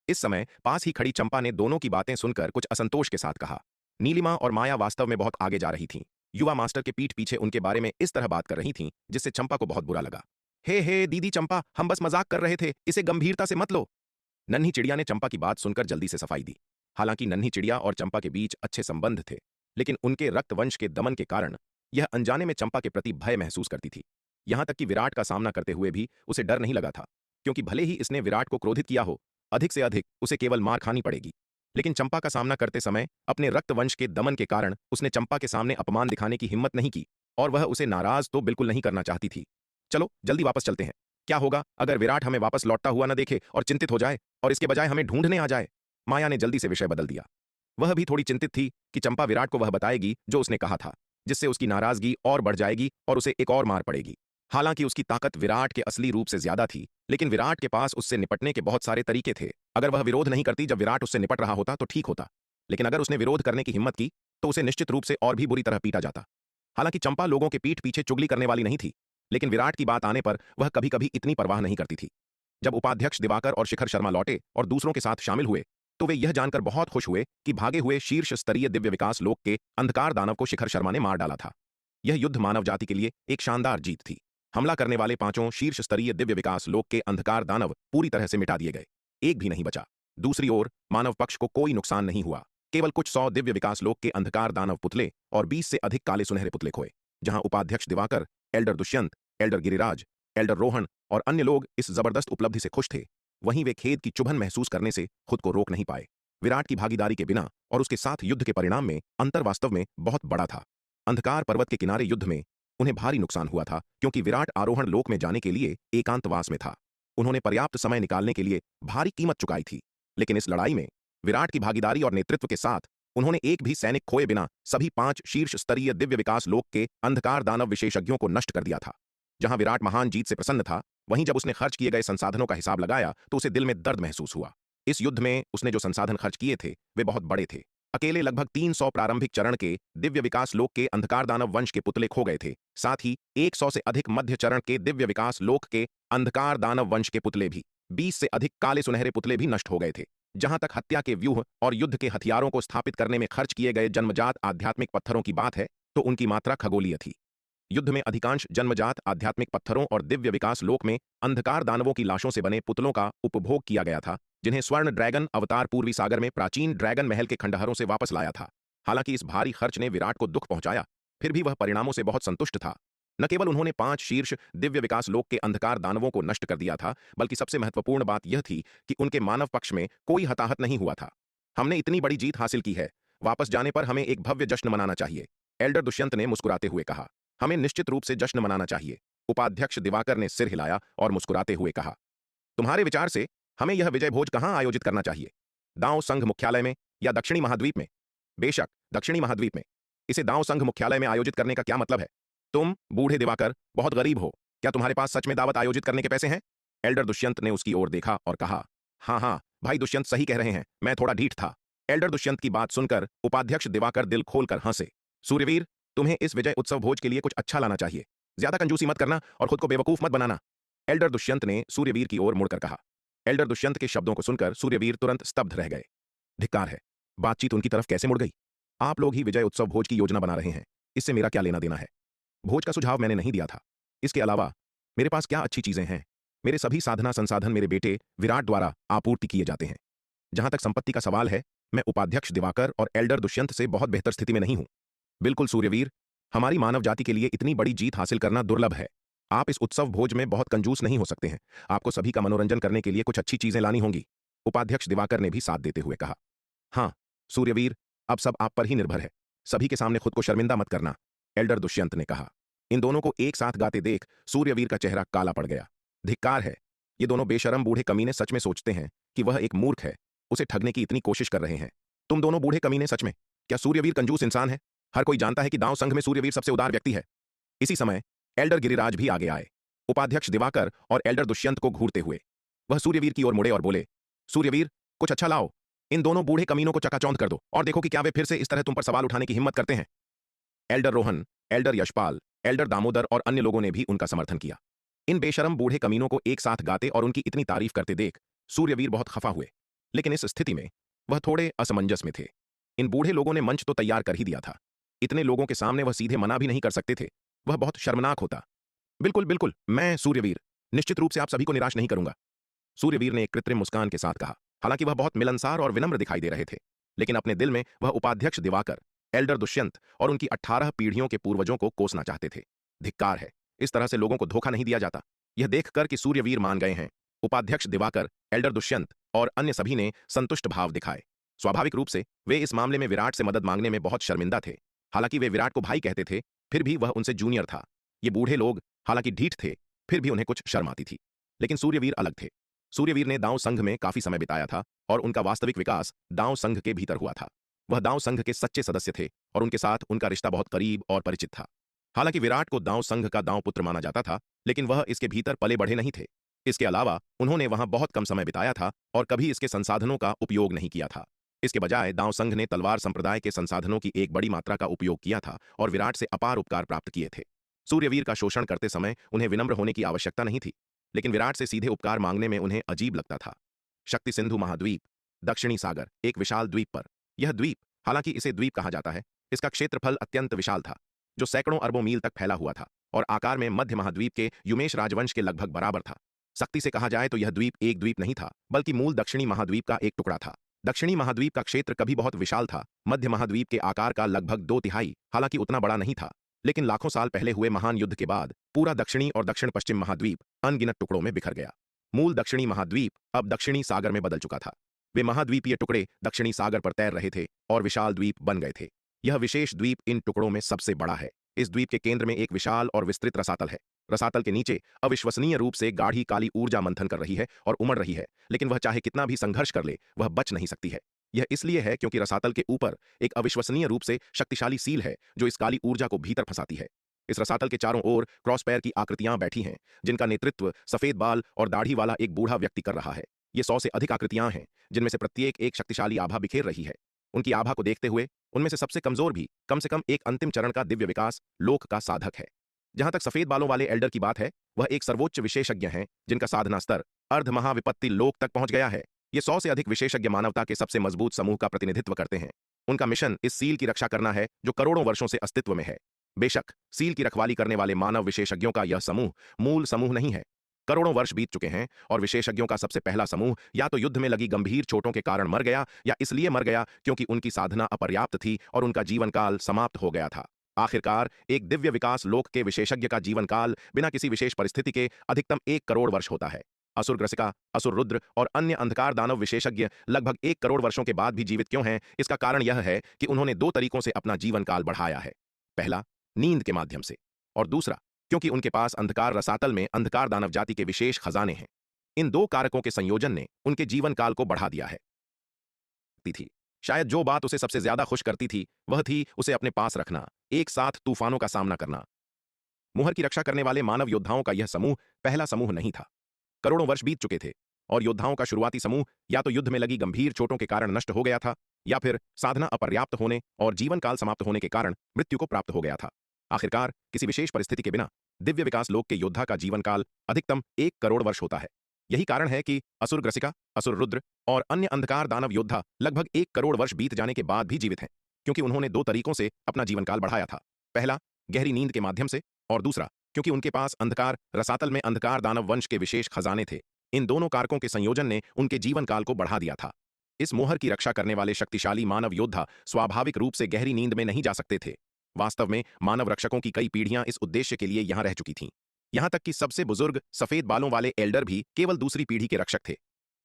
इस समय पास ही खड़ी चंपा ने दोनों की बातें सुनकर कुछ असंतोष के साथ कहा। नीलिमा और माया वास्तव में बहुत आगे जा रही थीं। युवा मास्टर के पीठ पीछे उनके बारे में इस तरह बात कर रही थीं, जिससे चंपा को बहुत बुरा लगा। हे दीदी चंपा, हम बस मजाक कर रहे थे, इसे गंभीरता से मत लो। नन्ही चिड़िया ने चंपा की बात सुनकर जल्दी से सफाई दी। हालांकि नन्ही चिड़िया और चंपा के बीच अच्छे संबंध थे, लेकिन उनके रक्तवंश के दमन के कारण यह अनजाने में चंपा के प्रति भय महसूस करती थी। यहां तक कि विराट का सामना करते हुए भी उसे डर नहीं लगा था, क्योंकि भले ही इसने विराट को क्रोधित किया हो, अधिक से अधिक उसे केवल मार खानी पड़ेगी। लेकिन चंपा का सामना करते समय अपने रक्तवंश के दमन के कारण उसने चंपा के सामने अपमान दिखाने की हिम्मत नहीं की, और वह उसे नाराज तो बिल्कुल नहीं करना चाहती थी। चलो जल्दी वापस चलते हैं। क्या होगा अगर विराट हमें वापस लौटता हुआ न देखे और चिंतित हो जाए और इसके बजाय हमें ढूंढने आ जाए? माया ने जल्दी से विषय बदल दिया। वह भी थोड़ी चिंतित थी कि चंपा विराट को वह बताएगी जो उसने कहा था, जिससे उसकी नाराजगी और बढ़ जाएगी और उसे एक और मार पड़ेगी। हालांकि उसकी ताकत विराट के असली रूप से ज्यादा थी, लेकिन विराट के पास उससे निपटने के बहुत सारे तरीके थे। अगर वह विरोध नहीं करती जब विराट उससे निपट रहा होता तो ठीक होता, लेकिन अगर उसने विरोध करने की हिम्मत की तो उसे निश्चित रूप से और भी बुरी तरह पीटा जाता। हालांकि चंपा लोगों के पीठ पीछे चुगली करने वाली नहीं थी, लेकिन विराट की बात आने पर वह कभी कभी इतनी परवाह नहीं करती थी। जब उपाध्यक्ष दिवाकर और शिखर शर्मा लौटे और दूसरों के साथ शामिल हुए, तो वे यह जानकर बहुत खुश हुए कि भागे हुए शीर्ष स्तरीय दिव्य विकास लोक के अंधकार दानव को शिखर शर्मा ने मार डाला था। यह युद्ध मानव जाति के लिए एक शानदार जीत थी। हमला करने वाले 5 शीर्ष स्तरीय दिव्य विकास लोक के अंधकार दानव पूरी तरह से मिटा दिए गए, एक भी नहीं बचा। दूसरी ओर मानव पक्ष को कोई नुकसान नहीं हुआ, केवल कुछ 100 दिव्य विकास लोक के अंधकार दानव पुतले और 20 से अधिक काले सुनहरे पुतले खोए। जहां उपाध्यक्ष Diwakar, Elder Dushyant, Elder Giriraj, Elder Rohan और अन्य लोग इस जबरदस्त उपलब्धि से खुश थे, वहीं वे खेद की चुभन महसूस करने से खुद को रोक नहीं पाए। विराट की भागीदारी के बिना और उसके साथ युद्ध के परिणाम में अंतर वास्तव में बहुत बड़ा था। अंधकार पर्वत के किनारे युद्ध में उन्हें भारी नुकसान हुआ था, क्योंकि विराट आरोहण लोक में जाने के लिए एकांतवास में था। उन्होंने पर्याप्त समय निकालने के लिए भारी कीमत चुकाई थी, लेकिन इस लड़ाई में विराट की भागीदारी और नेतृत्व के साथ उन्होंने एक भी सैनिक खोए बिना सभी 5 शीर्ष स्तरीय दिव्य विकास लोक के अंधकार दानव विशेषज्ञों को नष्ट कर दिया था। जहां विराट महान जीत से प्रसन्न था, वहीं जब उसने खर्च किए गए संसाधनों का हिसाब लगाया तो उसे दिल में दर्द महसूस हुआ। इस युद्ध में उसने जो संसाधन खर्च किए थे वे बहुत बड़े थे, अकेले लगभग 300 प्रारंभिक चरण के दिव्य विकास लोक के अंधकार दानव वंश के पुतले खो गए थे। साथ ही 100 से अधिक मध्य चरण के दिव्य विकास लोक के अंधकार दानव वंश के पुतले भी, 20 से अधिक काले सुनहरे पुतले भी नष्ट हो गए थे। जहां तक हत्या के व्यूह और युद्ध के हथियारों को स्थापित करने में खर्च किए गए जन्मजात आध्यात्मिक पत्थरों की बात है, तो उनकी मात्रा खगोलीय थी। युद्ध में अधिकांश जन्मजात आध्यात्मिक पत्थरों और दिव्य विकास लोक में अंधकार दानवों की लाशों से बने पुतलों का उपभोग किया गया था, जिन्हें स्वर्ण ड्रैगन अवतार पूर्वी सागर में प्राचीन ड्रैगन महल के खंडहरों से वापस लाया था। हालांकि इस भारी खर्च ने विराट को दुख पहुंचाया, फिर भी वह परिणामों से बहुत संतुष्ट था। न केवल उन्होंने 5 शीर्ष दिव्य विकास लोक के अंधकार दानवों को नष्ट कर दिया था, बल्कि सबसे महत्वपूर्ण बात यह थी कि उनके मानव पक्ष में कोई हताहत नहीं हुआ था। हमने इतनी बड़ी जीत हासिल की है, वापस जाने पर हमें एक भव्य जश्न मनाना चाहिए, एल्डर दुष्यंत ने मुस्कुराते हुए कहा। हमें निश्चित रूप से जश्न मनाना चाहिए, उपाध्यक्ष दिवाकर ने सिर हिलाया और मुस्कुराते हुए कहा। तुम्हारे विचार से हमें यह विजय भोज कहां आयोजित करना चाहिए? दांव संघ मुख्यालय में या दक्षिणी महाद्वीप में? बेशक दक्षिणी महाद्वीप में। इसे दांव संघ मुख्यालय में आयोजित करने का क्या मतलब है? तुम बूढ़े दिवाकर बहुत गरीब हो, क्या तुम्हारे पास सच में दावत आयोजित करने के पैसे हैं? एल्डर दुष्यंत ने उसकी ओर देखा और कहा, हाँ हाँ, भाई दुष्यंत सही कह रहे हैं, मैं थोड़ा ढीठ था। एल्डर दुष्यंत की बात सुनकर उपाध्यक्ष दिवाकर दिल खोलकर हंसे। सूर्यवीर, तुम्हें इस विजय उत्सव भोज के लिए कुछ अच्छा लाना चाहिए, ज्यादा कंजूसी मत करना और खुद को बेवकूफ मत बनाना। एल्डर दुष्यंत ने सूर्यवीर की ओर मुड़कर कहा। एल्डर दुष्यंत के शब्दों को सुनकर सूर्यवीर तुरंत स्तब्ध रह गए। धिक्कार है, बातचीत उनकी तरफ कैसे मुड़ गई? आप लोग ही विजय उत्सव भोज की योजना बना रहे हैं, इससे मेरा क्या लेना देना है? भोज का सुझाव मैंने नहीं दिया था। इसके अलावा मेरे पास क्या अच्छी चीजें हैं? मेरे सभी साधना संसाधन मेरे बेटे विराट द्वारा आपूर्ति किए जाते हैं। जहां तक संपत्ति का सवाल है, मैं उपाध्यक्ष दिवाकर और एल्डर दुष्यंत से बहुत बेहतर स्थिति में नहीं हूं। बिल्कुल सूर्यवीर, हमारी मानव जाति के लिए इतनी बड़ी जीत हासिल करना दुर्लभ है। आप इस उत्सव भोज में बहुत कंजूस नहीं हो सकते हैं। आपको सभी का मनोरंजन करने के लिए कुछ अच्छी चीजें लानी होंगी, उपाध्यक्ष दिवाकर ने भी साथ देते हुए कहा। हाँ सूर्यवीर, अब सब आप पर ही निर्भर है, सभी के सामने खुद को शर्मिंदा मत करना, एल्डर दुष्यंत ने कहा। इन दोनों को एक साथ गाते देख सूर्यवीर का चेहरा काला पड़ गया। धिक्कार है, ये दोनों बेशरम बूढ़े कमीने सच में सोचते हैं कि वह एक मूर्ख है, उसे ठगने की इतनी कोशिश कर रहे हैं। तुम दोनों बूढ़े कमीने सच में, क्या सूर्यवीर कंजूस इंसान है? हर कोई जानता है कि दांव संघ में सूर्यवीर सबसे उदार व्यक्ति है। इसी समय एल्डर गिरिराज भी आगे आए, उपाध्यक्ष दिवाकर और एल्डर दुष्यंत को घूरते हुए। वह सूर्यवीर की ओर मुड़े और बोले, सूर्यवीर, कुछ अच्छा लाओ, इन दोनों बूढ़े कमीनों को चकाचौंध कर दो और देखो कि क्या वे फिर से इस तरह तुम पर सवाल उठाने की हिम्मत करते हैं। Elder Rohan, Elder Yashpal, Elder Damodar और अन्य लोगों ने भी उनका समर्थन किया। इन बेशरम बूढ़े कमीनों को एक साथ गाते और उनकी इतनी तारीफ करते देख सूर्यवीर बहुत खफा हुए, लेकिन इस स्थिति में वह थोड़े असमंजस में थे। इन बूढ़े लोगों ने मंच तो तैयार कर ही दिया था, इतने लोगों के सामने वह सीधे मना भी नहीं कर सकते थे, वह बहुत शर्मनाक होता। बिल्कुल बिल्कुल, मैं सूर्यवीर निश्चित रूप से आप सभी को निराश नहीं करूंगा, सूर्यवीर ने एक कृत्रिम मुस्कान के साथ कहा। हालांकि वह बहुत मिलनसार और विनम्र दिखाई दे रहे थे, लेकिन अपने दिल में वह उपाध्यक्ष दिवाकर, एल्डर दुष्यंत और उनकी 18 पीढ़ियों के पूर्वजों को कोसना चाहते थे। धिक्कार है, इस तरह से लोगों को धोखा नहीं दिया जाता। यह देखकर कि सूर्यवीर मान गए हैं, उपाध्यक्ष दिवाकर, एल्डर दुष्यंत और अन्य सभी ने संतुष्ट भाव दिखाए। स्वाभाविक रूप से वे इस मामले में विराट से मदद मांगने में बहुत शर्मिंदा थे। हालांकि वे विराट को भाई कहते थे, फिर भी वह उनसे जूनियर था। ये बूढ़े लोग हालांकि ढीठ थे, फिर भी उन्हें कुछ शर्म आती थी। लेकिन सूर्यवीर अलग थे। सूर्यवीर ने दांव संघ में काफी समय बिताया था और उनका वास्तविक विकास दांव संघ के भीतर हुआ था। वह दांव संघ के सच्चे सदस्य थे और उनके साथ उनका रिश्ता बहुत करीब और परिचित था। हालांकि विराट को दांव संघ का दांव पुत्र माना जाता था, लेकिन वह इसके भीतर पले बढ़े नहीं थे। इसके अलावा उन्होंने वहां बहुत कम समय बिताया था और कभी इसके संसाधनों का उपयोग नहीं किया था। इसके बजाय दांव संघ ने तलवार संप्रदाय के संसाधनों की एक बड़ी मात्रा का उपयोग किया था और विराट से अपार उपकार प्राप्त किए थे। सूर्यवीर का शोषण करते समय उन्हें विनम्र होने की आवश्यकता नहीं थी, लेकिन विराट से सीधे उपकार मांगने में उन्हें अजीब लगता था। शक्ति सिंधु महाद्वीप, दक्षिणी सागर, एक विशाल द्वीप पर। यह द्वीप, हालांकि इसे द्वीप कहा जाता है, इसका क्षेत्रफल अत्यंत विशाल था, जो सैकड़ों अरबों मील तक फैला हुआ था और आकार में मध्य महाद्वीप के युमेश राजवंश के लगभग बराबर था। सख्ती से कहा जाए तो यह द्वीप एक द्वीप नहीं था, बल्कि मूल दक्षिणी महाद्वीप का एक टुकड़ा था। दक्षिणी महाद्वीप का क्षेत्र कभी बहुत विशाल था, मध्य महाद्वीप के आकार का लगभग 2/3, हालांकि उतना बड़ा नहीं था। लेकिन लाखों साल पहले हुए महान युद्ध के बाद पूरा दक्षिणी और दक्षिण पश्चिम महाद्वीप अनगिनत टुकड़ों में बिखर गया। मूल दक्षिणी महाद्वीप अब दक्षिणी सागर में बदल चुका था। वे महाद्वीपीय टुकड़े दक्षिणी सागर पर तैर रहे थे और विशाल द्वीप बन गए थे। यह विशेष द्वीप इन टुकड़ों में सबसे बड़ा है। इस द्वीप के केंद्र में एक विशाल और विस्तृत रसातल है। रसातल के नीचे अविश्वसनीय रूप से गाढ़ी काली ऊर्जा मंथन कर रही है और उमड़ रही है, लेकिन वह चाहे कितना भी संघर्ष कर ले, वह बच नहीं सकती है। यह इसलिए है क्योंकि रसातल के ऊपर एक अविश्वसनीय रूप से शक्तिशाली सील है, जो इस काली ऊर्जा को भीतर फंसाती है। इस रसातल के चारों ओर क्रॉस पैर की आकृतियां बैठी हैं, जिनका नेतृत्व सफेद बाल और दाढ़ी वाला एक बूढ़ा व्यक्ति कर रहा है। ये 100 से अधिक आकृतियां हैं, जिनमें से प्रत्येक एक शक्तिशाली आभा बिखेर रही है। उनकी आभा को देखते हुए उनमें से सबसे कमजोर भी कम से कम एक अंतिम चरण का दिव्य विकास लोक का साधक है। जहां तक सफेद बालों वाले एल्डर की बात है, वह एक सर्वोच्च विशेषज्ञ हैं जिनका साधना स्तर अर्ध महाविपत्ति लोक तक पहुंच गया है। ये 100 से अधिक विशेषज्ञ मानवता के सबसे मजबूत समूह का प्रतिनिधित्व करते हैं। उनका मिशन इस सील की रक्षा करना है जो करोड़ों वर्षों से अस्तित्व में है। बेशक सील की रखवाली करने वाले मानव विशेषज्ञों का यह समूह मूल समूह नहीं है। करोड़ों वर्ष बीत चुके हैं और विशेषज्ञों का सबसे पहला समूह या तो युद्ध में लगी गंभीर चोटों के कारण मर गया या इसलिए मर गया क्योंकि उनकी साधना अपर्याप्त थी और उनका जीवन काल समाप्त हो गया था। आखिरकार एक दिव्य विकास लोक के विशेषज्ञ का जीवन काल बिना किसी विशेष परिस्थिति के अधिकतम 1 करोड़ वर्ष होता है। असुर ग्रसिका, असुर रुद्र और अन्य अंधकार दानव विशेषज्ञ लगभग 1 करोड़ वर्षों के बाद भी जीवित क्यों हैं? इसका कारण यह है कि उन्होंने 2 तरीकों से अपना जीवन काल बढ़ाया है। पहला, नींद के माध्यम से, और दूसरा क्योंकि उनके पास अंधकार रसातल में अंधकार दानव जाति के विशेष खजाने हैं। इन 2 कारकों के संयोजन ने उनके जीवन काल को बढ़ा दिया है। थी शायद जो बात उसे सबसे ज्यादा खुश करती थी वह थी उसे अपने पास रखना, एक साथ तूफानों का सामना करना। मुहर की रक्षा करने वाले मानव योद्धाओं का यह समूह पहला समूह नहीं था। करोड़ों वर्ष बीत चुके थे और योद्धाओं का शुरुआती समूह या तो युद्ध में लगी गंभीर चोटों के कारण नष्ट हो गया था या फिर साधना अपर्याप्त होने और जीवन काल समाप्त होने के कारण मृत्यु को प्राप्त हो गया था। आखिरकार किसी विशेष परिस्थिति के बिना दिव्य विकास लोक के योद्धा का जीवन काल अधिकतम 1 करोड़ वर्ष होता है। यही कारण है कि असुर ग्रसिका, असुर रुद्र और अन्य अंधकार दानव योद्धा लगभग 1 करोड़ वर्ष बीत जाने के बाद भी जीवित हैं, क्योंकि उन्होंने 2 तरीकों से अपना जीवन काल बढ़ाया था। पहला, गहरी नींद के माध्यम से, और दूसरा क्योंकि उनके पास अंधकार रसातल में अंधकार दानव वंश के विशेष खजाने थे। इन दोनों कारकों के संयोजन ने उनके जीवन काल को बढ़ा दिया था। इस मोहर की रक्षा करने वाले शक्तिशाली मानव योद्धा स्वाभाविक रूप से गहरी नींद में नहीं जा सकते थे। वास्तव में मानव रक्षकों की कई पीढ़ियां इस उद्देश्य के लिए यहां रह चुकी थीं। यहां तक कि सबसे बुजुर्ग सफेद बालों वाले एल्डर भी केवल दूसरी पीढ़ी के रक्षक थे,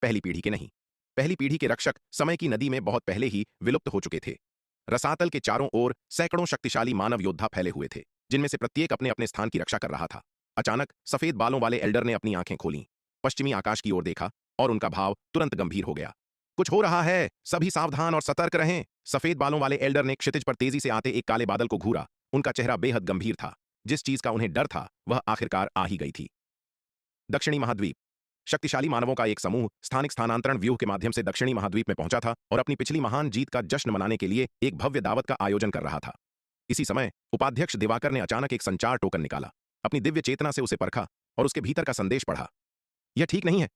पहली पीढ़ी के नहीं। पहली पीढ़ी के रक्षक समय की नदी में बहुत पहले ही विलुप्त हो चुके थे। रसातल के चारों ओर सैकड़ों शक्तिशाली मानव योद्धा फैले हुए थे, जिनमें से प्रत्येक अपने अपने स्थान की रक्षा कर रहा था। अचानक सफेद बालों वाले एल्डर ने अपनी आंखें खोलीं, पश्चिमी आकाश की ओर देखा और उनका भाव तुरंत गंभीर हो गया। कुछ हो रहा है, सभी सावधान और सतर्क रहें। सफेद बालों वाले एल्डर ने क्षितिज पर तेजी से आते एक काले बादल को घूरा। उनका चेहरा बेहद गंभीर था। जिस चीज का उन्हें डर था वह आखिरकार आ ही गई थी। दक्षिणी महाद्वीप। शक्तिशाली मानवों का एक समूह स्थानिक स्थानांतरण व्यूह के माध्यम से दक्षिणी महाद्वीप में पहुंचा था और अपनी पिछली महान जीत का जश्न मनाने के लिए एक भव्य दावत का आयोजन कर रहा था। इसी समय उपाध्यक्ष दिवाकर ने अचानक एक संचार टोकन निकाला, अपनी दिव्य चेतना से उसे परखा और उसके भीतर का संदेश पढ़ा। यह ठीक नहीं है।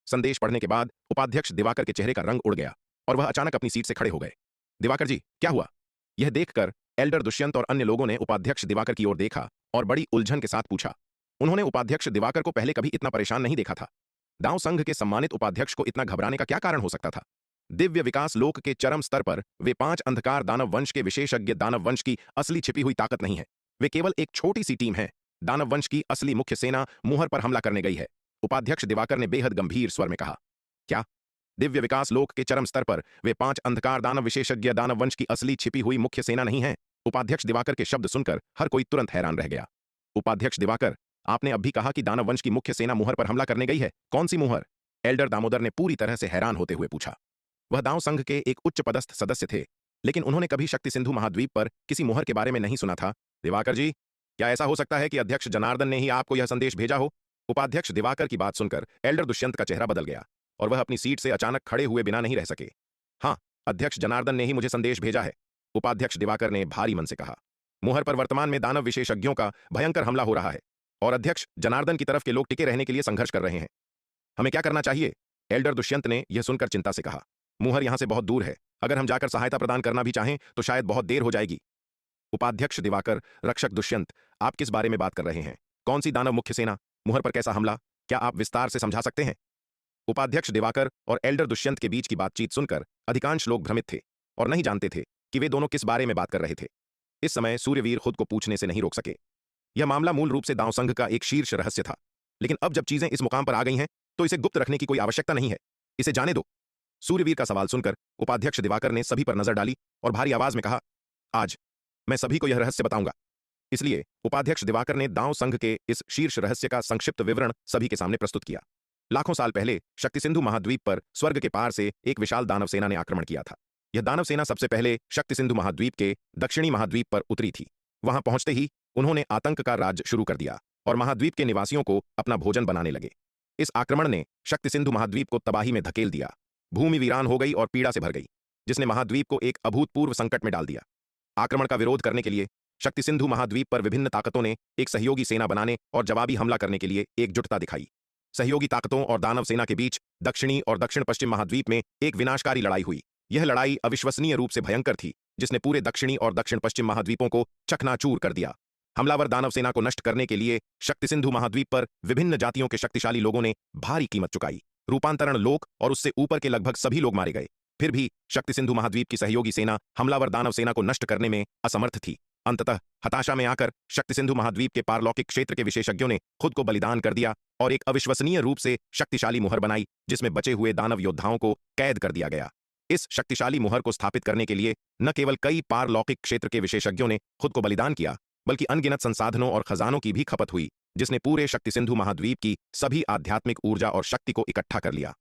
संदेश पढ़ने के बाद उपाध्यक्ष दिवाकर के चेहरे का रंग उड़ गया और वह अचानक अपनी सीट से खड़े हो गए। दिवाकर जी, क्या हुआ? यह देखकर एल्डर दुष्यंत और अन्य लोगों ने उपाध्यक्ष दिवाकर की ओर देखा और बड़ी उलझन के साथ पूछा। उन्होंने उपाध्यक्ष दिवाकर को पहले कभी इतना परेशान नहीं देखा था। दांव संघ के सम्मानित उपाध्यक्ष को इतना घबराने का क्या कारण हो सकता था? दिव्य विकास लोक के चरम स्तर पर वे 5 अंधकार दानव वंश के विशेषज्ञ दानव वंश की असली छिपी हुई ताकत नहीं है। वे केवल एक छोटी सी टीम है। दानव वंश की असली मुख्य सेना मुहर पर हमला करने गई है। उपाध्यक्ष दिवाकर ने बेहद गंभीर स्वर में कहा। क्या? दिव्य विकास लोक के चरम स्तर पर वे 5 अंधकार दानव विशेषज्ञ दानव वंश की असली छिपी हुई मुख्य सेना नहीं है? उपाध्यक्ष दिवाकर के शब्द सुनकर हर कोई तुरंत हैरान रह गया। उपाध्यक्ष दिवाकर, आपने अब भी कहा कि दानव वंश की मुख्य सेना मुहर पर हमला करने गई है। कौन सी मुहर? एल्डर दामोदर ने पूरी तरह से हैरान होते हुए पूछा। वह दांव संघ के एक उच्च पदस्थ सदस्य थे, लेकिन उन्होंने कभी शक्ति सिंधु महाद्वीप पर किसी मुहर के बारे में नहीं सुना था। दिवाकर जी, क्या ऐसा हो सकता है कि अध्यक्ष जनार्दन ने ही आपको यह संदेश भेजा हो? उपाध्यक्ष दिवाकर की बात सुनकर एल्डर दुष्यंत का चेहरा बदल गया और वह अपनी सीट से अचानक खड़े हुए बिना नहीं रह सके। हाँ, अध्यक्ष जनार्दन ने ही मुझे संदेश भेजा है, उपाध्यक्ष दिवाकर ने भारी मन से कहा। मुहर पर वर्तमान में दानव विशेषज्ञों का भयंकर हमला हो रहा है और अध्यक्ष जनार्दन की तरफ के लोग टिके रहने के लिए संघर्ष कर रहे हैं। हमें क्या करना चाहिए? एल्डर दुष्यंत ने यह सुनकर चिंता से कहा। मुहर यहां से बहुत दूर है। अगर हम जाकर सहायता प्रदान करना भी चाहें तो शायद बहुत देर हो जाएगी। उपाध्यक्ष दिवाकर, रक्षक दुष्यंत, आप किस बारे में बात कर रहे हैं? कौन सी दानव मुख्य सेना? मुहर पर कैसा हमला? क्या आप विस्तार से समझा सकते हैं? उपाध्यक्ष दिवाकर और एल्डर दुष्यंत के बीच की बातचीत सुनकर अधिकांश लोग भ्रमित थे और नहीं जानते थे कि वे दोनों किस बारे में बात कर रहे थे। इस समय सूर्यवीर खुद को पूछने से नहीं रोक सके। यह मामला मूल रूप से दांव संघ का एक शीर्ष रहस्य था, लेकिन अब जब चीजें इस मुकाम पर आ गई हैं तो इसे गुप्त रखने की कोई आवश्यकता नहीं है। इसे जाने दो। सूर्यवीर का सवाल सुनकर उपाध्यक्ष दिवाकर ने सभी पर नजर डाली और भारी आवाज में कहा, आज मैं सभी को यह रहस्य बताऊंगा। इसलिए उपाध्यक्ष दिवाकर ने दांव संघ के इस शीर्ष रहस्य का संक्षिप्त विवरण सभी के सामने प्रस्तुत किया। लाखों साल पहले शक्ति सिंधु महाद्वीप पर स्वर्ग के पार से एक विशाल दानव सेना ने आक्रमण किया था। यह दानव सेना सबसे पहले शक्ति सिंधु महाद्वीप के दक्षिणी महाद्वीप पर उतरी थी। वहां पहुंचते ही उन्होंने आतंक का राज शुरू कर दिया और महाद्वीप के निवासियों को अपना भोजन बनाने लगे। इस आक्रमण ने शक्ति सिंधु महाद्वीप को तबाही में धकेल दिया। भूमि वीरान हो गई और पीड़ा से भर गई। जिसने महाद्वीप को एक अभूतपूर्व संकट में डाल दिया। आक्रमण का विरोध करने के लिए शक्ति सिंधु महाद्वीप पर विभिन्न ताकतों ने एक सहयोगी सेना बनाने और जवाबी हमला करने के लिए एकजुटता दिखाई। सहयोगी ताकतों और दानव सेना के बीच दक्षिणी और दक्षिण पश्चिम महाद्वीप में एक विनाशकारी लड़ाई हुई। यह लड़ाई अविश्वसनीय रूप से भयंकर थी, जिसने पूरे दक्षिणी और दक्षिण पश्चिम महाद्वीपों को चकनाचूर कर दिया। हमलावर दानव सेना को नष्ट करने के लिए शक्ति सिंधु महाद्वीप पर विभिन्न जातियों के शक्तिशाली लोगों ने भारी कीमत चुकाई। रूपांतरण लोक और उससे ऊपर के लगभग सभी लोग मारे गए। फिर भी शक्ति सिंधु महाद्वीप की सहयोगी सेना हमलावर दानव सेना को नष्ट करने में असमर्थ थी। अंततः हताशा में आकर शक्ति सिंधु महाद्वीप के पारलौकिक क्षेत्र के विशेषज्ञों ने खुद को बलिदान कर दिया और एक अविश्वसनीय रूप से शक्तिशाली मुहर बनाई, जिसमें बचे हुए दानव योद्धाओं को कैद कर दिया गया। इस शक्तिशाली मुहर को स्थापित करने के लिए न केवल कई पारलौकिक क्षेत्र के विशेषज्ञों ने खुद को बलिदान किया, बल्कि अनगिनत संसाधनों और खजानों की भी खपत हुई, जिसने पूरे शक्ति सिंधु महाद्वीप की सभी आध्यात्मिक ऊर्जा और शक्ति को इकट्ठा कर लिया।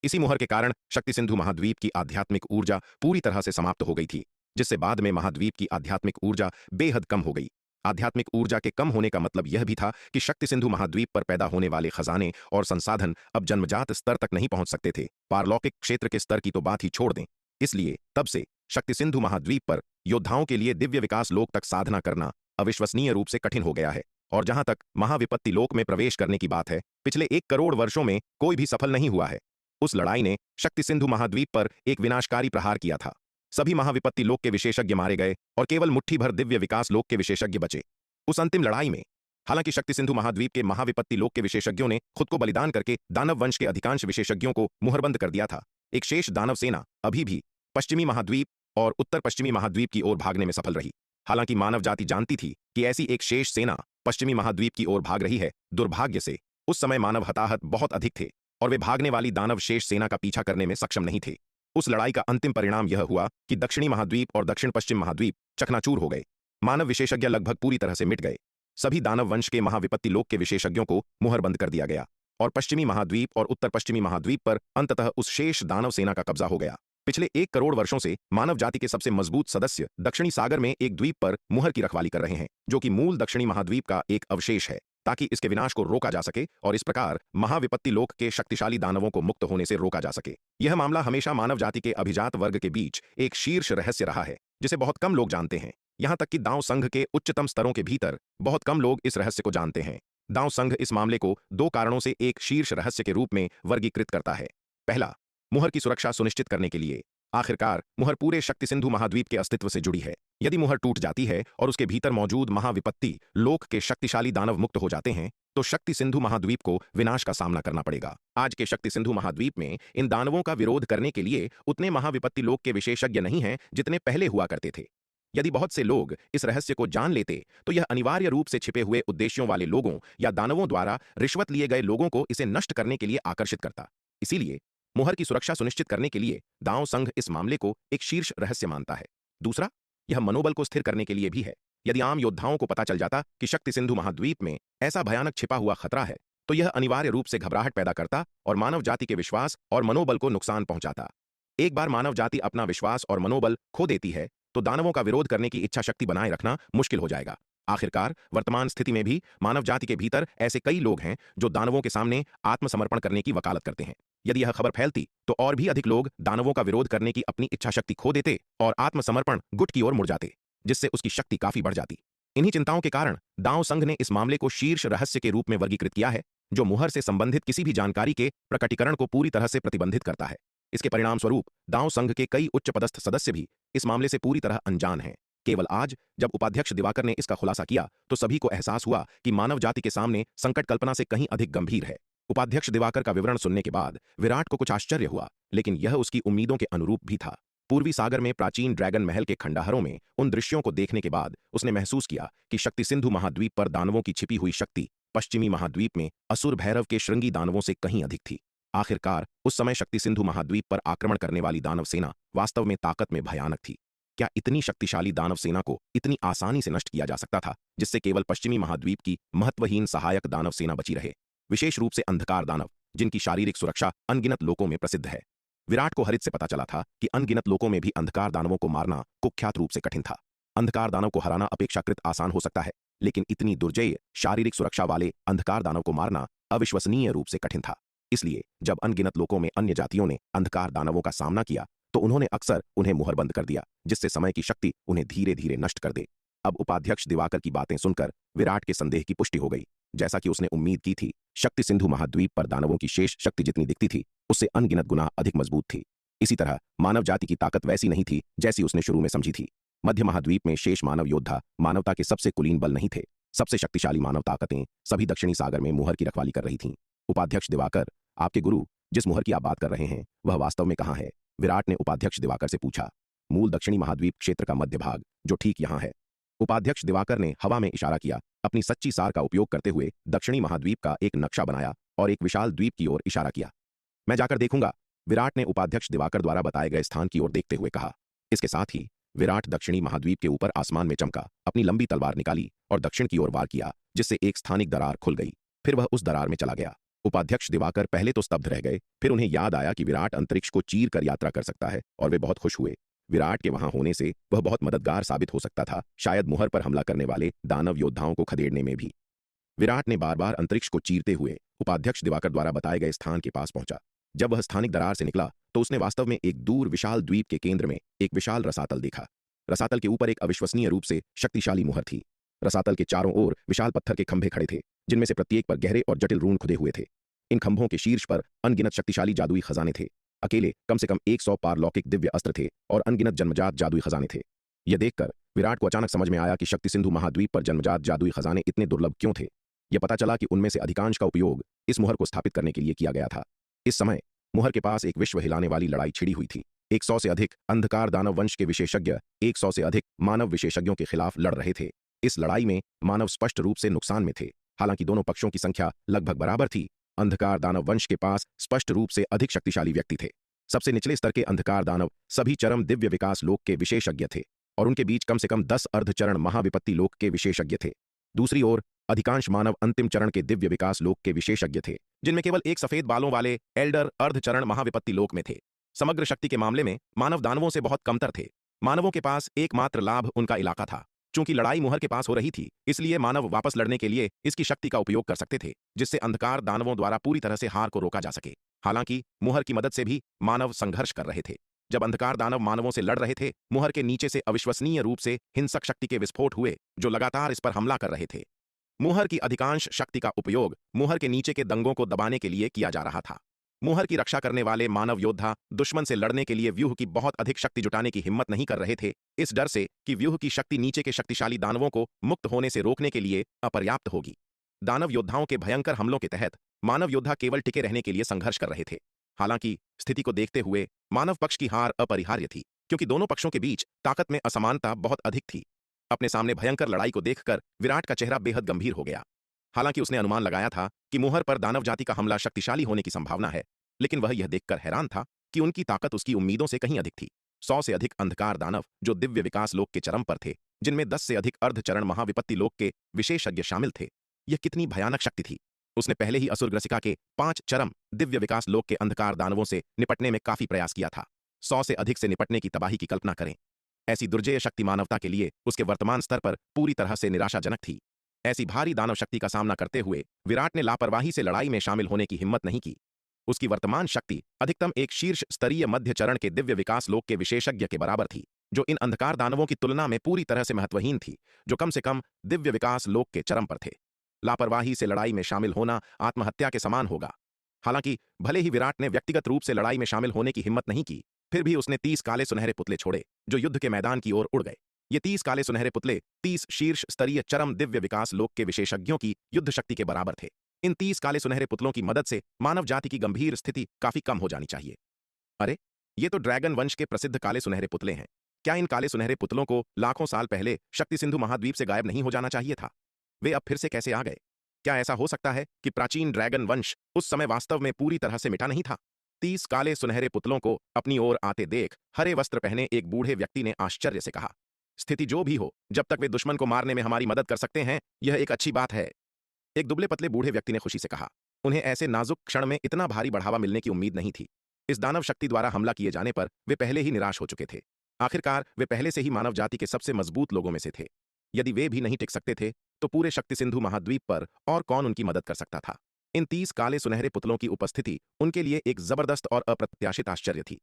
इसी मुहर के कारण शक्ति सिंधु महाद्वीप की आध्यात्मिक ऊर्जा पूरी तरह से समाप्त हो गई थी, जिससे बाद में महाद्वीप की आध्यात्मिक ऊर्जा बेहद कम हो गई। आध्यात्मिक ऊर्जा के कम होने का मतलब यह भी था कि शक्ति सिंधु महाद्वीप पर पैदा होने वाले खजाने और संसाधन अब जन्मजात स्तर तक नहीं पहुंच सकते थे। पारलौकिक क्षेत्र के स्तर की तो बात ही छोड़ दें। इसलिए तब से शक्ति सिंधु महाद्वीप पर योद्धाओं के लिए दिव्य विकास लोक तक साधना करना अविश्वसनीय रूप से कठिन हो गया है। और जहां तक महाविपत्ति लोक में प्रवेश करने की बात है, पिछले 1 करोड़ वर्षों में कोई भी सफल नहीं हुआ है। उस लड़ाई ने शक्ति सिंधु महाद्वीप पर एक विनाशकारी प्रहार किया था। सभी महाविपत्ति लोक के विशेषज्ञ मारे गए और केवल मुट्ठी भर दिव्य विकास लोक के विशेषज्ञ बचे। उस अंतिम लड़ाई में हालांकि शक्ति सिंधु महाद्वीप के महाविपत्ति लोक के विशेषज्ञों ने खुद को बलिदान करके दानव वंश के अधिकांश विशेषज्ञों को मुहरबंद कर दिया था, एक शेष दानव सेना अभी भी पश्चिमी महाद्वीप और उत्तर पश्चिमी महाद्वीप की ओर भागने में सफल रही। हालांकि मानव जाति जानती थी कि ऐसी एक शेष सेना पश्चिमी महाद्वीप की ओर भाग रही है, दुर्भाग्य से उस समय मानव हताहत बहुत अधिक थे और वे भागने वाली दानव शेष सेना का पीछा करने में सक्षम नहीं थे। उस लड़ाई का अंतिम परिणाम यह हुआ कि दक्षिणी महाद्वीप और दक्षिण पश्चिम महाद्वीप चकनाचूर हो गए। मानव विशेषज्ञ लगभग पूरी तरह से मिट गए। सभी दानव वंश के महाविपत्ति लोक के विशेषज्ञों को मुहरबंद कर दिया गया और पश्चिमी महाद्वीप और उत्तर पश्चिमी महाद्वीप पर अंततः उस शेष दानव सेना का कब्जा हो गया। पिछले 1 करोड़ वर्षों से मानव जाति के सबसे मजबूत सदस्य दक्षिणी सागर में एक द्वीप पर मुहर की रखवाली कर रहे हैं, जो कि मूल दक्षिणी महाद्वीप का एक अवशेष है, ताकि इसके विनाश को रोका जा सके और इस प्रकार महाविपत्ति लोक के शक्तिशाली दानवों को मुक्त होने से रोका जा सके। यह मामला हमेशा मानव जाति के अभिजात वर्ग के बीच एक शीर्ष रहस्य रहा है, जिसे बहुत कम लोग जानते हैं। यहां तक कि दांव संघ के उच्चतम स्तरों के भीतर बहुत कम लोग इस रहस्य को जानते हैं। दांव संघ इस मामले को 2 कारणों से एक शीर्ष रहस्य के रूप में वर्गीकृत करता है। पहला, मुहर की सुरक्षा सुनिश्चित करने के लिए। आखिरकार मुहर पूरे शक्ति सिंधु महाद्वीप के अस्तित्व से जुड़ी है। यदि मुहर टूट जाती है और उसके भीतर मौजूद महाविपत्ति लोक के शक्तिशाली दानव मुक्त हो जाते हैं, तो शक्ति सिंधु महाद्वीप को विनाश का सामना करना पड़ेगा। आज के शक्ति सिंधु महाद्वीप में इन दानवों का विरोध करने के लिए उतने महाविपत्ति लोक के विशेषज्ञ नहीं हैं जितने पहले हुआ करते थे। यदि बहुत से लोग इस रहस्य को जान लेते, तो यह अनिवार्य रूप से छिपे हुए उद्देश्यों वाले लोगों या दानवों द्वारा रिश्वत लिए गए लोगों को इसे नष्ट करने के लिए आकर्षित करता। इसीलिए मुहर की सुरक्षा सुनिश्चित करने के लिए दांव संघ इस मामले को एक शीर्ष रहस्य मानता है। दूसरा, यह मनोबल को स्थिर करने के लिए भी है। यदि आम योद्धाओं को पता चल जाता कि शक्ति सिंधु महाद्वीप में ऐसा भयानक छिपा हुआ खतरा है, तो यह अनिवार्य रूप से घबराहट पैदा करता और मानव जाति के विश्वास और मनोबल को नुकसान पहुंचाता। एक बार मानव जाति अपना विश्वास और मनोबल खो देती है, तो दानवों का विरोध करने की इच्छा शक्ति बनाए रखना मुश्किल हो जाएगा। आखिरकार वर्तमान स्थिति में भी मानव जाति के भीतर ऐसे कई लोग हैं जो दानवों के सामने आत्मसमर्पण करने की वकालत करते हैं। यदि यह खबर फैलती, तो और भी अधिक लोग दानवों का विरोध करने की अपनी इच्छा शक्ति खो देते और आत्मसमर्पण गुट की ओर मुड़ जाते, जिससे उसकी शक्ति काफी बढ़ जाती। इन्हीं चिंताओं के कारण दांव संघ ने इस मामले को शीर्ष रहस्य के रूप में वर्गीकृत किया है, जो मुहर से संबंधित किसी भी जानकारी के प्रकटीकरण को पूरी तरह से प्रतिबंधित करता है। इसके परिणाम स्वरूप दांव संघ के कई उच्च पदस्थ सदस्य भी इस मामले से पूरी तरह अनजान हैं। केवल आज जब उपाध्यक्ष दिवाकर ने इसका खुलासा किया, तो सभी को एहसास हुआ कि मानव जाति के सामने संकट कल्पना से कहीं अधिक गंभीर है। उपाध्यक्ष दिवाकर का विवरण सुनने के बाद विराट को कुछ आश्चर्य हुआ, लेकिन यह उसकी उम्मीदों के अनुरूप भी था। पूर्वी सागर में प्राचीन ड्रैगन महल के खंडहरों में उन दृश्यों को देखने के बाद उसने महसूस किया कि शक्ति सिंधु महाद्वीप पर दानवों की छिपी हुई शक्ति पश्चिमी महाद्वीप में असुर भैरव के श्रृंगी दानवों से कहीं अधिक थी। आखिरकार उस समय शक्ति सिंधु महाद्वीप पर आक्रमण करने वाली दानव सेना वास्तव में ताकत में भयानक थी। क्या इतनी शक्तिशाली दानव सेना को इतनी आसानी से नष्ट किया जा सकता था, जिससे केवल पश्चिमी महाद्वीप की महत्वहीन सहायक दानव सेना बची रहे, विशेष रूप से अंधकार दानव, जिनकी शारीरिक सुरक्षा अनगिनत लोकों में प्रसिद्ध है। विराट को हरित से पता चला था कि अनगिनत लोकों में भी अंधकार दानवों को मारना कुख्यात रूप से कठिन था। अंधकार दानव को हराना अपेक्षाकृत आसान हो सकता है, लेकिन इतनी दुर्जय शारीरिक सुरक्षा वाले अंधकार दानव को मारना अविश्वसनीय रूप से कठिन था। इसलिए जब अनगिनत लोकों में अन्य जातियों ने अंधकार दानवों का सामना किया, तो उन्होंने अक्सर उन्हें मुहरबंद कर दिया, जिससे समय की शक्ति उन्हें धीरे धीरे नष्ट कर दे। अब उपाध्यक्ष दिवाकर की बातें सुनकर विराट के संदेह की पुष्टि हो गई। जैसा कि उसने उम्मीद की थी, शक्ति सिंधु महाद्वीप पर दानवों की शेष शक्ति जितनी दिखती थी, उससे अनगिनत गुना अधिक मजबूत थी। इसी तरह मानव जाति की ताकत वैसी नहीं थी जैसी उसने शुरू में समझी थी। मध्य महाद्वीप में शेष मानव योद्धा मानवता के सबसे कुलीन बल नहीं थे। सबसे शक्तिशाली मानव ताकतें सभी दक्षिणी सागर में मुहर की रखवाली कर रही थीं। उपाध्यक्ष दिवाकर, आपके गुरु जिस मुहर की आप बात कर रहे हैं वह वास्तव में कहाँ है? विराट ने उपाध्यक्ष दिवाकर से पूछा। मूल दक्षिणी महाद्वीप क्षेत्र का मध्य भाग, जो ठीक यहाँ है। उपाध्यक्ष दिवाकर ने हवा में इशारा किया, अपनी सच्ची सार का उपयोग करते हुए दक्षिणी महाद्वीप का एक नक्शा बनाया और एक विशाल द्वीप की ओर इशारा किया। मैं जाकर देखूंगा, विराट ने उपाध्यक्ष दिवाकर द्वारा बताए गए स्थान की ओर देखते हुए कहा। इसके साथ ही विराट दक्षिणी महाद्वीप के ऊपर आसमान में चमका, अपनी लंबी तलवार निकाली और दक्षिण की ओर वार किया, जिससे एक स्थानिक दरार खुल गई। फिर वह उस दरार में चला गया। उपाध्यक्ष दिवाकर पहले तो स्तब्ध रह गए, फिर उन्हें याद आया कि विराट अंतरिक्ष को चीर कर यात्रा कर सकता है और वे बहुत खुश हुए। विराट के वहां होने से वह बहुत मददगार साबित हो सकता था, शायद मुहर पर हमला करने वाले दानव योद्धाओं को खदेड़ने में भी। विराट ने बार बार अंतरिक्ष को चीरते हुए उपाध्यक्ष दिवाकर द्वारा बताए गए स्थान के पास पहुंचा। जब वह स्थानिक दरार से निकला तो उसने वास्तव में एक दूर विशाल द्वीप के केंद्र में एक विशाल रसातल देखा। रसातल के ऊपर एक अविश्वसनीय रूप से शक्तिशाली मुहर थी। रसातल के चारों ओर विशाल पत्थर के खंभे खड़े थे, जिनमें से प्रत्येक पर गहरे और जटिल रून खुदे हुए थे। इन खंभों के शीर्ष पर अनगिनत शक्तिशाली जादुई खजाने थे। अकेले कम से कम 100 पारलौकिक दिव्य अस्त्र थे और अनगिनत जन्मजात जादुई खजाने थे। यह देखकर विराट को अचानक समझ में आया कि शक्ति सिंधु महाद्वीप पर जन्मजात जादुई खजाने इतने दुर्लभ क्यों थे। यह पता चला कि उनमें से अधिकांश का उपयोग इस मुहर को स्थापित करने के लिए किया गया था। इस समय मुहर के पास एक विश्व हिलाने वाली लड़ाई छिड़ी हुई थी। 100 से अधिक अंधकार दानव वंश के विशेषज्ञ 100 से अधिक मानव विशेषज्ञों के खिलाफ लड़ रहे थे। इस लड़ाई में मानव स्पष्ट रूप से नुकसान में थे। हालांकि दोनों पक्षों की संख्या लगभग बराबर थी, अंधकार दानव वंश के पास स्पष्ट रूप से अधिक शक्तिशाली व्यक्ति थे। सबसे निचले स्तर के अंधकार दानव सभी चरम दिव्य विकास लोक के विशेषज्ञ थे और उनके बीच कम से कम 10 अर्धचरण महाविपत्ति लोक के विशेषज्ञ थे। दूसरी ओर अधिकांश मानव अंतिम चरण के दिव्य विकास लोक के विशेषज्ञ थे, जिनमें केवल एक सफेद बालों वाले एल्डर अर्धचरण महाविपत्ति लोक में थे। समग्र शक्ति के मामले में मानव दानवों से बहुत कमतर थे। मानवों के पास एकमात्र लाभ उनका इलाका था। चूंकि लड़ाई मुहर के पास हो रही थी, इसलिए मानव वापस लड़ने के लिए इसकी शक्ति का उपयोग कर सकते थे, जिससे अंधकार दानवों द्वारा पूरी तरह से हार को रोका जा सके। हालांकि मुहर की मदद से भी मानव संघर्ष कर रहे थे। जब अंधकार दानव मानवों से लड़ रहे थे, मुहर के नीचे से अविश्वसनीय रूप से हिंसक शक्ति के विस्फोट हुए, जो लगातार इस पर हमला कर रहे थे। मुहर की अधिकांश शक्ति का उपयोग मुहर के नीचे के दंगों को दबाने के लिए किया जा रहा था। मुहर की रक्षा करने वाले मानव योद्धा दुश्मन से लड़ने के लिए व्यूह की बहुत अधिक शक्ति जुटाने की हिम्मत नहीं कर रहे थे, इस डर से कि व्यूह की शक्ति नीचे के शक्तिशाली दानवों को मुक्त होने से रोकने के लिए अपर्याप्त होगी। दानव योद्धाओं के भयंकर हमलों के तहत मानव योद्धा केवल टिके रहने के लिए संघर्ष कर रहे थे। हालांकि स्थिति को देखते हुए मानव पक्ष की हार अपरिहार्य थी, क्योंकि दोनों पक्षों के बीच ताकत में असमानता बहुत अधिक थी। अपने सामने भयंकर लड़ाई को देखकर विराट का चेहरा बेहद गंभीर हो गया। हालांकि उसने अनुमान लगाया था कि मुहर पर दानव जाति का हमला शक्तिशाली होने की संभावना है, लेकिन वह यह देखकर हैरान था कि उनकी ताकत उसकी उम्मीदों से कहीं अधिक थी। 100 से अधिक अंधकार दानव जो दिव्य विकास लोक के चरम पर थे, जिनमें 10 से अधिक अर्धचरण महाविपत्ति लोक के विशेषज्ञ शामिल थे। यह कितनी भयानक शक्ति थी। उसने पहले ही असुरग्रसिका के 5 चरम दिव्य विकास लोक के अंधकार दानवों से निपटने में काफी प्रयास किया था। 100 से अधिक से निपटने की तबाही की कल्पना करें। ऐसी दुर्जय शक्ति मानवता के लिए उसके वर्तमान स्तर पर पूरी तरह से निराशाजनक थी। ऐसी भारी दानव शक्ति का सामना करते हुए विराट ने लापरवाही से लड़ाई में शामिल होने की हिम्मत नहीं की। उसकी वर्तमान शक्ति अधिकतम एक शीर्ष स्तरीय मध्य चरण के दिव्य विकास लोक के विशेषज्ञ के बराबर थी, जो इन अंधकार दानवों की तुलना में पूरी तरह से महत्वहीन थी, जो कम से कम दिव्य विकास लोक के चरम पर थे। लापरवाही से लड़ाई में शामिल होना आत्महत्या के समान होगा। हालांकि भले ही विराट ने व्यक्तिगत रूप से लड़ाई में शामिल होने की हिम्मत नहीं की, फिर भी उसने 30 काले सुनहरे पुतले छोड़े, जो युद्ध के मैदान की ओर उड़ गए। ये 30 काले सुनहरे पुतले 30 शीर्ष स्तरीय चरम दिव्य विकास लोक के विशेषज्ञों की युद्ध शक्ति के बराबर थे। इन 30 काले सुनहरे पुतलों की मदद से मानव जाति की गंभीर स्थिति काफी कम हो जानी चाहिए। अरे, ये तो ड्रैगन वंश के प्रसिद्ध काले सुनहरे पुतले हैं। क्या इन काले सुनहरे पुतलों को लाखों साल पहले शक्ति सिंधु महाद्वीप से गायब नहीं हो जाना चाहिए था? वे अब फिर से कैसे आ गए? क्या ऐसा हो सकता है कि प्राचीन ड्रैगन वंश उस समय वास्तव में पूरी तरह से मिटा नहीं था? 30 काले सुनहरे पुतलों को अपनी ओर आते देख हरे वस्त्र पहने एक बूढ़े व्यक्ति ने आश्चर्य से कहा, स्थिति जो भी हो, जब तक वे दुश्मन को मारने में हमारी मदद कर सकते हैं, यह एक अच्छी बात है। एक दुबले पतले बूढ़े व्यक्ति ने खुशी से कहा। उन्हें ऐसे नाजुक क्षण में इतना भारी बढ़ावा मिलने की उम्मीद नहीं थी। इस दानव शक्ति द्वारा हमला किए जाने पर वे पहले ही निराश हो चुके थे। आखिरकार वे पहले से ही मानव जाति के सबसे मजबूत लोगों में से थे। यदि वे भी नहीं टिक सकते थे, तो पूरे शक्ति सिंधु महाद्वीप पर और कौन उनकी मदद कर सकता था? इन 30 काले सुनहरे पुतलों की उपस्थिति उनके लिए एक जबरदस्त और अप्रत्याशित आश्चर्य थी।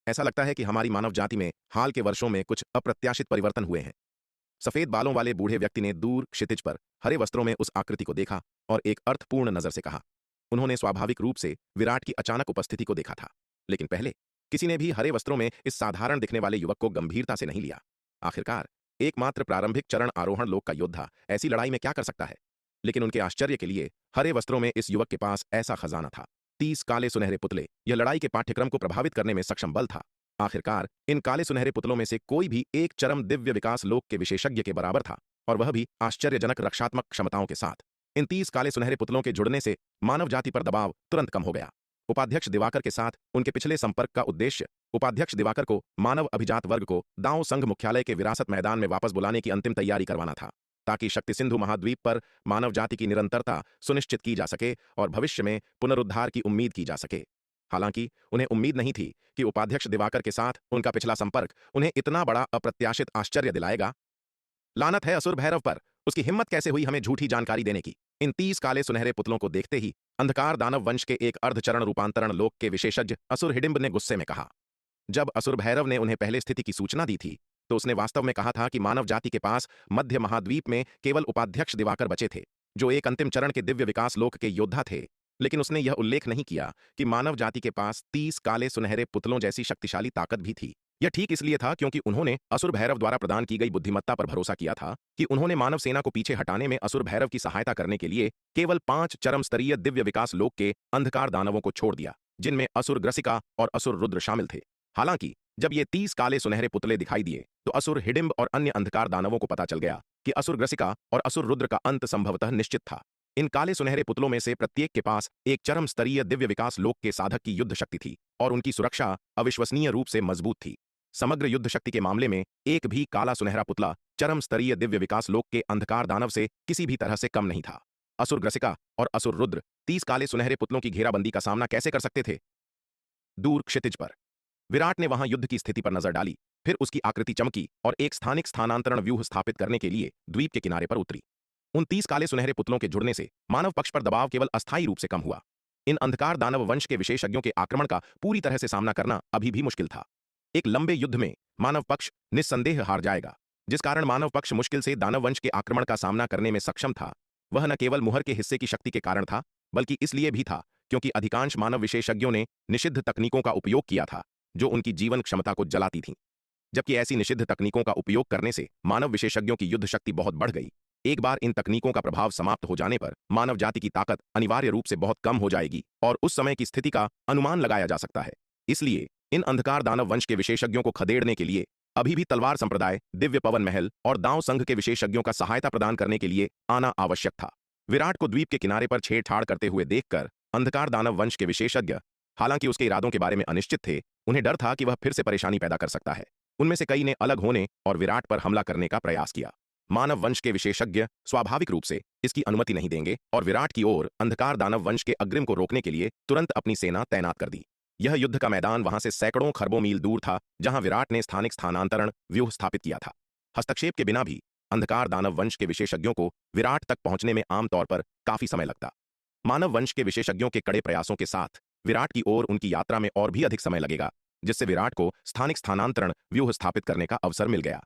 ऐसा लगता है कि हमारी मानव जाति में हाल के वर्षों में कुछ अप्रत्याशित परिवर्तन हुए हैं। सफेद बालों वाले बूढ़े व्यक्ति ने दूर क्षितिज पर हरे वस्त्रों में उस आकृति को देखा और एक अर्थपूर्ण नजर से कहा। उन्होंने स्वाभाविक रूप से विराट की अचानक उपस्थिति को देखा था, लेकिन पहले किसी ने भी हरे वस्त्रों में इस साधारण दिखने वाले युवक को गंभीरता से नहीं लिया। आखिरकार एकमात्र प्रारंभिक चरण आरोहण लोक का योद्धा ऐसी लड़ाई में क्या कर सकता है? लेकिन उनके आश्चर्य के लिए हरे वस्त्रों में इस युवक के पास ऐसा खजाना था। 30 काले सुनहरे पुतले, यह लड़ाई के पाठ्यक्रम को प्रभावित करने में सक्षम बल था। आखिरकार इन काले सुनहरे पुतलों में से कोई भी एक चरम दिव्य विकास लोक के विशेषज्ञ के बराबर था, और वह भी आश्चर्यजनक रक्षात्मक क्षमताओं के साथ। इन 30 काले सुनहरे पुतलों के जुड़ने से मानव जाति पर दबाव तुरंत कम हो गया। उपाध्यक्ष दिवाकर के साथ उनके पिछले संपर्क का उद्देश्य उपाध्यक्ष दिवाकर को मानव अभिजात वर्ग को दाओ संघ मुख्यालय के विरासत मैदान में वापस बुलाने की अंतिम तैयारी करवाना था, ताकि शक्ति सिंधु महाद्वीप पर मानव जाति की निरंतरता सुनिश्चित की जा सके और भविष्य में पुनरुद्धार की उम्मीद की जा सके। हालांकि उन्हें उम्मीद नहीं थी कि उपाध्यक्ष दिवाकर के साथ उनका पिछला संपर्क उन्हें इतना बड़ा अप्रत्याशित आश्चर्य दिलाएगा। लानत है असुर भैरव पर, उसकी हिम्मत कैसे हुई हमें झूठी जानकारी देने की। इन 30 काले सुनहरे पुतलों को देखते ही अंधकार दानव वंश के एक अर्धचरण रूपांतरण लोक के विशेषज्ञ असुर हिडिंब ने गुस्से में कहा। जब असुर भैरव ने उन्हें पहले स्थिति की सूचना दी थी, तो उसने वास्तव में कहा था कि मानव जाति के पास मध्य महाद्वीप में केवल उपाध्यक्ष दिवाकर बचे थे, जो एक अंतिम चरण के दिव्य विकास लोक के योद्धा थे। लेकिन उसने यह उल्लेख नहीं किया कि मानव जाति के पास 30 काले सुनहरे पुतलों जैसी शक्तिशाली ताकत भी थी। यह ठीक इसलिए था क्योंकि उन्होंने असुर भैरव द्वारा प्रदान की गई बुद्धिमत्ता पर भरोसा किया था कि उन्होंने मानव सेना को पीछे हटाने में असुर भैरव की सहायता करने के लिए केवल 5 चरम स्तरीय दिव्य विकास लोक के अंधकार दानवों को छोड़ दिया, जिनमें असुर ग्रसिका और असुर रुद्र शामिल थे। हालांकि जब ये 30 काले सुनहरे पुतले दिखाई दिए, तो असुर हिडिंब और अन्य अंधकार दानवों को पता चल गया कि असुर ग्रसिका और असुर रुद्र का अंत संभवतः निश्चित था। इन काले सुनहरे पुतलों में से प्रत्येक के पास एक चरम स्तरीय दिव्य विकास लोक के साधक की युद्ध शक्ति थी, और उनकी सुरक्षा अविश्वसनीय रूप से मजबूत थी। समग्र युद्ध शक्ति के मामले में एक भी काला सुनहरा पुतला चरम स्तरीय दिव्य विकास लोक के अंधकार दानव से किसी भी तरह से कम नहीं था। असुर ग्रसिका और असुर रुद्र 30 काले सुनहरे पुतलों की घेराबंदी का सामना कैसे कर सकते थे? दूर क्षितिज पर विराट ने वहां युद्ध की स्थिति पर नजर डाली, फिर उसकी आकृति चमकी और एक स्थानिक स्थानांतरण व्यूह स्थापित करने के लिए द्वीप के किनारे पर उतरी। उन 30 काले सुनहरे पुतलों के जुड़ने से मानव पक्ष पर दबाव केवल अस्थायी रूप से कम हुआ। इन अंधकार दानव वंश के विशेषज्ञों के आक्रमण का पूरी तरह से सामना करना अभी भी मुश्किल था। एक लंबे युद्ध में मानव पक्ष निस्संदेह हार जाएगा। जिस कारण मानव पक्ष मुश्किल से दानव वंश के आक्रमण का सामना करने में सक्षम था, वह न केवल मुहर के हिस्से की शक्ति के कारण था, बल्कि इसलिए भी था क्योंकि अधिकांश मानव विशेषज्ञों ने निषिद्ध तकनीकों का उपयोग किया था, जो उनकी जीवन क्षमता को जलाती थीं। जबकि ऐसी निषिद्ध तकनीकों का उपयोग करने से मानव विशेषज्ञों की युद्ध शक्ति बहुत बढ़ गई। एक बार इन तकनीकों का प्रभाव समाप्त हो जाने पर मानव जाति की ताकत अनिवार्य रूप से बहुत कम हो जाएगी और उस समय की स्थिति का अनुमान लगाया जा सकता है। इसलिए इन अंधकार दानव वंश के विशेषज्ञों को खदेड़ने के लिए अभी भी तलवार संप्रदाय, दिव्य पवन महल और दांव संघ के विशेषज्ञों का सहायता प्रदान करने के लिए आना आवश्यक था। विराट को द्वीप के किनारे पर छेड़छाड़ करते हुए देखकर अंधकार दानव वंश के विशेषज्ञ, हालांकि उसके इरादों के बारे में अनिश्चित थे, उन्हें डर था कि वह फिर से परेशानी पैदा कर सकता है। उनमें से कई ने अलग होने और विराट पर हमला करने का प्रयास किया। मानव वंश के विशेषज्ञ स्वाभाविक रूप से इसकी अनुमति नहीं देंगे और विराट की ओर अंधकार दानव वंश के अग्रिम को रोकने के लिए तुरंत अपनी सेना तैनात कर दी। यह युद्ध का मैदान वहां से सैकड़ों खरबों मील दूर था, जहां विराट ने स्थानिक स्थानांतरण व्यूह स्थापित किया था। हस्तक्षेप के बिना भी अंधकार दानव वंश के विशेषज्ञों को विराट तक पहुंचने में आमतौर पर काफी समय लगता। मानव वंश के विशेषज्ञों के कड़े प्रयासों के साथ विराट की ओर उनकी यात्रा में और भी अधिक समय लगेगा, जिससे विराट को स्थानिक स्थानांतरण व्यूह स्थापित करने का अवसर मिल गया।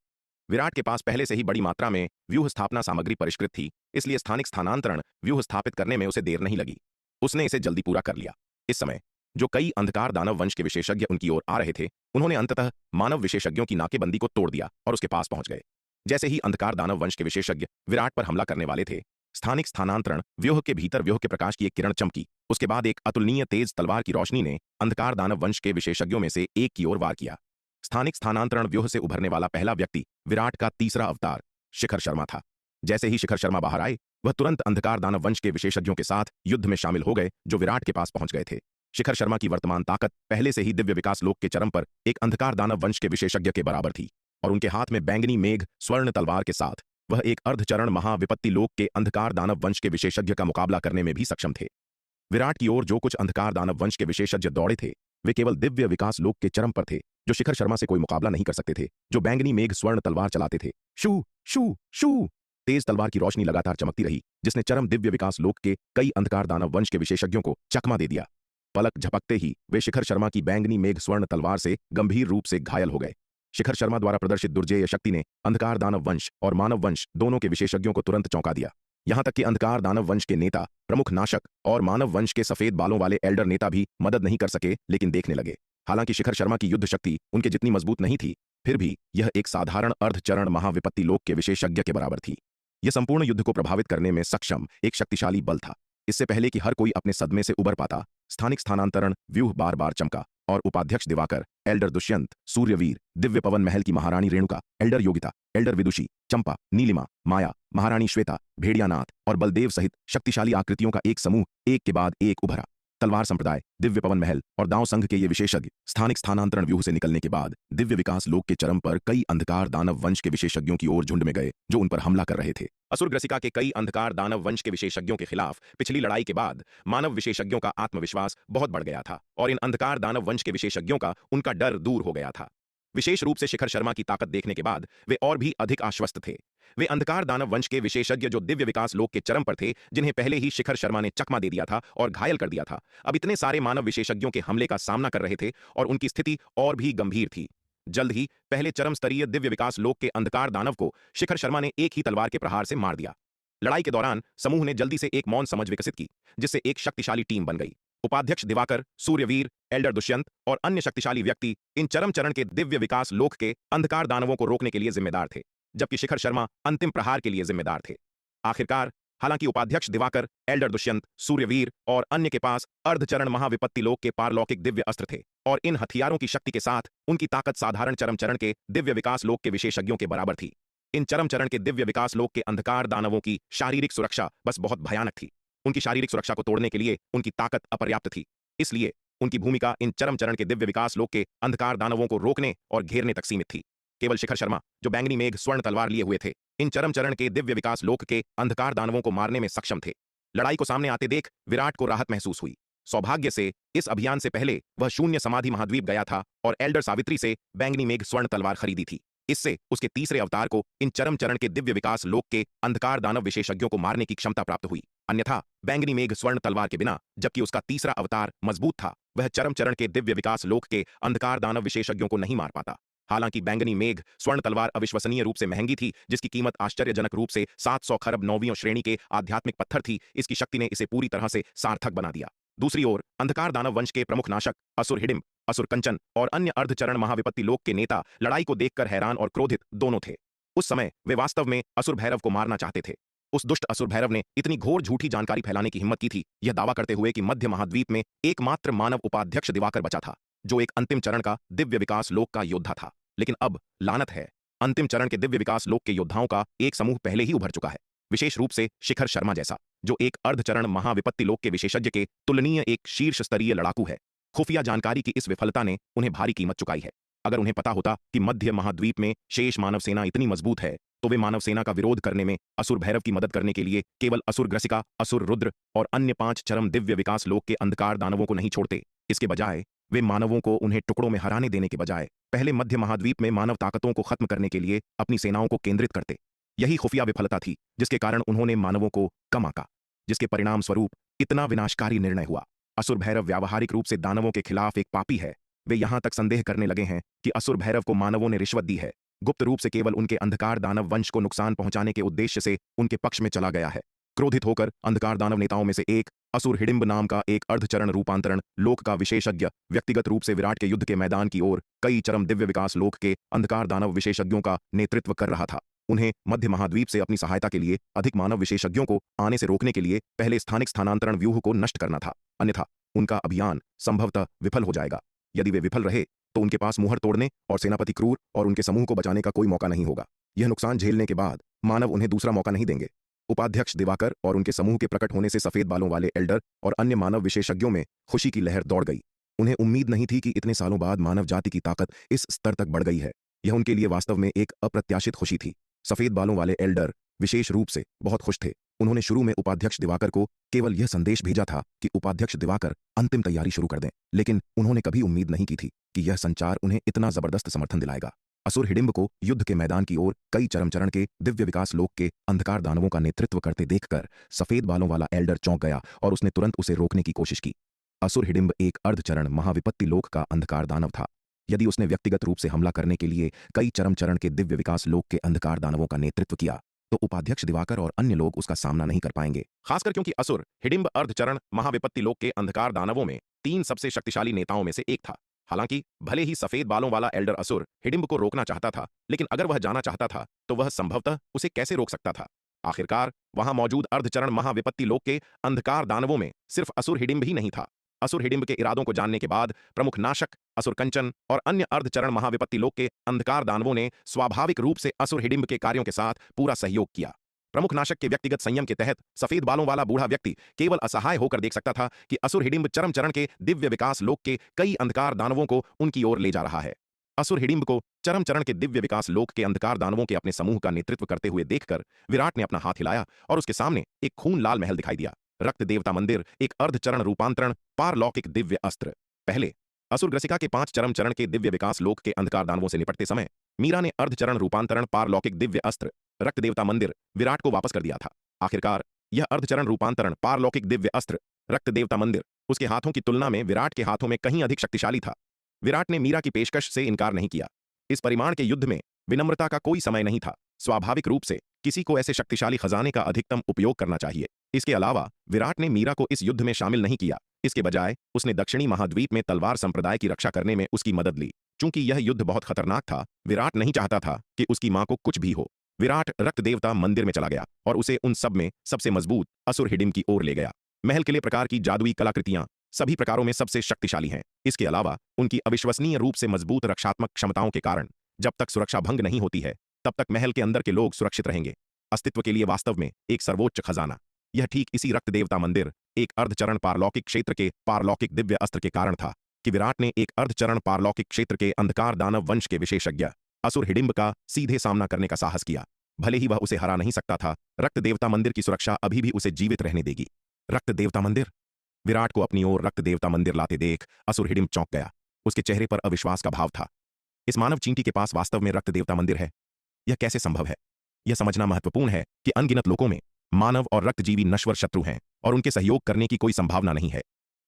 विराट के पास पहले से ही बड़ी मात्रा में व्यूह स्थापना सामग्री परिष्कृत थी, इसलिए स्थानिक स्थानांतरण व्यूह स्थापित करने में उसे देर नहीं लगी। उसने इसे जल्दी पूरा कर लिया। इस समय जो कई अंधकार दानव वंश के विशेषज्ञ उनकी ओर आ रहे थे, उन्होंने अंततः मानव विशेषज्ञों की नाकेबंदी को तोड़ दिया और उसके पास पहुंच गए। जैसे ही अंधकार दानव वंश के विशेषज्ञ विराट पर हमला करने वाले थे, स्थानिक स्थानांतरण व्यूह के भीतर व्यूह के प्रकाश की एक किरण चमकी। उसके बाद एक अतुलनीय तेज तलवार की रोशनी ने अंधकार दानव वंश के विशेषज्ञों में से एक की ओर वार किया। स्थानिक स्थानांतरण व्यूह से उभरने वाला पहला व्यक्ति विराट का तीसरा अवतार शिखर शर्मा था। जैसे ही शिखर शर्मा बाहर आए, वह तुरंत अंधकार दानव वंश के विशेषज्ञों के साथ युद्ध में शामिल हो गए, जो विराट के पास पहुंच गए थे। शिखर शर्मा की वर्तमान ताकत पहले से ही दिव्य विकास लोक के चरम पर एक अंधकार दानव वंश के विशेषज्ञ के बराबर थी, और उनके हाथ में बैंगनी मेघ स्वर्ण तलवार के साथ वह एक अर्धचरण महाविपत्ति लोक के अंधकार दानव वंश के विशेषज्ञ का मुकाबला करने में भी सक्षम थे। विराट की ओर जो कुछ अंधकार दानव वंश के विशेषज्ञ दौड़े थे, वे केवल दिव्य विकास लोक के चरम पर थे, जो शिखर शर्मा से कोई मुकाबला नहीं कर सकते थे, जो बैंगनी मेघ स्वर्ण तलवार चलाते थे। शू शू शू तेज तलवार की रोशनी लगातार चमकती रही, जिसने चरम दिव्य विकास लोक के कई अंधकार दानव वंश के विशेषज्ञों को चकमा दे दिया। पलक झपकते ही वे शिखर शर्मा की बैंगनी मेघ स्वर्ण तलवार से गंभीर रूप से घायल हो गए। शिखर शर्मा द्वारा प्रदर्शित दुर्जेय शक्ति ने अंधकार दानव वंश और मानव वंश दोनों के विशेषज्ञों को तुरंत चौंका दिया। यहां तक कि अंधकार दानव वंश के नेता, प्रमुख नाशक और मानव वंश के सफेद बालों वाले एल्डर नेता भी मदद नहीं कर सके, लेकिन देखने लगे। हालांकि शिखर शर्मा की युद्ध शक्ति उनके जितनी मजबूत नहीं थी, फिर भी यह एक साधारण अर्धचरण महाविपत्ति लोक के विशेषज्ञ के बराबर थी। यह संपूर्ण युद्ध को प्रभावित करने में सक्षम एक शक्तिशाली बल था। इससे पहले कि हर कोई अपने सदमे से उबर पाता, स्थानिक स्थानांतरण व्यूह बार बार चमका और उपाध्यक्ष दिवाकर, एल्डर दुष्यंत, सूर्यवीर, दिव्य पवन महल की महारानी रेणुका, एल्डर योगिता, एल्डर विदुषी, चंपा, नीलिमा, माया, महारानी श्वेता, भेड़ियानाथ और बलदेव सहित शक्तिशाली आकृतियों का एक समूह एक के बाद एक उभरा। तलवार संप्रदाय, दिव्य पवन महल और दांव संघ के ये विशेषज्ञ स्थानिक स्थानांतरण व्यूह से निकलने के बाद दिव्य विकास लोक के चरम पर कई अंधकार दानव वंश के विशेषज्ञों की ओर झुंड में गए, जो उन पर हमला कर रहे थे। असुर ग्रसिका के कई अंधकार दानव वंश के विशेषज्ञों के खिलाफ पिछली लड़ाई के बाद मानव विशेषज्ञों का आत्मविश्वास बहुत बढ़ गया था और इन अंधकार दानव वंश के विशेषज्ञों का उनका डर दूर हो गया था। विशेष रूप से शिखर शर्मा की ताकत देखने के बाद वे और भी अधिक आश्वस्त थे। वे अंधकार दानव वंश के विशेषज्ञ जो दिव्य विकास लोक के चरम पर थे, जिन्हें पहले ही शिखर शर्मा ने चकमा दे दिया था और घायल कर दिया था, अब इतने सारे मानव विशेषज्ञों के हमले का सामना कर रहे थे और उनकी स्थिति और भी गंभीर थी। जल्द ही पहले चरम स्तरीय दिव्य विकास लोक के अंधकार दानव को शिखर शर्मा ने एक ही तलवार के प्रहार से मार दिया। लड़ाई के दौरान समूह ने जल्दी से एक मौन समझ विकसित की, जिससे एक शक्तिशाली टीम बन गई। उपाध्यक्ष दिवाकर, सूर्यवीर, एल्डर दुष्यंत और अन्य शक्तिशाली व्यक्ति इन चरम चरण के दिव्य विकास लोक के अंधकार दानवों को रोकने के लिए जिम्मेदार थे, जबकि शिखर शर्मा अंतिम प्रहार के लिए जिम्मेदार थे। आखिरकार, हालांकि उपाध्यक्ष दिवाकर, एल्डर दुष्यंत, सूर्यवीर और अन्य के पास अर्धचरण महाविपत्ति लोक के पारलौकिक दिव्य अस्त्र थे और इन हथियारों की शक्ति के साथ उनकी ताकत साधारण चरम चरण के दिव्य विकास लोक के विशेषज्ञों के बराबर थी। इन चरम चरण के दिव्य विकास लोक के अंधकार दानवों की शारीरिक सुरक्षा बस बहुत भयानक थी। उनकी शारीरिक सुरक्षा को तोड़ने के लिए उनकी ताकत अपर्याप्त थी, इसलिए उनकी भूमिका इन चरम चरण के दिव्य विकास लोक के अंधकार दानवों को रोकने और घेरने तक सीमित थी। केवल शिखर शर्मा, जो बैंगनी मेघ स्वर्ण तलवार लिए हुए थे, इन चरम चरण के दिव्य विकास लोक के अंधकार दानवों को मारने में सक्षम थे। लड़ाई को सामने आते देख विराट को राहत महसूस हुई। सौभाग्य से इस अभियान से पहले वह शून्य समाधि महाद्वीप गया था और एल्डर सावित्री से बैंगनी मेघ स्वर्ण तलवार खरीदी थी। इससे उसके तीसरे अवतार को इन चरम चरण के दिव्य विकास लोक के अंधकार दानव विशेषज्ञों को मारने की क्षमता प्राप्त हुई। अन्यथा बैंगनी मेघ स्वर्ण तलवार के बिना, जबकि उसका तीसरा अवतार मजबूत था, वह चरम चरण के दिव्य विकास लोक के अंधकार दानव विशेषज्ञों को नहीं मार पाता। हालांकि बैंगनी मेघ स्वर्ण तलवार अविश्वसनीय रूप से महंगी थी, जिसकी कीमत आश्चर्यजनक रूप से 700 खरब 9वीं श्रेणी के आध्यात्मिक पत्थर थी। इसकी शक्ति ने इसे पूरी तरह से सार्थक बना दिया। दूसरी ओर अंधकार दानव वंश के प्रमुख नाशक असुर हिडिंब, असुर कंचन और अन्य अर्धचरण महाविपत्ति लोक के नेता लड़ाई को देखकर हैरान और क्रोधित दोनों थे। उस समय वे वास्तव में असुर भैरव को मारना चाहते थे। उस दुष्ट असुर भैरव ने इतनी घोर झूठी जानकारी फैलाने की हिम्मत की थी, यह दावा करते हुए कि मध्य महाद्वीप में एकमात्र मानव उपाध्यक्ष दिवाकर बचा था, जो एक अंतिम चरण का दिव्य विकास लोक का योद्धा था। लेकिन अब लानत है, अंतिम चरण के दिव्य विकास लोक के योद्धाओं का एक समूह पहले ही उभर चुका है, विशेष रूप से शिखर शर्मा जैसा, जो एक अर्धचरण महाविपत्ति लोक के विशेषज्ञ के तुलनीय एक शीर्ष स्तरीय लड़ाकू है। खुफिया जानकारी की इस विफलता ने उन्हें भारी कीमत चुकाई है। अगर उन्हें पता होता कि मध्य महाद्वीप में शेष मानव सेना इतनी मजबूत है, तो वे मानव सेना का विरोध करने में असुर भैरव की मदद करने के लिए केवल असुर ग्रसिका, असुर रुद्र और अन्य 5 चरम दिव्य विकास लोक के अंधकार दानवों को नहीं छोड़ते। इसके बजाय वे मानवों को उन्हें टुकड़ों में हराने देने के बजाय पहले मध्य महाद्वीप में मानव ताकतों को खत्म करने के लिए अपनी सेनाओं को केंद्रित करते। यही खुफिया विफलता थी, जिसके कारण उन्होंने मानवों को कम आंका, जिसके परिणाम स्वरूप इतना विनाशकारी निर्णय हुआ। असुर भैरव व्यावहारिक रूप से दानवों के खिलाफ एक पापी है। वे यहां तक संदेह करने लगे हैं कि असुर भैरव को मानवों ने रिश्वत दी है, गुप्त रूप से केवल उनके अंधकार दानव वंश को नुकसान पहुंचाने के उद्देश्य से उनके पक्ष में चला गया है। क्रोधित होकर अंधकार दानव नेताओं में से एक असुर हिडिंब नाम का एक अर्धचरण रूपांतरण लोक का विशेषज्ञ व्यक्तिगत रूप से विराट के युद्ध के मैदान की ओर कई चरम दिव्य विकास लोक के अंधकार दानव विशेषज्ञों का नेतृत्व कर रहा था। उन्हें मध्य महाद्वीप से अपनी सहायता के लिए अधिक मानव विशेषज्ञों को आने से रोकने के लिए पहले स्थानिक स्थानांतरण व्यूह को नष्ट करना था, अन्यथा उनका अभियान संभवतः विफल हो जाएगा। यदि वे विफल रहे तो उनके पास मुहर तोड़ने और सेनापति क्रूर और उनके समूह को बचाने का कोई मौका नहीं होगा। यह नुकसान झेलने के बाद मानव उन्हें दूसरा मौका नहीं देंगे। उपाध्यक्ष दिवाकर और उनके समूह के प्रकट होने से सफेद बालों वाले एल्डर और अन्य मानव विशेषज्ञों में खुशी की लहर दौड़ गई। उन्हें उम्मीद नहीं थी कि इतने सालों बाद मानव जाति की ताकत इस स्तर तक बढ़ गई है। यह उनके लिए वास्तव में एक अप्रत्याशित खुशी थी। सफेद बालों वाले एल्डर विशेष रूप से बहुत खुश थे। उन्होंने शुरू में उपाध्यक्ष दिवाकर को केवल यह संदेश भेजा था कि उपाध्यक्ष दिवाकर अंतिम तैयारी शुरू कर दें, लेकिन उन्होंने कभी उम्मीद नहीं की थी कि यह संचार उन्हें इतना जबरदस्त समर्थन दिलाएगा। असुर हिडिंब को युद्ध के मैदान की ओर कई चरम चरण के दिव्य विकास लोक के अंधकार दानवों का नेतृत्व करते देखकर सफेद बालों वाला एल्डर चौंक गया और उसने तुरंत उसे रोकने की कोशिश की। असुर हिडिंब एक अर्धचरण महाविपत्ति लोक का अंधकार दानव था। यदि उसने व्यक्तिगत रूप से हमला करने के लिए कई चरम चरण के दिव्य विकास लोक के अंधकार दानवों का नेतृत्व किया, तो उपाध्यक्ष दिवाकर और अन्य लोग उसका सामना नहीं कर पाएंगे, खासकर क्योंकि असुर हिडिंब अर्धचरण महाविपत्ति लोक के अंधकार दानवों में 3 सबसे शक्तिशाली नेताओं में से एक था। हालांकि भले ही सफेद बालों वाला एल्डर असुर हिडिंब को रोकना चाहता था, लेकिन अगर वह जाना चाहता था तो वह संभवतः उसे कैसे रोक सकता था। आखिरकार वहां मौजूद अर्धचरण महाविपत्ति लोक के अंधकार दानवों में सिर्फ असुर हिडिंब ही नहीं था। असुर हिडिंब के इरादों को जानने के बाद प्रमुख नाशक, असुर कंचन और अन्य अर्धचरण महाविपत्ति लोक के अंधकार दानवों ने स्वाभाविक रूप से असुर हिडिंब के कार्यों के साथ पूरा सहयोग किया। प्रमुख नाशक के व्यक्तिगत संयम के तहत सफेद बालों वाला बूढ़ा व्यक्ति केवल असहाय होकर देख सकता था कि असुर हिडिंब चरम चरण के दिव्य विकास लोक के कई अंधकार दानवों को उनकी ओर ले जा रहा है। असुर हिडिंब को चरम चरण के दिव्य विकास लोक के अंधकार दानवों के अपने समूह का नेतृत्व करते हुए देखकर विराट ने अपना हाथ हिलाया और उसके सामने एक खून लाल महल दिखाई दिया। रक्त देवता मंदिर, एक अर्धचरण रूपांतरण, पारलौकिक दिव्य अस्त्र। पहले असुर ग्रसिका के 5 चरम चरण के दिव्य विकास लोक के अंधकार दानवों से निपटते समय मीरा ने अर्धचरण रूपांतरण पारलौकिक दिव्य अस्त्र रक्त देवता मंदिर विराट को वापस कर दिया था। आखिरकार यह अर्धचरण रूपांतरण पारलौकिक दिव्य अस्त्र रक्त देवता मंदिर उसके हाथों की तुलना में विराट के हाथों में कहीं अधिक शक्तिशाली था। विराट ने मीरा की पेशकश से इनकार नहीं किया। इस परिमाण के युद्ध में विनम्रता का कोई समय नहीं था। स्वाभाविक रूप से किसी को ऐसे शक्तिशाली खजाने का अधिकतम उपयोग करना चाहिए। इसके अलावा विराट ने मीरा को इस युद्ध में शामिल नहीं किया। इसके बजाय उसने दक्षिणी महाद्वीप में तलवार संप्रदाय की रक्षा करने में उसकी मदद ली। चूंकि यह युद्ध बहुत खतरनाक था, विराट नहीं चाहता था कि उसकी मां को कुछ भी हो। विराट रक्त देवता मंदिर में चला गया और उसे उन सब में सबसे मजबूत असुर हिडिंब की ओर ले गया। महल किले प्रकार की जादुई कलाकृतियां सभी प्रकारों में सबसे शक्तिशाली हैं। इसके अलावा उनकी अविश्वसनीय रूप से मजबूत रक्षात्मक क्षमताओं के कारण जब तक सुरक्षा भंग नहीं होती है, तब तक महल के अंदर के लोग सुरक्षित रहेंगे। अस्तित्व के लिए वास्तव में एक सर्वोच्च खजाना। यह ठीक इसी रक्त देवता मंदिर, एक अर्धचरण पारलौकिक क्षेत्र के पारलौकिक दिव्य अस्त्र के कारण था कि विराट ने एक अर्धचरण पारलौकिक क्षेत्र के अंधकार दानव वंश के विशेषज्ञ असुर हिडिंब का सीधे सामना करने का साहस किया। भले ही वह उसे हरा नहीं सकता था, रक्त देवता मंदिर की सुरक्षा अभी भी उसे जीवित रहने देगी। रक्त देवता मंदिर। विराट को अपनी ओर रक्त देवता मंदिर लाते देख असुर हिडिंब चौंक गया। उसके चेहरे पर अविश्वास का भाव था। इस मानव चींटी के पास वास्तव में रक्त देवता मंदिर है? यह कैसे संभव है? यह समझना महत्वपूर्ण है कि अनगिनत लोकों में मानव और रक्तजीवी नश्वर शत्रु हैं और उनके सहयोग करने की कोई संभावना नहीं है।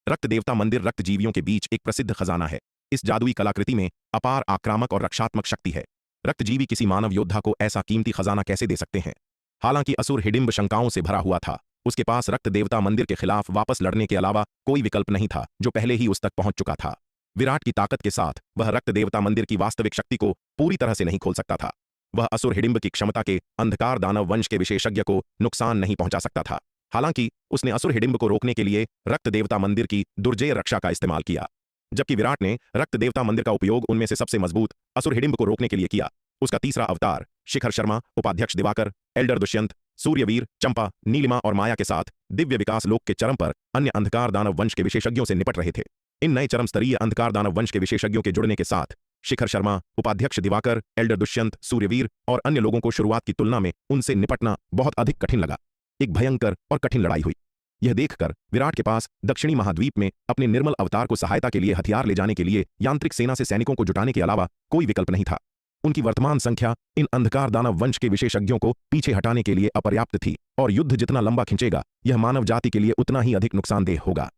रक्त देवता मंदिर रक्तजीवियों के बीच एक प्रसिद्ध खजाना है। इस जादुई कलाकृति में अपार आक्रामक और रक्षात्मक शक्ति है। रक्तजीवी किसी मानव योद्धा को ऐसा कीमती खजाना कैसे दे सकते हैं? हालांकि असुर हिडिंब शंकाओं से भरा हुआ था। उसके पास रक्त देवता मंदिर के खिलाफ वापस लड़ने के अलावा कोई विकल्प नहीं था, जो पहले ही उस तक पहुंच चुका था। विराट की ताकत के साथ वह रक्त देवता मंदिर की वास्तविक शक्ति को पूरी तरह से नहीं खोल सकता था। वह असुर हिडिंब की क्षमता के अंधकार दानव वंश के विशेषज्ञ को नुकसान नहीं पहुंचा सकता था। हालांकि उसने असुर हिडिंब को रोकने के लिए रक्त देवता मंदिर की दुर्जय रक्षा का इस्तेमाल किया। जबकि विराट ने रक्त देवता मंदिर का उपयोग उनमें से सबसे मजबूत असुर हिडिंब को रोकने के लिए किया। उसका तीसरा अवतार शिखर शर्मा, उपाध्यक्ष दिवाकर, एल्डर दुष्यंत, सूर्यवीर, चंपा, नीलिमा और माया के साथ दिव्य विकास लोक के चरम पर अन्य अंधकार दानव वंश के विशेषज्ञों से निपट रहे थे। इन नए चरम स्तरीय अंधकार दानव वंश के विशेषज्ञों के जुड़ने के साथ शिखर शर्मा, उपाध्यक्ष दिवाकर, एल्डर दुष्यंत, सूर्यवीर और अन्य लोगों को शुरुआत की तुलना में उनसे निपटना बहुत अधिक कठिन लगा। एक भयंकर और कठिन लड़ाई हुई। यह देखकर विराट के पास दक्षिणी महाद्वीप में अपने निर्मल अवतार को सहायता के लिए हथियार ले जाने के लिए यांत्रिक सेना से सैनिकों को जुटाने के अलावा कोई विकल्प नहीं था। उनकी वर्तमान संख्या इन अंधकार दानव वंश के विशेषज्ञों को पीछे हटाने के लिए अपर्याप्त थी और युद्ध जितना लंबा खिंचेगा, यह मानव जाति के लिए उतना ही अधिक नुकसानदेह होगा।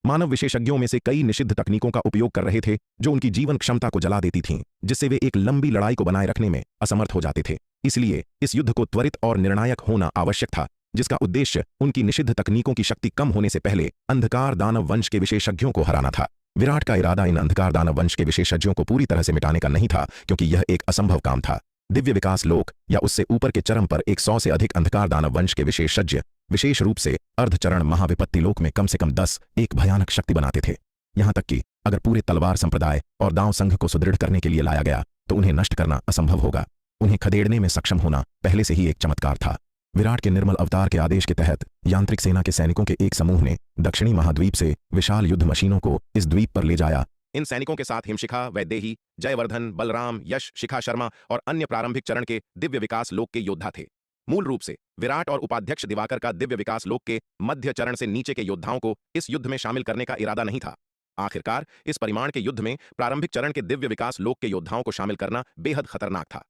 मानव विशेषज्ञों में से कई निषिद्ध तकनीकों का उपयोग कर रहे थे जो उनकी जीवन क्षमता को जला देती थीं, जिससे वे एक लंबी लड़ाई को बनाए रखने में असमर्थ हो जाते थे। इसलिए इस युद्ध को त्वरित और निर्णायक होना आवश्यक था, जिसका उद्देश्य उनकी निषिद्ध तकनीकों की शक्ति कम होने से पहले अंधकार दानव वंश के विशेषज्ञों को हराना था। विराट का इरादा इन अंधकार दानव वंश के विशेषज्ञों को पूरी तरह से मिटाने का नहीं था, क्योंकि यह एक असंभव काम था। दिव्य विकास लोक या उससे ऊपर के चरम पर 100 से अधिक अंधकार दानव वंश के विशेषज्ञ विशेष रूप से अर्धचरण महाविपत्ति लोक में कम से कम 10 एक भयानक शक्ति बनाते थे। यहां तक कि अगर पूरे तलवार संप्रदाय और दांव संघ को सुदृढ़ करने के लिए लाया गया तो उन्हें नष्ट करना असंभव होगा। उन्हें खदेड़ने में सक्षम होना पहले से ही एक चमत्कार था। विराट के निर्मल अवतार के आदेश के तहत यांत्रिक सेना के सैनिकों के एक समूह ने दक्षिणी महाद्वीप से विशाल युद्ध मशीनों को इस द्वीप पर ले जाया। इन सैनिकों के साथ हिमशिखा, वैदेही, जयवर्धन, बलराम, यश, शिखा शर्मा और अन्य प्रारंभिक चरण के दिव्य विकास लोक के योद्धा थे। मूल रूप से विराट और उपाध्यक्ष दिवाकर का दिव्य विकास लोक के मध्य चरण से नीचे के योद्धाओं को इस युद्ध में शामिल करने का इरादा नहीं था। आखिरकार इस परिमाण के युद्ध में प्रारंभिक चरण के दिव्य विकास लोक के योद्धाओं को शामिल करना बेहद खतरनाक था।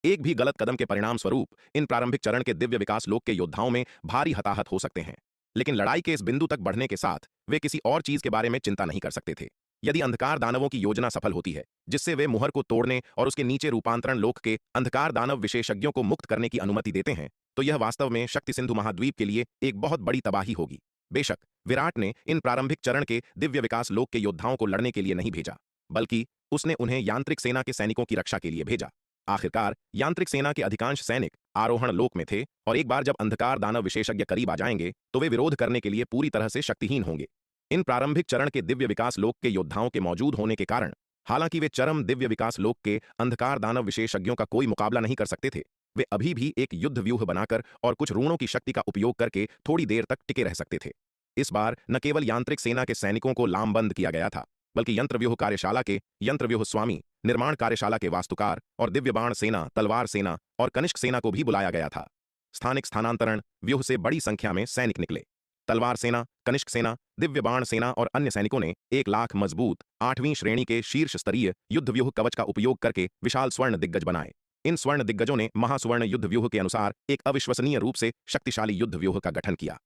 एक भी गलत कदम के परिणाम स्वरूप इन प्रारंभिक चरण के दिव्य विकास लोक के योद्धाओं में भारी हताहत हो सकते हैं। लेकिन लड़ाई के इस बिंदु तक बढ़ने के साथ वे किसी और चीज के बारे में चिंता नहीं कर सकते थे। यदि अंधकार दानवों की योजना सफल होती है, जिससे वे मुहर को तोड़ने और उसके नीचे रूपांतरण लोक के अंधकार दानव विशेषज्ञों को मुक्त करने की अनुमति देते हैं, तो यह वास्तव में शक्ति सिंधु महाद्वीप के लिए एक बहुत बड़ी तबाही होगी। बेशक विराट ने इन प्रारंभिक चरण के दिव्य विकास लोक के योद्धाओं को लड़ने के लिए नहीं भेजा, बल्कि उसने उन्हें यांत्रिक सेना के सैनिकों की रक्षा के लिए भेजा। आखिरकार यांत्रिक सेना के अधिकांश सैनिक आरोहण लोक में थे, और एक बार जब अंधकार दानव विशेषज्ञ करीब आ जाएंगे तो वे विरोध करने के लिए पूरी तरह से शक्तिहीन होंगे। इन प्रारंभिक चरण के दिव्य विकास लोक के योद्धाओं के मौजूद होने के कारण, हालांकि वे चरम दिव्य विकास लोक के अंधकार दानव विशेषज्ञों का कोई मुकाबला नहीं कर सकते थे, वे अभी भी एक युद्ध व्यूह बनाकर और कुछ रूणों की शक्ति का उपयोग करके थोड़ी देर तक टिके रह सकते थे। इस बार न केवल यांत्रिक सेना के सैनिकों को लामबंद किया गया था, बल्कि यंत्रव्यूह कार्यशाला के यंत्रव्यूह स्वामी, निर्माण कार्यशाला के वास्तुकार और दिव्य बाण सेना, तलवार सेना और कनिष्क सेना को भी बुलाया गया था। स्थानिक स्थानांतरण व्यूह से बड़ी संख्या में सैनिक निकले। तलवार सेना, कनिष्क सेना, दिव्य बाण सेना और अन्य सैनिकों ने 1 लाख मजबूत 8वीं श्रेणी के शीर्ष स्तरीय युद्ध व्यूह कवच का उपयोग करके विशाल स्वर्ण दिग्गज बनाए। इन स्वर्ण दिग्गजों ने महासुवर्ण युद्ध व्यूह के अनुसार एक अविश्वसनीय रूप से शक्तिशाली युद्ध व्यूह का गठन किया।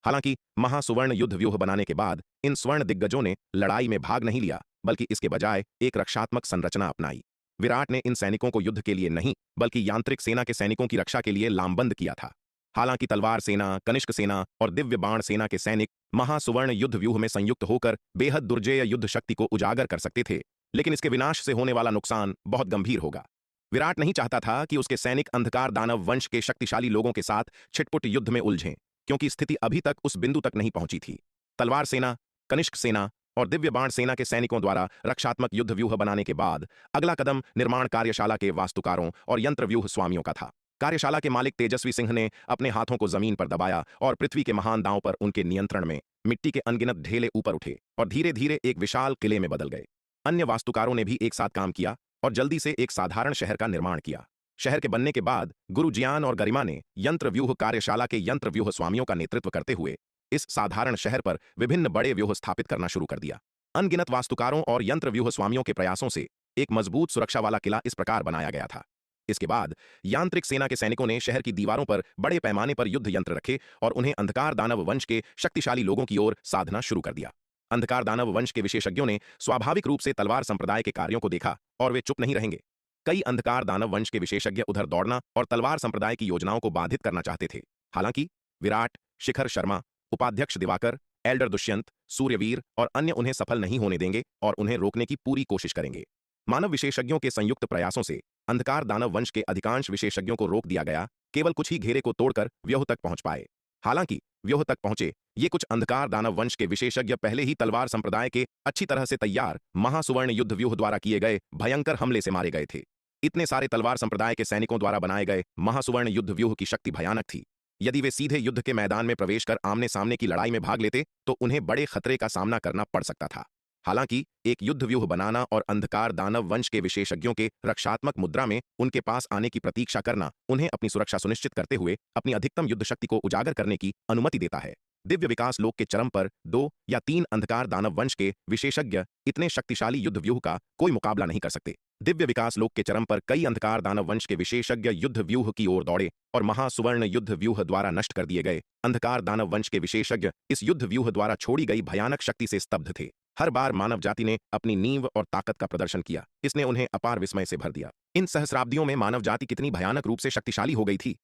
हालांकि महासुवर्ण युद्ध व्यूह बनाने के बाद इन स्वर्ण दिग्गजों ने लड़ाई में भाग नहीं लिया, बल्कि इसके बजाय एक रक्षात्मक संरचना अपनाई। विराट ने इन सैनिकों को युद्ध के लिए नहीं, बल्कि यांत्रिक सेना के सैनिकों की रक्षा के लिए लामबंद किया था। हालांकि तलवार सेना, कनिष्क सेना और दिव्य बाण सेना के सैनिक महासुवर्ण युद्ध व्यूह में संयुक्त होकर बेहद दुर्जेय युद्ध शक्ति को उजागर कर सकते थे, लेकिन इसके विनाश से होने वाला नुकसान बहुत गंभीर होगा। विराट नहीं चाहता था कि उसके सैनिक अंधकार दानव वंश के शक्तिशाली लोगों के साथ छिटपुट युद्ध में उलझें, क्योंकि स्थिति अभी तक उस बिंदु तक नहीं पहुंची थी। तलवार सेना, कनिष्क सेना और दिव्य बाण सेना के सैनिकों द्वारा रक्षात्मक युद्ध व्यूह बनाने के बाद अगला कदम निर्माण कार्यशाला के वास्तुकारों और यंत्र व्यूह स्वामियों का था। कार्यशाला के मालिक तेजस्वी सिंह ने अपने हाथों को जमीन पर दबाया और पृथ्वी के महान दांव पर उनके नियंत्रण में मिट्टी के अनगिनत ढेले ऊपर उठे और धीरे धीरे एक विशाल किले में बदल गए। अन्य वास्तुकारों ने भी एक साथ काम किया और जल्दी से एक साधारण शहर का निर्माण किया। शहर के बनने के बाद गुरु जियान और गरिमा ने यंत्र व्यूह कार्यशाला के यंत्र व्यूह स्वामियों का नेतृत्व करते हुए इस साधारण शहर पर विभिन्न बड़े व्यूह स्थापित करना शुरू कर दिया। अनगिनत वास्तुकारों और यंत्र व्यूह स्वामियों के प्रयासों से एक मजबूत सुरक्षा वाला किला इस प्रकार बनाया गया था। इसके बाद यांत्रिक सेना के सैनिकों ने शहर की दीवारों पर बड़े पैमाने पर युद्ध यंत्र रखे और उन्हें अंधकार दानव वंश के शक्तिशाली लोगों की ओर साधना शुरू कर दिया। अंधकार दानव वंश के विशेषज्ञों ने स्वाभाविक रूप से तलवार संप्रदाय के कार्यों को देखा और वे चुप नहीं रहेंगे। कई अंधकार दानव वंश के विशेषज्ञ उधर दौड़ना और तलवार संप्रदाय की योजनाओं को बाधित करना चाहते थे। हालांकि विराट, शिखर शर्मा, उपाध्यक्ष दिवाकर, एल्डर दुष्यंत, सूर्यवीर और अन्य उन्हें सफल नहीं होने देंगे और उन्हें रोकने की पूरी कोशिश करेंगे। मानव विशेषज्ञों के संयुक्त प्रयासों से अंधकार दानव वंश के अधिकांश विशेषज्ञों को रोक दिया गया, केवल कुछ ही घेरे को तोड़कर व्यूह तक पहुंच पाए। हालांकि व्यूह तक पहुंचे ये कुछ अंधकार दानव वंश के विशेषज्ञ पहले ही तलवार संप्रदाय के अच्छी तरह से तैयार महासुवर्ण युद्ध व्यूह द्वारा किए गए भयंकर हमले से मारे गए थे। इतने सारे तलवार संप्रदाय के सैनिकों द्वारा बनाए गए महासुवर्ण युद्ध व्यूह की शक्ति भयानक थी। यदि वे सीधे युद्ध के मैदान में प्रवेश कर आमने सामने की लड़ाई में भाग लेते तो उन्हें बड़े खतरे का सामना करना पड़ सकता था। हालांकि एक युद्ध व्यूह बनाना और अंधकार दानव वंश के विशेषज्ञों के रक्षात्मक मुद्रा में उनके पास आने की प्रतीक्षा करना उन्हें अपनी सुरक्षा सुनिश्चित करते हुए अपनी अधिकतम युद्ध शक्ति को उजागर करने की अनुमति देता है। दिव्य विकास लोक के चरम पर 2 या 3 अंधकार दानव वंश के विशेषज्ञ इतने शक्तिशाली युद्ध व्यूह का कोई मुकाबला नहीं कर सकते। दिव्य विकास लोक के चरम पर कई अंधकार दानव वंश के विशेषज्ञ युद्ध व्यूह की ओर दौड़े और महासुवर्ण युद्ध व्यूह द्वारा नष्ट कर दिए गए अंधकार दानव वंश के विशेषज्ञ इस युद्ध व्यूह द्वारा छोड़ी गई भयानक शक्ति से स्तब्ध थे। हर बार मानव जाति ने अपनी नींव और ताकत का प्रदर्शन किया, इसने उन्हें अपार विस्मय से भर दिया। इन सहस्राब्दियों में मानव जाति कितनी भयानक रूप से शक्तिशाली हो गई थी।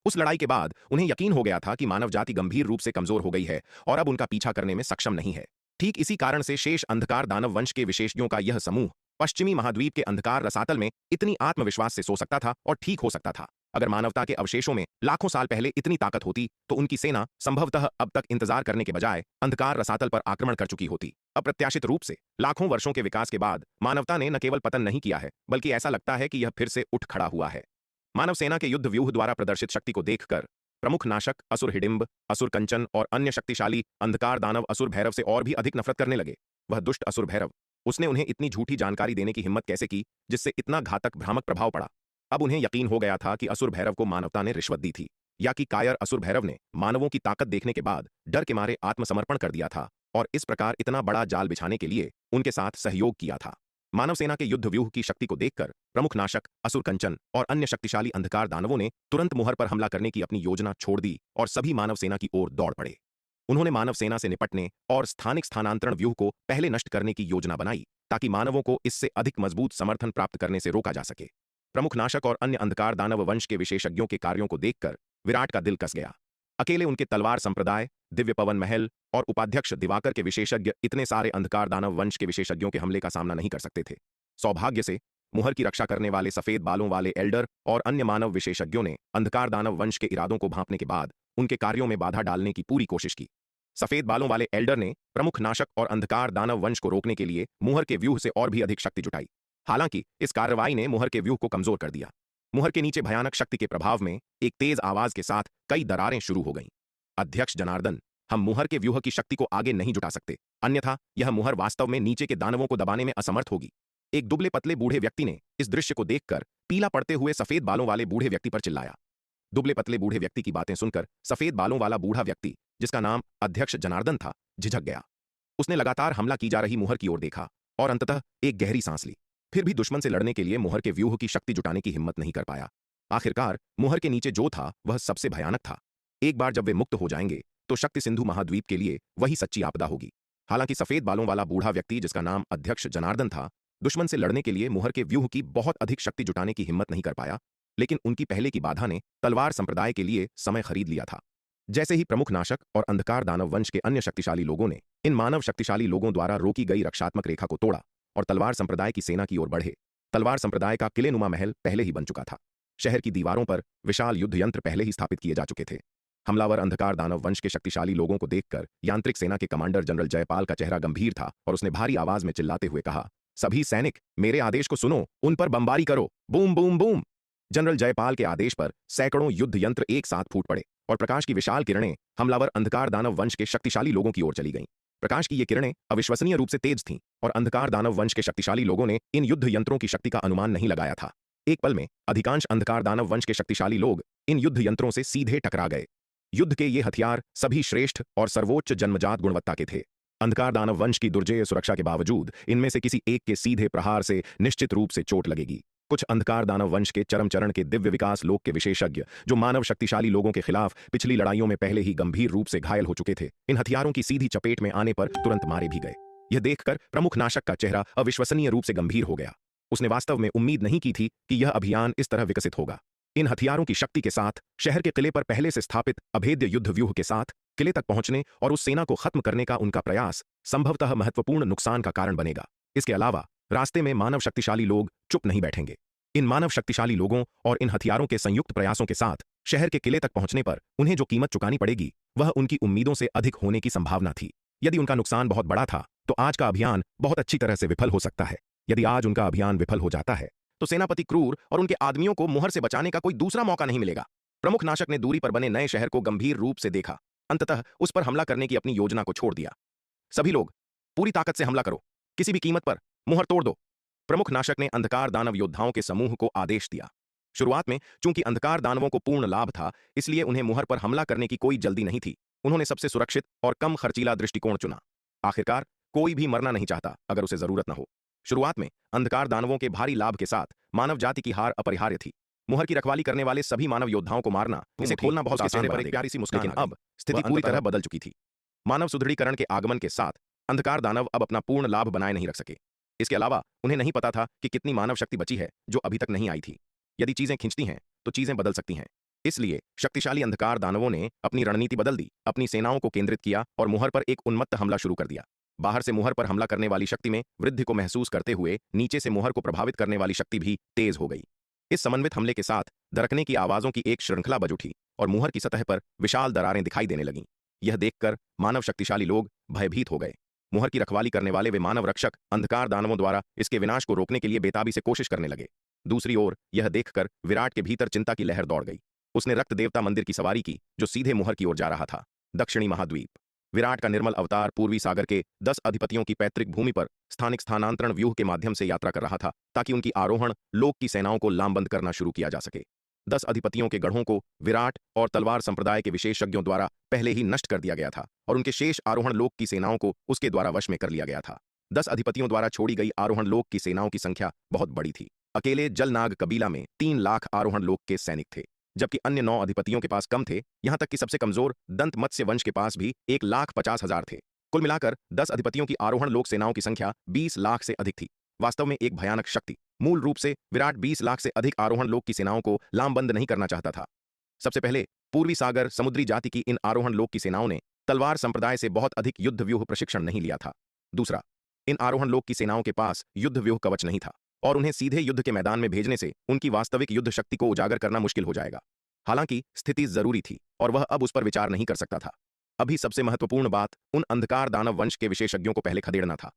उस लड़ाई के बाद उन्हें यकीन हो गया था कि मानव जाति गंभीर रूप से कमजोर हो गई है और अब उनका पीछा करने में सक्षम नहीं है। ठीक इसी कारण से शेष अंधकार दानव वंश के विशेषज्ञों का यह समूह पश्चिमी महाद्वीप के अंधकार रसातल में इतनी आत्मविश्वास से सो सकता था और ठीक हो सकता था। अगर मानवता के अवशेषों में लाखों साल पहले इतनी ताकत होती तो उनकी सेना संभवतः अब तक इंतजार करने के बजाय अंधकार रसातल पर आक्रमण कर चुकी होती। अप्रत्याशित रूप से लाखों वर्षों के विकास के बाद मानवता ने न केवल पतन नहीं किया है, बल्कि ऐसा लगता है कि यह फिर से उठ खड़ा हुआ है। मानव सेना के युद्ध व्यूह द्वारा प्रदर्शित शक्ति को देखकर प्रमुख नाशक असुर हिडिंब, असुर कंचन और अन्य शक्तिशाली अंधकार दानव असुर भैरव से और भी अधिक नफरत करने लगे। वह दुष्ट असुर भैरव, उसने उन्हें इतनी झूठी जानकारी देने की हिम्मत कैसे की जिससे इतना घातक भ्रामक प्रभाव पड़ा। अब उन्हें यकीन हो गया था कि असुर भैरव को मानवता ने रिश्वत दी थी, या कि कायर असुर भैरव ने मानवों की ताकत देखने के बाद डर के मारे आत्मसमर्पण कर दिया था और इस प्रकार इतना बड़ा जाल बिछाने के लिए उनके साथ सहयोग किया था। मानव सेना के युद्ध व्यूह की शक्ति को देखकर प्रमुख नाशक असुर कंचन और अन्य शक्तिशाली अंधकार दानवों ने तुरंत मुहर पर हमला करने की अपनी योजना छोड़ दी और सभी मानव सेना की ओर दौड़ पड़े। उन्होंने मानव सेना से निपटने और स्थानिक स्थानांतरण व्यूह को पहले नष्ट करने की योजना बनाई ताकि मानवों को इससे अधिक मजबूत समर्थन प्राप्त करने से रोका जा सके। प्रमुख नाशक और अन्य अंधकार दानव वंश के विशेषज्ञों के कार्यों को देखकर विराट का दिल कस गया। अकेले उनके तलवार संप्रदाय, दिव्य पवन महल और उपाध्यक्ष दिवाकर के विशेषज्ञ इतने सारे अंधकार दानव वंश के विशेषज्ञों के हमले का सामना नहीं कर सकते थे। सौभाग्य से मुहर की रक्षा करने वाले सफेद बालों वाले एल्डर और अन्य मानव विशेषज्ञों ने अंधकार दानव वंश के इरादों को भांपने के बाद उनके कार्यों में बाधा डालने की पूरी कोशिश की। सफेद बालों वाले एल्डर ने प्रमुख नाशक और अंधकार दानव वंश को रोकने के लिए मुहर के व्यूह से और भी अधिक शक्ति जुटाई। हालांकि इस कार्रवाई ने मुहर के व्यूह को कमजोर कर दिया। मुहर के नीचे भयानक शक्ति के प्रभाव में एक तेज आवाज के साथ कई दरारें शुरू हो गईं। अध्यक्ष जनार्दन, हम मुहर के व्यूह की शक्ति को आगे नहीं जुटा सकते, अन्यथा यह मुहर वास्तव में नीचे के दानवों को दबाने में असमर्थ होगी। एक दुबले पतले बूढ़े व्यक्ति ने इस दृश्य को देखकर पीला पड़ते हुए सफेद बालों वाले बूढ़े व्यक्ति पर चिल्लाया। दुबले पतले बूढ़े व्यक्ति की बातें सुनकर सफेद बालों वाला बूढ़ा व्यक्ति, जिसका नाम अध्यक्ष जनार्दन था, झिझक गया। उसने लगातार हमला की जा रही मुहर की ओर देखा और अंततः एक गहरी सांस ली। फिर भी दुश्मन से लड़ने के लिए मुहर के व्यूह की शक्ति जुटाने की हिम्मत नहीं कर पाया। आखिरकार मुहर के नीचे जो था वह सबसे भयानक था। एक बार जब वे मुक्त हो जाएंगे तो शक्ति सिंधु महाद्वीप के लिए वही सच्ची आपदा होगी। हालांकि सफेद बालों वाला बूढ़ा व्यक्ति, जिसका नाम अध्यक्ष जनार्दन था, दुश्मन से लड़ने के लिए मुहर के व्यूह की बहुत अधिक शक्ति जुटाने की हिम्मत नहीं कर पाया, लेकिन उनकी पहले की बाधा ने तलवार संप्रदाय के लिए समय खरीद लिया था। जैसे ही प्रमुख नाशक और अंधकार दानव वंश के अन्य शक्तिशाली लोगों ने इन मानव शक्तिशाली लोगों द्वारा रोकी गई रक्षात्मक रेखा को तोड़ा और तलवार संप्रदाय की सेना की ओर बढ़े, तलवार संप्रदाय का किलेनुमा महल पहले ही बन चुका था। शहर की दीवारों पर विशाल युद्ध यंत्र पहले ही स्थापित किए जा चुके थे। हमलावर अंधकार दानव वंश के शक्तिशाली लोगों को देखकर यांत्रिक सेना के कमांडर जनरल जयपाल का चेहरा गंभीर था और उसने भारी आवाज में चिल्लाते हुए कहा, सभी सैनिक, मेरे आदेश को सुनो, उन पर बमबारी करो। Boom boom boom. General Jaipal के आदेश पर सैकड़ों युद्ध यंत्र एक साथ फूट पड़े और प्रकाश की विशाल किरणें हमलावर अंधकार दानव वंश के शक्तिशाली लोगों की ओर चली गईं। प्रकाश की ये किरणें अविश्वसनीय रूप से तेज थीं और अंधकार दानव वंश के शक्तिशाली लोगों ने इन युद्ध यंत्रों की शक्ति का अनुमान नहीं लगाया था। एक पल में अधिकांश अंधकार दानव वंश के शक्तिशाली लोग इन युद्ध यंत्रों से सीधे टकरा गए। युद्ध के ये हथियार सभी श्रेष्ठ और सर्वोच्च जन्मजात गुणवत्ता के थे। अंधकार दानव वंश की दुर्जेय सुरक्षा के बावजूद इनमें से किसी एक के सीधे प्रहार से निश्चित रूप से चोट लगेगी। कुछ अंधकार दानव वंश के चरम चरण के दिव्य विकास लोक के विशेषज्ञ, जो मानव शक्तिशाली लोगों के खिलाफ पिछली लड़ाइयों में पहले ही गंभीर रूप से घायल हो चुके थे, इन हथियारों की सीधी चपेट में आने पर तुरंत मारे भी गए। यह देखकर प्रमुख नाशक का चेहरा अविश्वसनीय रूप से गंभीर हो गया। उसने वास्तव में उम्मीद नहीं की थी कि यह अभियान इस तरह विकसित होगा। इन हथियारों की शक्ति के साथ शहर के किले पर पहले से स्थापित अभेद्य युद्ध व्यूह के साथ किले तक पहुंचने और उस सेना को खत्म करने का उनका प्रयास संभवतः महत्वपूर्ण नुकसान का कारण बनेगा। इसके अलावा रास्ते में मानव शक्तिशाली लोग चुप नहीं बैठेंगे। इन मानव शक्तिशाली लोगों और इन हथियारों के संयुक्त प्रयासों के साथ शहर के किले तक पहुंचने पर उन्हें जो कीमत चुकानी पड़ेगी वह उनकी उम्मीदों से अधिक होने की संभावना थी। यदि उनका नुकसान बहुत बड़ा था तो आज का अभियान बहुत अच्छी तरह से विफल हो सकता है। यदि आज उनका अभियान विफल हो जाता है तो सेनापति क्रूर और उनके आदमियों को मुहर से बचाने का कोई दूसरा मौका नहीं मिलेगा। प्रमुख नाशक ने दूरी पर बने नए शहर को गंभीर रूप से देखा। अंततः उस पर हमला करने की अपनी योजना को छोड़ दिया। सभी लोग पूरी ताकत से हमला करो, किसी भी कीमत पर मुहर तोड़ दो। प्रमुख नाशक ने अंधकार दानव योद्धाओं के समूह को आदेश दिया। शुरुआत में चूंकि अंधकार दानवों को पूर्ण लाभ था, इसलिए उन्हें मुहर पर हमला करने की कोई जल्दी नहीं थी। उन्होंने सबसे सुरक्षित और कम खर्चीला दृष्टिकोण चुना। आखिरकार कोई भी मरना नहीं चाहता अगर उसे जरूरत न हो। शुरुआत में अंधकार दानवों के भारी लाभ के साथ मानव जाति की हार अपरिहार्य थी। मुहर की रखवाली करने वाले सभी मानव योद्धाओं को मारना, इसे खोलना बहुत आसान पर एक प्यारी सी मुस्कान। लेकिन अब स्थिति पूरी तरह बदल चुकी थी। मानव सुदृढ़ीकरण के आगमन के साथ अंधकार दानव अब अपना पूर्ण लाभ बनाए नहीं रख सके। इसके अलावा उन्हें नहीं पता था कि कितनी मानव शक्ति बची है जो अभी तक नहीं आई थी। यदि चीजें खिंचती हैं तो चीजें बदल सकती हैं। इसलिए शक्तिशाली अंधकार दानवों ने अपनी रणनीति बदल दी, अपनी सेनाओं को केंद्रित किया और मुहर पर एक उन्मत्त हमला शुरू कर दिया। बाहर से मुहर पर हमला करने वाली शक्ति में वृद्धि को महसूस करते हुए नीचे से मुहर को प्रभावित करने वाली शक्ति भी तेज हो गई। इस समन्वित हमले के साथ दरकने की आवाजों की एक श्रृंखला बज उठी और मुहर की सतह पर विशाल दरारें दिखाई देने लगीं। यह देखकर मानव शक्तिशाली लोग भयभीत हो गए। मुहर की रखवाली करने वाले वे मानव रक्षक अंधकार दानवों द्वारा इसके विनाश को रोकने के लिए बेताबी से कोशिश करने लगे। दूसरी ओर यह देखकर विराट के भीतर चिंता की लहर दौड़ गई। उसने रक्त देवता मंदिर की सवारी की जो सीधे मुहर की ओर जा रहा था। दक्षिणी महाद्वीप। विराट का निर्मल अवतार पूर्वी सागर के 10 अधिपतियों की पैतृक भूमि पर स्थानिक स्थानांतरण व्यूह के माध्यम से यात्रा कर रहा था ताकि उनकी आरोहण लोक की सेनाओं को लामबंद करना शुरू किया जा सके। 10 अधिपतियों के गढ़ों को विराट और तलवार संप्रदाय के विशेषज्ञों द्वारा पहले ही नष्ट कर दिया गया था और उनके शेष आरोहण लोक की सेनाओं को उसके द्वारा वश में कर लिया गया था। 10 अधिपतियों द्वारा छोड़ी गई आरोहण लोक की सेनाओं की संख्या बहुत बड़ी थी। अकेले जलनाग कबीला में 3 लाख आरोहण लोक के सैनिक थे। जबकि अन्य 9 अधिपतियों के पास कम थे, यहां तक कि सबसे कमजोर दंत मत्स्य वंश के पास भी 1,50,000 थे। कुल मिलाकर 10 अधिपतियों की आरोहण लोक सेनाओं की संख्या 20 लाख से अधिक थी। वास्तव में एक भयानक शक्ति। मूल रूप से विराट 20 लाख से अधिक आरोहण लोक की सेनाओं को लामबंद नहीं करना चाहता था। सबसे पहले पूर्वी सागर समुद्री जाति की इन आरोहण लोक की सेनाओं ने तलवार संप्रदाय से बहुत अधिक युद्ध व्यूह प्रशिक्षण नहीं लिया था। दूसरा, इन आरोहण लोक की सेनाओं के पास युद्ध व्यूह कवच नहीं था और उन्हें सीधे युद्ध के मैदान में भेजने से उनकी वास्तविक युद्ध शक्ति को उजागर करना मुश्किल हो जाएगा। हालांकि स्थिति जरूरी थी और वह अब उस पर विचार नहीं कर सकता था। अभी सबसे महत्वपूर्ण बात उन अंधकार दानव वंश के विशेषज्ञों को पहले खदेड़ना था।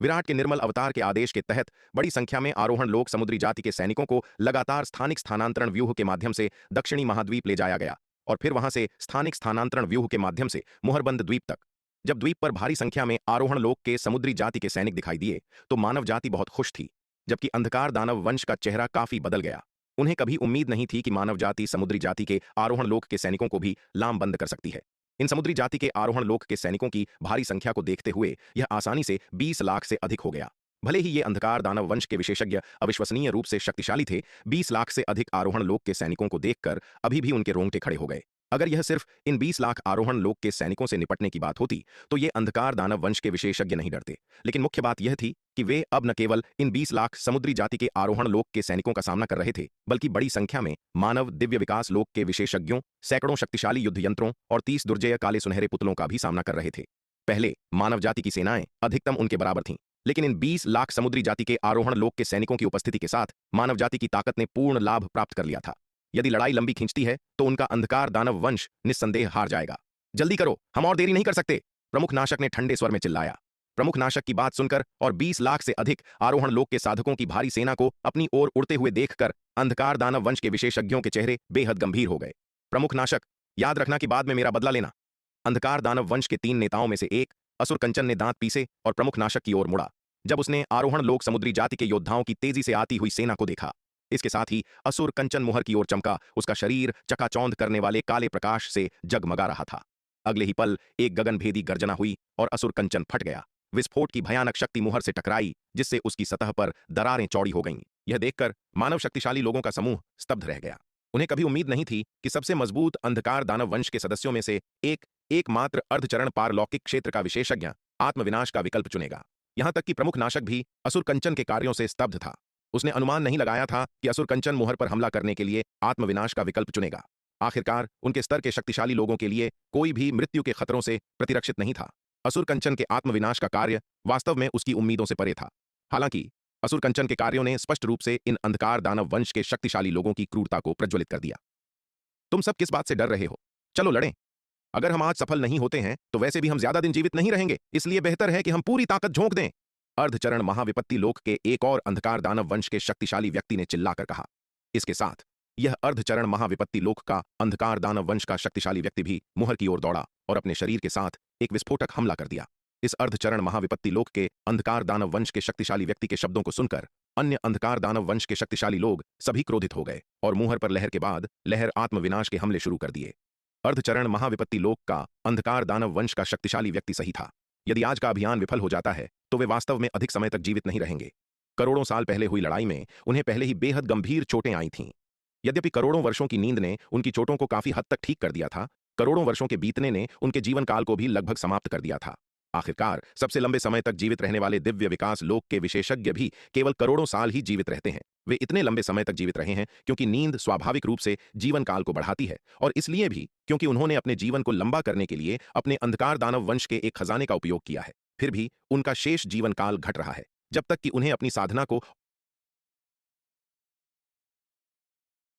विराट के निर्मल अवतार के आदेश के तहत बड़ी संख्या में आरोहण लोक समुद्री जाति के सैनिकों को लगातार स्थानिक स्थानांतरण व्यूह के माध्यम से दक्षिणी महाद्वीप ले जाया गया और फिर वहां से स्थानिक स्थानांतरण व्यूह के माध्यम से मुहरबंद द्वीप तक। जब द्वीप पर भारी संख्या में आरोहण लोक के समुद्री जाति के सैनिक दिखाई दिए तो मानव जाति बहुत खुश थी, जबकि अंधकार दानव वंश का चेहरा काफी बदल गया। उन्हें कभी उम्मीद नहीं थी कि मानव जाति समुद्री जाति के आरोहण लोक के सैनिकों को भी लामबंद कर सकती है। इन समुद्री जाति के आरोहण लोक के सैनिकों की भारी संख्या को देखते हुए यह आसानी से 20 लाख से अधिक हो गया। भले ही ये अंधकार दानव वंश के विशेषज्ञ अविश्वसनीय रूप से शक्तिशाली थे, 20 लाख से अधिक आरोहण लोक के सैनिकों को देखकर अभी भी उनके रोंगटे खड़े हो गए। अगर यह सिर्फ इन 20 लाख आरोहण लोक के सैनिकों से निपटने की बात होती तो ये अंधकार दानव वंश के विशेषज्ञ नहीं डरते। लेकिन मुख्य बात यह थी कि वे अब न केवल इन 20 लाख समुद्री जाति के आरोहण लोक के सैनिकों का सामना कर रहे थे, बल्कि बड़ी संख्या में मानव दिव्य विकास लोक के विशेषज्ञों, सैकड़ों शक्तिशाली युद्ध यंत्रों और 30 दुर्जेय काले सुनहरे पुतलों का भी सामना कर रहे थे। पहले मानव जाति की सेनाएं अधिकतम उनके बराबर थीं, लेकिन इन 20 लाख समुद्री जाति के आरोहण लोक के सैनिकों की उपस्थिति के साथ मानव जाति की ताकत ने पूर्ण लाभ प्राप्त कर लिया था। यदि लड़ाई लंबी खींचती है तो उनका अंधकार दानव वंश निस्संदेह हार जाएगा। जल्दी करो, हम और देरी नहीं कर सकते, प्रमुख नाशक ने ठंडे स्वर में चिल्लाया। प्रमुख नाशक की बात सुनकर और 20 लाख से अधिक आरोहण लोक के साधकों की भारी सेना को अपनी ओर उड़ते हुए देखकर अंधकार दानव वंश के विशेषज्ञों के चेहरे बेहद गंभीर हो गए। प्रमुख नाशक, याद रखना कि बाद में मेरा बदला लेना। अंधकार दानव वंश के 3 नेताओं में से एक असुर कंचन ने दांत पीसे और प्रमुख नाशक की ओर मुड़ा जब उसने आरोहण लोक समुद्री जाति के योद्धाओं की तेजी से आती हुई सेना को देखा। इसके साथ ही असुर कंचन मुहर की ओर चमका, उसका शरीर चकाचौंध करने वाले काले प्रकाश से जगमगा रहा था। अगले ही पल एक गगनभेदी गर्जना हुई और असुर कंचन फट गया। विस्फोट की भयानक शक्ति मुहर से टकराई जिससे उसकी सतह पर दरारें चौड़ी हो गईं। यह देखकर मानव शक्तिशाली लोगों का समूह स्तब्ध रह गया। उन्हें कभी उम्मीद नहीं थी कि सबसे मजबूत अंधकार दानव वंश के सदस्यों में से एकमात्र अर्धचरण पारलौकिक क्षेत्र का विशेषज्ञ आत्मविनाश का विकल्प चुनेगा। यहां तक कि प्रमुख नाशक भी असुर कंचन के कार्यों से स्तब्ध था। उसने अनुमान नहीं लगाया था कि असुर कंचन मुहर पर हमला करने के लिए आत्मविनाश का विकल्प चुनेगा। आखिरकार उनके स्तर के शक्तिशाली लोगों के लिए कोई भी मृत्यु के खतरों से प्रतिरक्षित नहीं था। असुर कंचन के आत्मविनाश का कार्य वास्तव में उसकी उम्मीदों से परे था। हालांकि असुर कंचन के कार्यों ने स्पष्ट रूप से इन अंधकार दानव वंश के शक्तिशाली लोगों की क्रूरता को प्रज्वलित कर दिया। तुम सब किस बात से डर रहे हो? चलो लड़ें। अगर हम आज सफल नहीं होते हैं तो वैसे भी हम ज्यादा दिन जीवित नहीं रहेंगे, इसलिए बेहतर है कि हम पूरी ताकत झोंक दें। अर्धचरण महाविपत्ति लोक के एक और अंधकार दानव वंश के शक्तिशाली व्यक्ति ने चिल्लाकर कहा। इसके साथ यह अर्धचरण महाविपत्ति लोक का अंधकार दानव वंश का शक्तिशाली व्यक्ति भी मुहर की ओर दौड़ा और अपने शरीर के साथ एक विस्फोटक हमला कर दिया। इस अर्धचरण महाविपत्ति लोक के अंधकार दानव वंश के शक्तिशाली व्यक्ति के शब्दों को सुनकर अन्य अंधकार दानव वंश के शक्तिशाली लोग सभी क्रोधित हो गए और मुहर पर लहर के बाद लहर आत्मविनाश के हमले शुरू कर दिए। अर्धचरण महाविपत्ति लोक का अंधकार दानव वंश का शक्तिशाली व्यक्ति सही था। यदि आज का अभियान विफल हो जाता है तो वे वास्तव में अधिक समय तक जीवित नहीं रहेंगे। करोड़ों साल पहले हुई लड़ाई में उन्हें पहले ही बेहद गंभीर चोटें आई थीं। यद्यपि करोड़ों वर्षों की नींद ने उनकी चोटों को काफी हद तक ठीक कर दिया था, करोड़ों वर्षों के बीतने ने उनके जीवन काल को भी लगभग समाप्त कर दिया था। आखिरकार सबसे लंबे समय तक जीवित रहने वाले दिव्य विकास लोक के विशेषज्ञ भी केवल करोड़ों साल ही जीवित रहते हैं। वे इतने लंबे समय तक जीवित रहे हैं क्योंकि नींद स्वाभाविक रूप से जीवन काल को बढ़ाती है और इसलिए भी क्योंकि उन्होंने अपने जीवन को लंबा करने के लिए अपने अंधकार दानव वंश के एक खजाने का उपयोग किया है। फिर भी उनका शेष जीवन काल घट रहा है जब तक कि उन्हें अपनी साधना को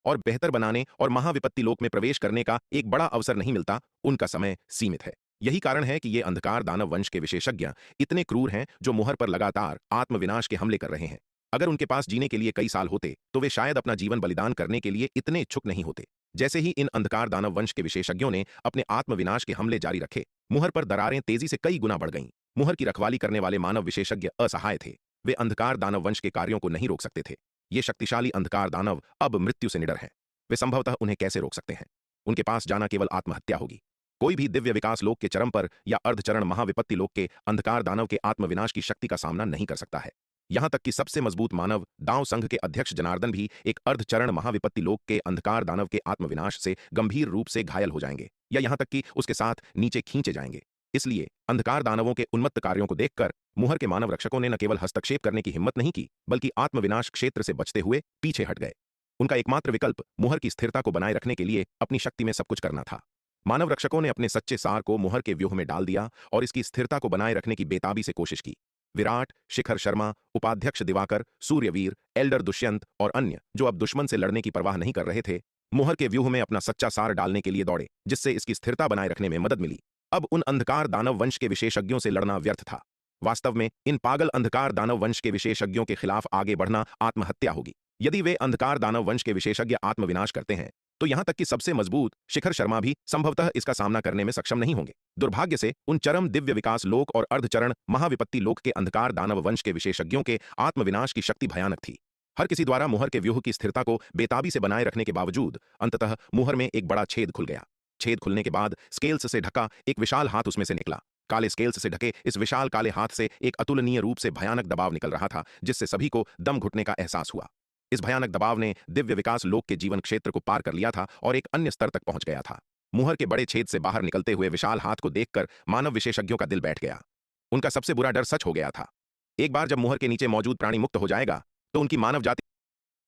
और बेहतर बनाने और महाविपत्ति लोक में प्रवेश करने का एक बड़ा अवसर नहीं मिलता। उनका समय सीमित है। यही कारण है कि ये अंधकार दानव वंश के विशेषज्ञ इतने क्रूर हैं जो मुहर पर लगातार आत्मविनाश के हमले कर रहे हैं। अगर उनके पास जीने के लिए कई साल होते तो वे शायद अपना जीवन बलिदान करने के लिए इतने इच्छुक नहीं होते। जैसे ही इन अंधकार दानव वंश के विशेषज्ञों ने अपने आत्मविनाश के हमले जारी रखे, मुहर पर दरारें तेजी से कई गुना बढ़ गईं। मुहर की रखवाली करने वाले मानव विशेषज्ञ असहाय थे। वे अंधकार दानव वंश के कार्यों को नहीं रोक सकते थे। ये शक्तिशाली अंधकार दानव अब मृत्यु से निडर हैं। वे संभवतः उन्हें कैसे रोक सकते हैं? उनके पास जाना केवल आत्महत्या होगी। कोई भी दिव्य विकास लोक के चरम पर या अर्धचरण महाविपत्ति लोक के अंधकार दानव के आत्मविनाश की शक्ति का सामना नहीं कर सकता है। यहां तक कि सबसे मजबूत मानव दांव संघ के अध्यक्ष जनार्दन भी एक अर्धचरण महाविपत्ति लोक के अंधकार दानव के आत्मविनाश से गंभीर रूप से घायल हो जाएंगे या यहां तक कि उसके साथ नीचे खींचे जाएंगे। इसलिए अंधकार दानवों के उन्मत्त कार्यों को देखकर मुहर के मानव रक्षकों ने न केवल हस्तक्षेप करने की हिम्मत नहीं की, बल्कि आत्मविनाश क्षेत्र से बचते हुए पीछे हट गए। उनका एकमात्र विकल्प मुहर की स्थिरता को बनाए रखने के लिए अपनी शक्ति में सब कुछ करना था। मानव रक्षकों ने अपने सच्चे सार को मुहर के व्यूह में डाल दिया और इसकी स्थिरता को बनाए रखने की बेताबी से कोशिश की। विराट, शिखर शर्मा, उपाध्यक्ष दिवाकर, सूर्यवीर, एल्डर दुष्यंत और अन्य, जो अब दुश्मन से लड़ने की परवाह नहीं कर रहे थे, मुहर के व्यूह में अपना सच्चा सार डालने के लिए दौड़े, जिससे इसकी स्थिरता बनाए रखने में मदद मिली। अब उन अंधकार दानव वंश के विशेषज्ञों से लड़ना व्यर्थ था। वास्तव में इन पागल अंधकार दानव वंश के विशेषज्ञों के खिलाफ आगे बढ़ना आत्महत्या होगी। यदि वे अंधकार दानव वंश के विशेषज्ञ आत्मविनाश करते हैं तो यहां तक कि सबसे मजबूत शिखर शर्मा भी संभवतः इसका सामना करने में सक्षम नहीं होंगे। दुर्भाग्य से उन चरम दिव्य विकास लोक और अर्धचरण महाविपत्ति लोक के अंधकार दानव वंश के विशेषज्ञों के आत्मविनाश की शक्ति भयानक थी। हर किसी द्वारा मुहर के व्यूह की स्थिरता को बेताबी से बनाए रखने के बावजूद अंततः मुहर में एक बड़ा छेद खुल गया। छेद खुलने के बाद स्केल्स से ढका एक विशाल हाथ उसमें से निकला। काले स्केल्स से ढके इस विशाल काले हाथ से एक अतुलनीय रूप से भयानक दबाव निकल रहा था, जिससे सभी को दम घुटने का एहसास हुआ। इस भयानक दबाव ने दिव्य विकास लोक के जीवन क्षेत्र को पार कर लिया था और एक अन्य स्तर तक पहुंच गया था। मुहर के बड़े छेद से बाहर निकलते हुए विशाल हाथ को देखकर मानव विशेषज्ञों का दिल बैठ गया। उनका सबसे बुरा डर सच हो गया था। एक बार जब मुहर के नीचे मौजूद प्राणी मुक्त हो जाएगा तो उनकी मानव जाति